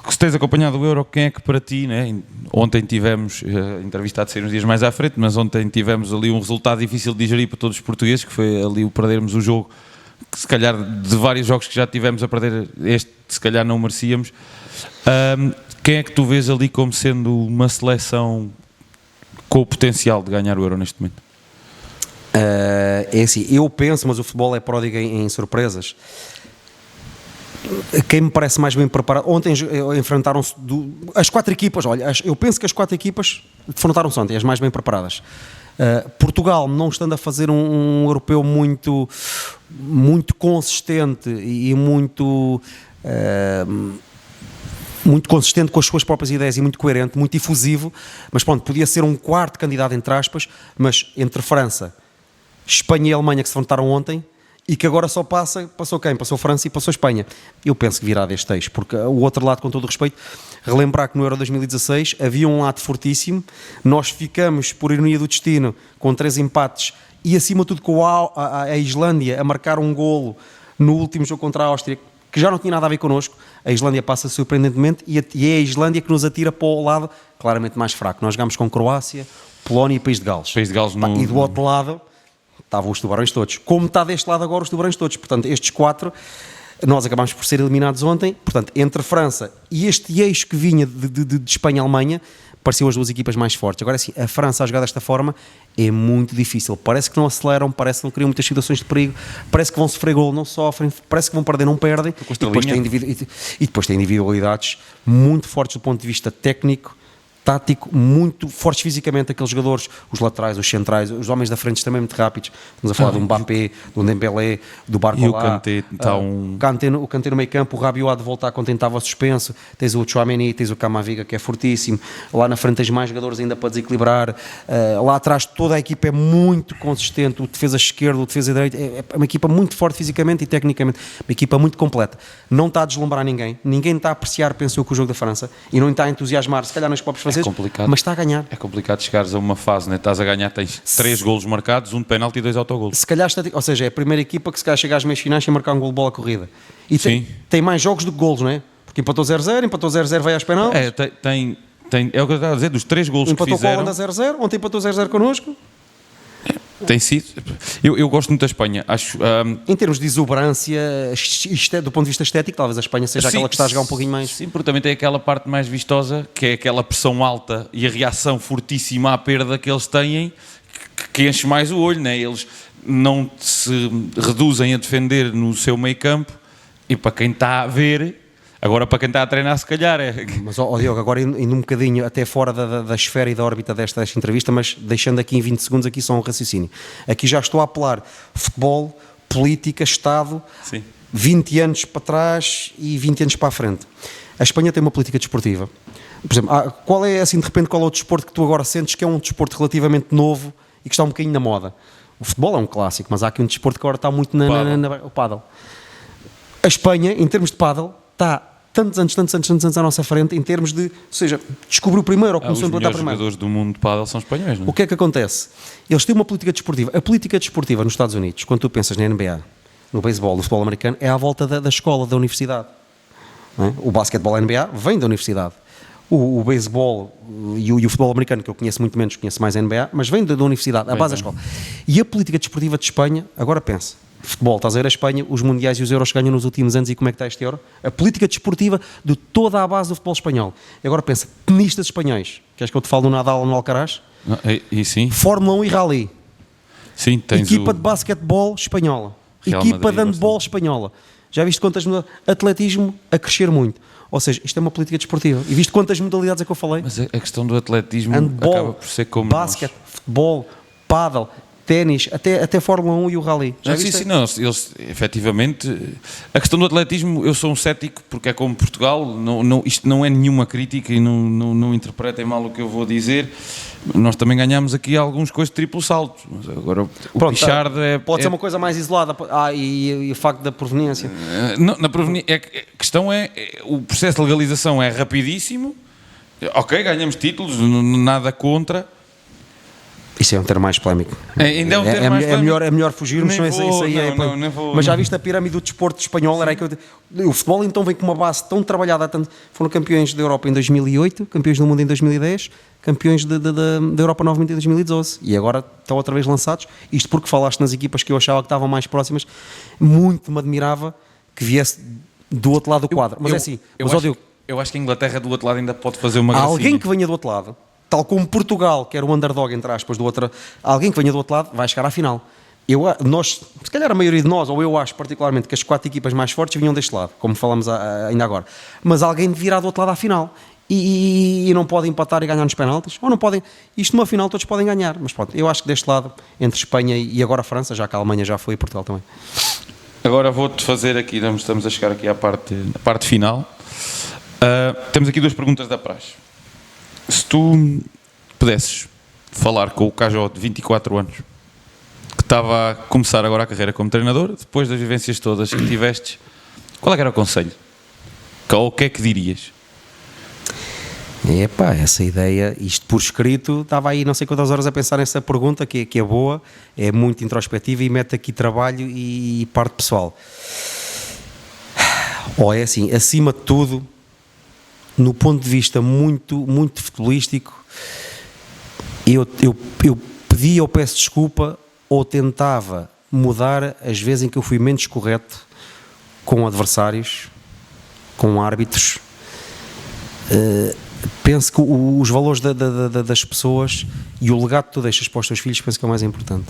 Se tens acompanhado o Euro, quem é que para ti, né? Ontem tivemos, entrevistado de ser uns dias mais à frente, mas ontem tivemos ali um resultado difícil de digerir para todos os portugueses, que foi ali o perdermos o jogo, que se calhar de vários jogos que já tivemos a perder, este se calhar não merecíamos. Quem é que tu vês ali como sendo uma seleção com o potencial de ganhar o Euro neste momento? É assim, eu penso, mas o futebol é pródigo em surpresas. Quem me parece mais bem preparado, ontem enfrentaram-se as 4 equipas, eu penso que as 4 equipas defrontaram-se ontem, as mais bem preparadas. Portugal, não estando a fazer um europeu muito consistente e muito consistente com as suas próprias ideias e muito coerente, muito difusivo, mas pronto, podia ser um quarto candidato entre aspas, mas entre França, Espanha e Alemanha, que se enfrentaram ontem, e que agora só passou quem? Passou França e passou Espanha. Eu penso que virá deste eixo, porque o outro lado, com todo o respeito, relembrar que no Euro 2016 havia um lado fortíssimo, nós ficamos, por ironia do destino, com 3 empates, e acima de tudo com a Islândia a marcar um golo no último jogo contra a Áustria, que já não tinha nada a ver connosco. A Islândia passa surpreendentemente, e é a Islândia que nos atira para o lado claramente mais fraco. Nós jogámos com Croácia, Polónia e País de Gales. E do outro lado estavam os tubarões todos. Como está deste lado agora os tubarões todos. Portanto, estes 4, nós acabámos por ser eliminados ontem. Portanto, entre França e este eixo que vinha de Espanha e Alemanha, pareciam as 2 equipas mais fortes. Agora sim, a França a jogar desta forma é muito difícil. Parece que não aceleram, parece que não criam muitas situações de perigo, parece que vão sofrer gol, não sofrem, parece que vão perder, não perdem. E depois têm individualidades muito fortes do ponto de vista técnico, tático, muito fortes fisicamente, aqueles jogadores, os laterais, os centrais, os homens da frente também muito rápidos. Estamos a falar do Mbappé, do Dembélé, do Barcola. E o Kanté está o Kanté no meio campo, o Rabiot há de voltar quando estava suspenso, tens o Tchouaméni, tens o Camavinga, que é fortíssimo, lá na frente tens mais jogadores ainda para desequilibrar, lá atrás toda a equipa é muito consistente, o defesa esquerdo, o defesa direito, é uma equipa muito forte fisicamente e tecnicamente, uma equipa muito completa, não está a deslumbrar ninguém está a apreciar, penso eu, com o jogo da França, e não está a entusiasmar, se calhar nos próprios franceses, vezes, complicado. mas está a ganhar. É complicado chegares a uma fase, né? Estás a ganhar, tens 3 golos marcados, 1 de penalti e 2 autogolos. Se calhar, ou seja, é a primeira equipa que se calhar chega às meias finais sem marcar um golo de bola corrida. E tem mais jogos do que golos, não é? Porque empatou 0-0, vai às penaltis. É o que eu estava a dizer, dos 3 golos que fizeram... Empatou com a Holanda 0-0, ontem empatou 0-0 connosco. Tem sido... Eu gosto muito da Espanha, acho... Em termos de exuberância, do ponto de vista estético, talvez a Espanha seja aquela que está a jogar um pouquinho mais... Sim, porque também tem aquela parte mais vistosa, que é aquela pressão alta e a reação fortíssima à perda que eles têm, que enche mais o olho, né? Eles não se reduzem a defender no seu meio campo, e para quem está a ver... Agora, para quem está a treinar, se calhar é... Mas, Diogo, agora indo um bocadinho até fora da esfera e da órbita desta entrevista, mas deixando aqui em 20 segundos aqui só um raciocínio. Aqui já estou a apelar futebol, política, Estado, Sim. 20 anos para trás e 20 anos para a frente. A Espanha tem uma política desportiva. Por exemplo, qual é, assim, de repente, qual é o desporto que tu agora sentes que é um desporto relativamente novo e que está um bocadinho na moda? O futebol é um clássico, mas há aqui um desporto que agora está muito o pádel. A Espanha, em termos de pádel, está tantos anos à nossa frente, em termos de, ou seja, descobriu primeiro ou começou a implantar primeiro. Os melhores jogadores do mundo de pádel são espanhóis, não é? O que é que acontece? Eles têm uma política desportiva. A política desportiva nos Estados Unidos, quando tu pensas na NBA, no beisebol, no futebol americano, é à volta da escola, da universidade. Não é? O basquetebol NBA vem da universidade. O beisebol e o futebol americano, que eu conheço muito menos, conheço mais a NBA, mas vem da universidade, a base da escola. E a política desportiva de Espanha, agora pensa, futebol, estás a ver a Espanha, os mundiais e os euros que ganham nos últimos anos e como é que está este euro? A política desportiva de toda a base do futebol espanhol. E agora pensa, tenistas espanhóis, queres que eu te fale do Nadal ou no Alcaraz? E sim. Fórmula 1 e Rally. Sim, tens equipa de basquetebol espanhola. Real equipa Madrid, de handball espanhola. Já viste quantas atletismo a crescer muito. Ou seja, isto é uma política desportiva. E viste quantas modalidades é que eu falei? Mas a questão do atletismo handball, acaba por ser como basquete, futebol, pádel, ténis, até Fórmula 1 e o Rally. Já viste? Sim, eles, efetivamente, a questão do atletismo, eu sou um cético, porque é como Portugal, isto não é nenhuma crítica e não interpretem mal o que eu vou dizer. Nós também ganhamos aqui alguns coisas de triplo salto. Agora, o Pichard pode ser uma coisa mais isolada. E o facto da proveniência. A questão é, o processo de legalização é rapidíssimo. Ok, ganhamos títulos, nada contra. Isso é um termo mais polémico. Ainda é um termo mais polémico. É melhor fugirmos. Mas já viste a pirâmide do desporto espanhol? Era o futebol então vem com uma base tão trabalhada. Foram campeões da Europa em 2008, campeões do mundo em 2010, campeões da Europa novamente em 2012. E agora estão outra vez lançados. Isto porque falaste nas equipas que eu achava que estavam mais próximas. Muito me admirava que viesse do outro lado do quadro. Mas eu acho que a Inglaterra do outro lado ainda pode fazer uma gracinha. Alguém que venha do outro lado, tal como Portugal, que era o underdog, entre aspas, do outro, alguém que venha do outro lado vai chegar à final. Nós, se calhar a maioria de nós, ou eu acho particularmente, que as 4 equipas mais fortes vinham deste lado, como falamos ainda agora. Mas alguém virá do outro lado à final. E não podem empatar e ganhar nos penaltis, ou não podem, isto numa final todos podem ganhar, mas pronto, eu acho que deste lado, entre Espanha e agora a França, já que a Alemanha já foi e Portugal também. Agora vou-te fazer aqui, estamos a chegar aqui à parte final. Temos aqui 2 perguntas da praxe. Se tu pudesses falar com o Cajó de 24 anos, que estava a começar agora a carreira como treinador, depois das vivências todas que tiveste, qual é que era o conselho? Ou o que é que dirias? Essa ideia, isto por escrito, estava aí não sei quantas horas a pensar nessa pergunta, que é boa, é muito introspectiva e mete aqui trabalho e parte pessoal. É assim, acima de tudo, no ponto de vista muito futebolístico, eu pedia ou peço desculpa ou tentava mudar as vezes em que eu fui menos correto com adversários, com árbitros. Penso que os valores das pessoas e o legado que tu deixas para os teus filhos penso que é o mais importante.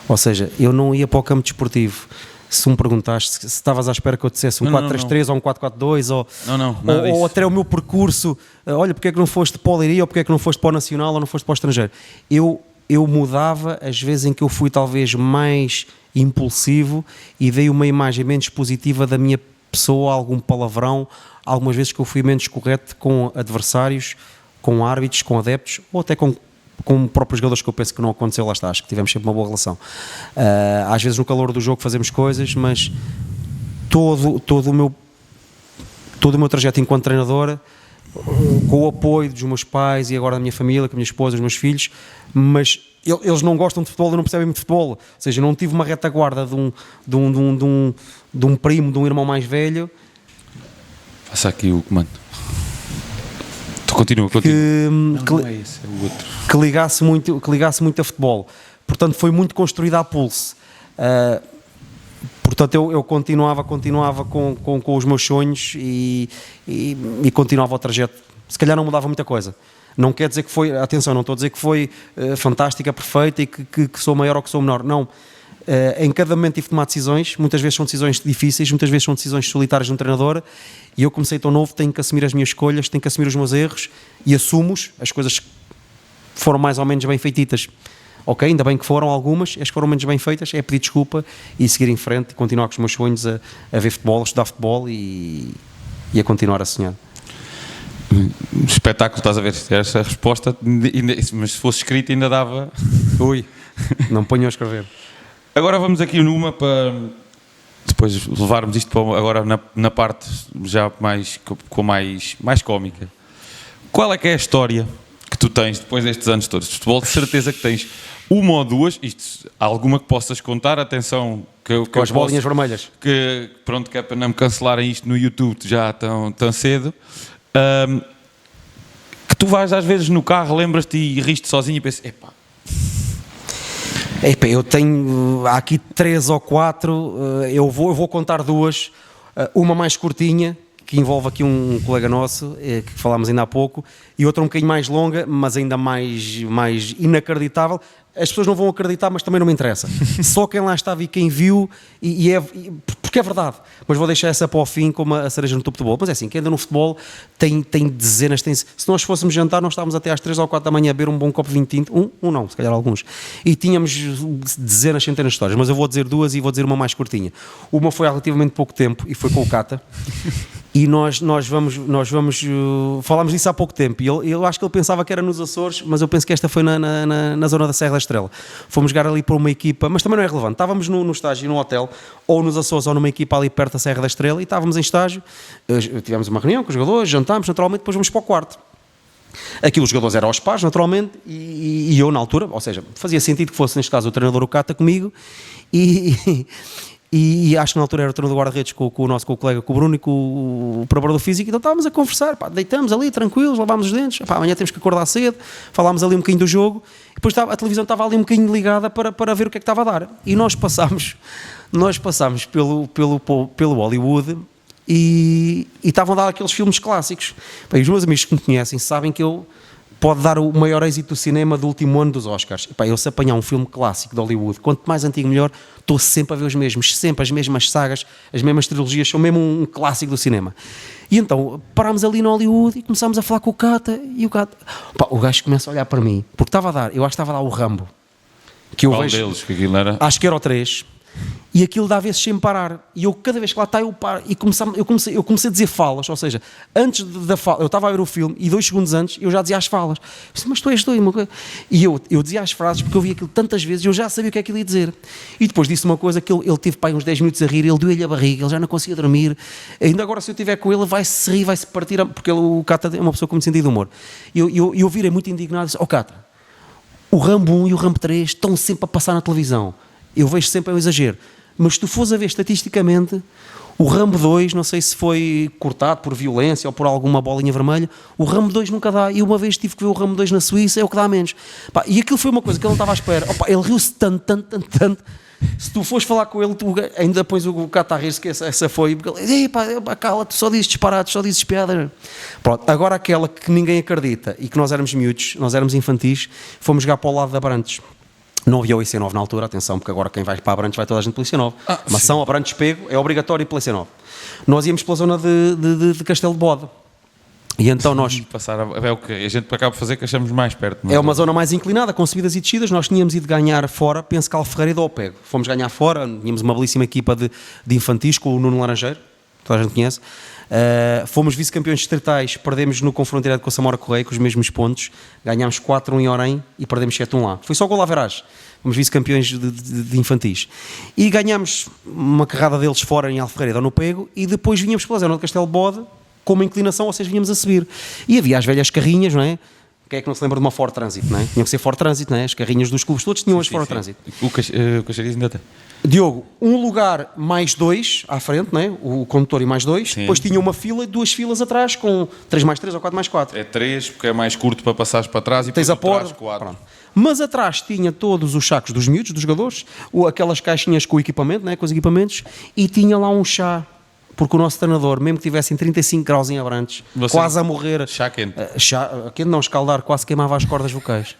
Ou seja, eu não ia para o campo desportivo se me perguntaste se estavas à espera que eu dissesse um 4-3-3 ou um 4-4-2 ou até o meu percurso, olha, porque é que não foste para o Leiria ou porque é que não foste para o Nacional ou não foste para o estrangeiro. Eu mudava as vezes em que eu fui talvez mais impulsivo e dei uma imagem menos positiva da minha pessoa, algum palavrão, algumas vezes que eu fui menos correto com adversários, com árbitros, com adeptos ou até com próprios jogadores, que eu penso que não aconteceu, lá está, acho que tivemos sempre uma boa relação. Às vezes no calor do jogo fazemos coisas, mas todo o meu trajeto enquanto treinador com o apoio dos meus pais e agora da minha família, com a minha esposa, os meus filhos, mas eles não gostam de futebol e não percebem muito de futebol. Ou seja, eu não tive uma retaguarda de um primo, de um irmão mais velho. Faça aqui o comando. Continua. Não é esse, é o outro. Que ligasse muito a futebol. Portanto, foi muito construído à pulse. Portanto, eu continuava com os meus sonhos e continuava o trajeto. Se calhar não mudava muita coisa. Não quer dizer que foi, atenção, não estou a dizer que foi fantástica, perfeita e que sou maior ou que sou menor. Não. Em cada momento tive de tomar decisões, muitas vezes são decisões difíceis, muitas vezes são decisões solitárias de um treinador, e eu comecei tão novo, tenho que assumir as minhas escolhas, tenho que assumir os meus erros e assumo-os, as coisas que foram mais ou menos bem feititas. Ok, ainda bem que foram algumas, as que foram menos bem feitas, é pedir desculpa e seguir em frente e continuar com os meus sonhos a ver futebol, a estudar futebol e a continuar a sonhar. Espetáculo, estás a ver essa resposta, mas se fosse escrito ainda dava... Ui, não me ponho a escrever. Agora vamos aqui numa para depois levarmos isto para agora na parte já mais cómica. Qual é que é a história que tu tens depois destes anos todos de futebol? De certeza que tens uma ou duas, alguma que possas contar, atenção... Com as bolinhas vermelhas. Que é para não me cancelarem isto no YouTube já tão cedo. Que tu vais às vezes no carro, lembras-te e riste sozinho e pensas, eu tenho aqui 3 ou 4, eu vou contar 2, uma mais curtinha, que envolve aqui um colega nosso, que falámos ainda há pouco, e outra um bocadinho mais longa, mas ainda mais inacreditável. As pessoas não vão acreditar, mas também não me interessa. Só quem lá estava e quem viu, porque é verdade. Mas vou deixar essa para o fim, como a cereja no topo do bolo. Mas é assim, quem anda no futebol tem dezenas, se nós fôssemos jantar, nós estávamos até às 3 ou 4 da manhã a beber um bom copo de vinho tinto, um não, se calhar alguns, e tínhamos dezenas, centenas de histórias, mas eu vou dizer 2 e vou dizer uma mais curtinha. Uma foi há relativamente pouco tempo, e foi com o Cata, e nós vamos falámos disso há pouco tempo, e eu acho que ele pensava que era nos Açores, mas eu penso que esta foi na zona da Serra da Estrela. Fomos jogar ali para uma equipa, mas também não é relevante, estávamos no estágio, no hotel, ou nos Açores, ou numa equipa ali perto da Serra da Estrela, e estávamos em estágio, tivemos uma reunião com os jogadores, jantámos, naturalmente, depois vamos para o quarto. Aqui os jogadores eram aos pares, naturalmente, e eu na altura, ou seja, fazia sentido que fosse, neste caso, o treinador o Cata comigo, e acho que na altura era o treinador do guarda-redes com o colega, com o Bruno e com o preparador físico, então estávamos a conversar, deitamos ali, tranquilos, lavámos os dentes, amanhã temos que acordar cedo, falámos ali um bocadinho do jogo, e depois a televisão estava ali um bocadinho ligada para ver o que é que estava a dar, e nós passámos pelo Hollywood, e estavam a dar aqueles filmes clássicos. Bem, os meus amigos que me conhecem sabem que eu pode dar o maior êxito do cinema do último ano dos Oscars. Eu se apanhar um filme clássico de Hollywood, quanto mais antigo melhor, estou sempre a ver os mesmos, sempre as mesmas sagas, as mesmas trilogias, são mesmo um clássico do cinema. E então parámos ali no Hollywood e começámos a falar com o Cata, e o Cata, o gajo começa a olhar para mim, porque estava a dar, eu acho que estava a dar o Rambo, que eu vejo, deles, que aquilo era? Acho que era o 3, e aquilo dá vezes sem parar, e eu cada vez que lá está eu paro, e eu comecei a dizer falas, ou seja, antes da fala, eu estava a ver o filme e 2 segundos antes eu já dizia as falas, eu disse, mas tu és doido, e eu dizia as frases porque eu vi aquilo tantas vezes e eu já sabia o que é que ele ia dizer, e depois disse uma coisa que ele teve uns 10 minutos a rir, ele doeu-lhe a barriga, ele já não conseguia dormir, ainda agora se eu estiver com ele vai-se rir, vai-se partir, porque o Cata é uma pessoa com muito sentido de humor, e eu virei muito indignado e disse, Cata, o Rambo 1 e o Rambo 3 estão sempre a passar na televisão, eu vejo sempre um exagero, mas se tu fores a ver estatisticamente, o Rambo 2, não sei se foi cortado por violência ou por alguma bolinha vermelha, o Rambo 2 nunca dá, e uma vez tive que ver o Rambo 2 na Suíça, é o que dá menos. E aquilo foi uma coisa que ele não estava à espera. Ele riu-se tanto. Se tu fores falar com ele, tu ainda pões o Cata a rir-se, que essa foi, cala-te, só dizes disparates, só dizes piada. Pronto, agora aquela que ninguém acredita, e que nós éramos miúdos, nós éramos infantis, fomos jogar para o lado de Abrantes. Não havia o IC9 na altura, atenção, porque agora quem vai para Abrantes vai toda a gente pelo IC9. Mação, Abrantes, Pego, é obrigatório ir pelo IC9. Nós íamos pela zona de Castelo de Bode. E então nós... É o que a gente acaba de fazer que achamos mais perto. Mas... É uma zona mais inclinada, com subidas e descidas. Nós tínhamos ido ganhar fora, penso que Alferreira e do Pego. Fomos ganhar fora, tínhamos uma belíssima equipa de infantis com o Nuno Laranjeiro, toda a gente conhece. Fomos vice-campeões distritais, perdemos no confronto direto com a Samora Correia, com os mesmos pontos, ganhámos 4-1 em Orem e perdemos 7-1 lá. Foi só gol à Verás. Fomos vice-campeões de infantis. E ganhámos uma carrada deles fora em Alferreira ou no Pego, e depois vinhamos pela zona de Castelo de Bode, com uma inclinação, ou seja, vinhamos a subir. E havia as velhas carrinhas, não é? Quem é que não se lembra de uma Ford Transit, não é? Tinha que ser Ford Transit, não é? As carrinhas dos clubes todos tinham as Ford Transit. O Caixarias ainda tem. Diogo, um lugar mais 2 à frente, não é? O condutor e mais 2. Depois tinha uma fila e 2 filas atrás com 3 mais 3 ou 4 mais 4. É 3, porque é mais curto para passares para trás e tens a porta. 4. Mas atrás tinha todos os sacos dos miúdos, dos jogadores, aquelas caixinhas com o equipamento, não é? Com os equipamentos, e tinha lá um chá. Porque o nosso treinador, mesmo que tivesse em 35 graus em Abrantes, quase a morrer... Chá quente. Chá quente não, escaldar, quase queimava as cordas vocais.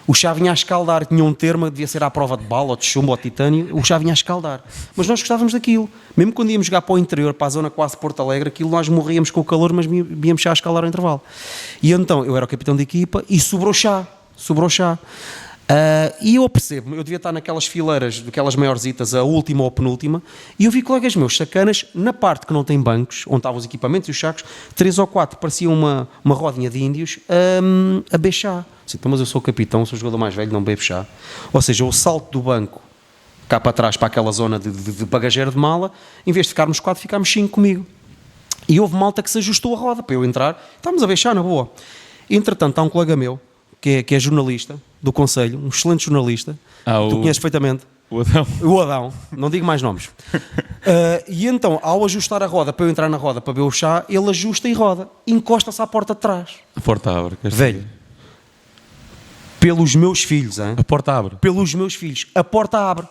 O chá vinha a escaldar, tinha um termo, devia ser à prova de bala, ou de chumbo, ou de titânio, o chá vinha a escaldar. Mas nós gostávamos daquilo. Mesmo quando íamos jogar para o interior, para a zona quase Porto Alegre, aquilo nós morríamos com o calor, mas víamos chá a escaldar ao intervalo. E então, eu era o capitão de equipa e sobrou chá. E eu percebo, eu devia estar naquelas fileiras, daquelas maiorzitas, a última ou a penúltima, e eu vi colegas meus sacanas, na parte que não tem bancos, onde estavam os equipamentos e os sacos, 3 ou 4, parecia uma rodinha de índios, a beber chá. Então, mas eu sou o capitão, sou o jogador mais velho, não bebo chá. Ou seja, o salto do banco, cá para trás, para aquela zona de bagageiro de mala, em vez de ficarmos 4, ficámos 5 comigo. E houve malta que se ajustou a roda para eu entrar, estávamos a beber chá na boa. Entretanto, há um colega meu, que é jornalista do Conselho, um excelente jornalista, tu conheces perfeitamente. O Adão, não digo mais nomes. E então, ao ajustar a roda, para eu entrar na roda para beber o chá, ele ajusta e roda, encosta-se à porta de trás. A porta abre. Velho, pelos meus filhos, hein? A porta abre. Pelos meus filhos, a porta abre.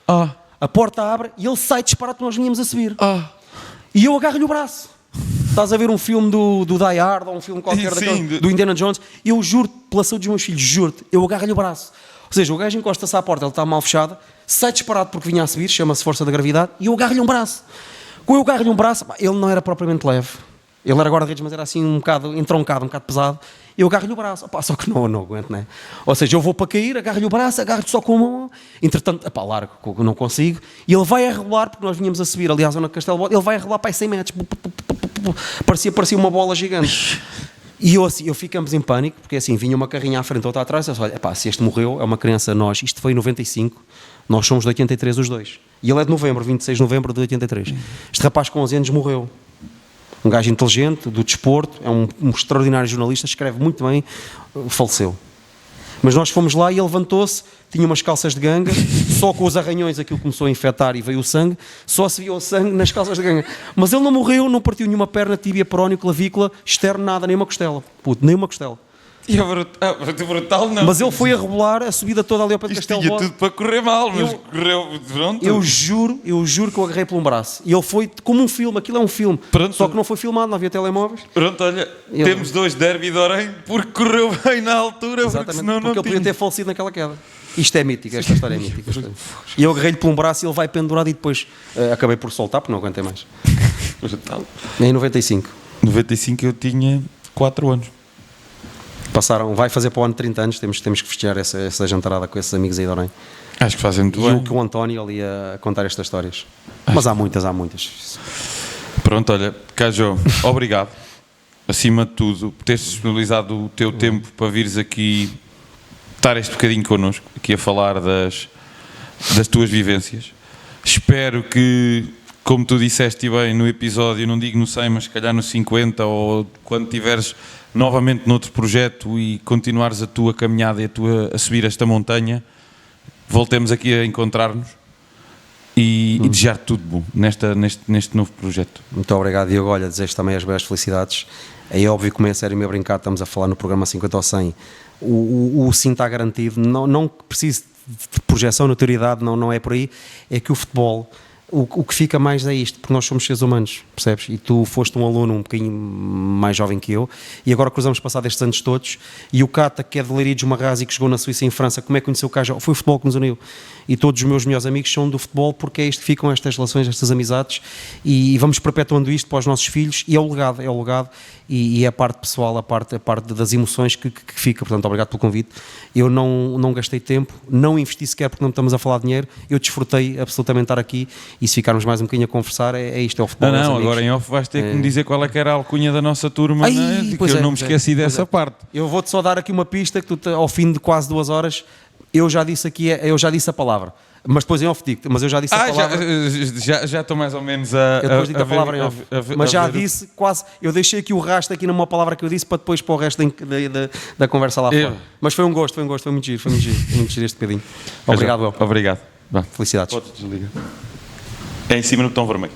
A porta abre e ele sai disparado, nós vinhamos a subir. E eu agarro-lhe o braço. Estás a ver um filme do Die Hard ou um filme qualquer do Indiana Jones, e eu juro, pela saúde dos meus filhos, juro-te, eu agarro-lhe o braço. Ou seja, o gajo encosta-se à porta, ele está mal fechada, sai disparado porque vinha a subir, chama-se força da gravidade, e eu agarro-lhe um braço. Quando eu agarro-lhe um braço, ele não era propriamente leve. Ele era guarda-redes, mas era assim um bocado entroncado, um bocado pesado. Eu agarro-lhe o braço, só que não aguento, não é? Ou seja, eu vou para cair, agarro-lhe o braço, agarro-lhe só com uma mão, entretanto, largo, não consigo, e ele vai a rebolar, porque nós vinhamos a subir ali à zona de Castelo Bode, ele vai a rebolar para aí 100 metros, parecia uma bola gigante. E eu ficamos em pânico, porque assim, vinha uma carrinha à frente, outra atrás, eu disse, olha, se este morreu, é uma criança, isto foi em 95, nós somos de 83 os dois, e ele é de novembro, 26 de novembro de 83. Este rapaz com 11 anos morreu. Um gajo inteligente, do desporto, é um extraordinário jornalista, escreve muito bem, faleceu. Mas nós fomos lá e ele levantou-se, tinha umas calças de ganga, só com os arranhões aquilo começou a infectar e veio o sangue, só se via o sangue nas calças de ganga. Mas ele não morreu, não partiu nenhuma perna, tíbia, perónio, clavícula, externo, nada, nem uma costela. Nem uma costela. E brutal não. Mas ele foi a rebolar a subida toda ali ao pé de Castelo Bode. Tinha tudo para correr mal, mas correu pronto. Eu juro que eu agarrei por um braço. E ele foi como um filme, aquilo é um filme. Pronto. Só que não foi filmado, não havia telemóveis. Pronto, olha, temos 2 derby de Orem porque correu bem na altura. Exatamente, porque senão não ele podia ter falecido naquela queda. Isto é mítico, esta história é mítica. E eu agarrei-lhe por um braço e ele vai pendurado e depois acabei por soltar porque não aguentei mais. Em 95. 95 eu tinha 4 anos. Vai fazer para o ano 30 anos, temos que festejar essa jantarada com esses amigos aí de Orem. Acho que fazem muito bem. E o António ali a contar estas histórias. Mas há muitas. Pronto, olha, Cajo, obrigado, acima de tudo, por teres disponibilizado o teu tempo para vires aqui estar este bocadinho connosco, aqui a falar das tuas vivências. Espero que, como tu disseste bem no episódio, não digo no 100, mas se calhar no 50, ou quando tiveres novamente noutro projeto e continuares a tua caminhada e a subir esta montanha, voltemos aqui a encontrar-nos e desejar-te tudo bom neste novo projeto. Muito obrigado, Diogo. Olha, desejo também as boas felicidades. É óbvio que, como é sério e meio brincar, estamos a falar no programa 50 ou 100. O sim está garantido, não preciso de projeção, notoriedade, não é por aí. É que o futebol, o que fica mais é isto, porque nós somos seres humanos, percebes? E tu foste um aluno um bocadinho mais jovem que eu, e agora cruzamos passado estes anos todos, e o Cata, que é de Leiria de Marrazzi, que jogou na Suíça e em França, como é que conheceu o Cajo? Foi o futebol que nos uniu. E todos os meus melhores amigos são do futebol, porque é isto que ficam estas relações, estas amizades, e vamos perpetuando isto para os nossos filhos, e é o legado, e é a parte pessoal, a parte das emoções que fica. Portanto, obrigado pelo convite. Eu não gastei tempo, não investi sequer porque não estamos a falar de dinheiro, eu desfrutei absolutamente estar aqui, e se ficarmos mais um bocadinho a conversar, é isto, é o futebol. Não, agora em off vais ter que me dizer qual é que era a alcunha da nossa turma, que eu não me esqueci dessa parte. Eu vou-te só dar aqui uma pista, que tu, ao fim de quase 2 horas, eu já disse aqui, eu já disse a palavra. Mas depois em off digo, mas eu já disse a palavra. Já estou mais ou menos a. Eu depois digo a palavra em off. Mas já disse quase. Eu deixei aqui o rastro aqui numa palavra que eu disse para depois para o resto da conversa lá fora. Mas foi um gosto, foi muito giro, foi muito giro este bocadinho. Obrigado, El. Obrigado. Felicidades. Podes desligar. É em cima no botão vermelho.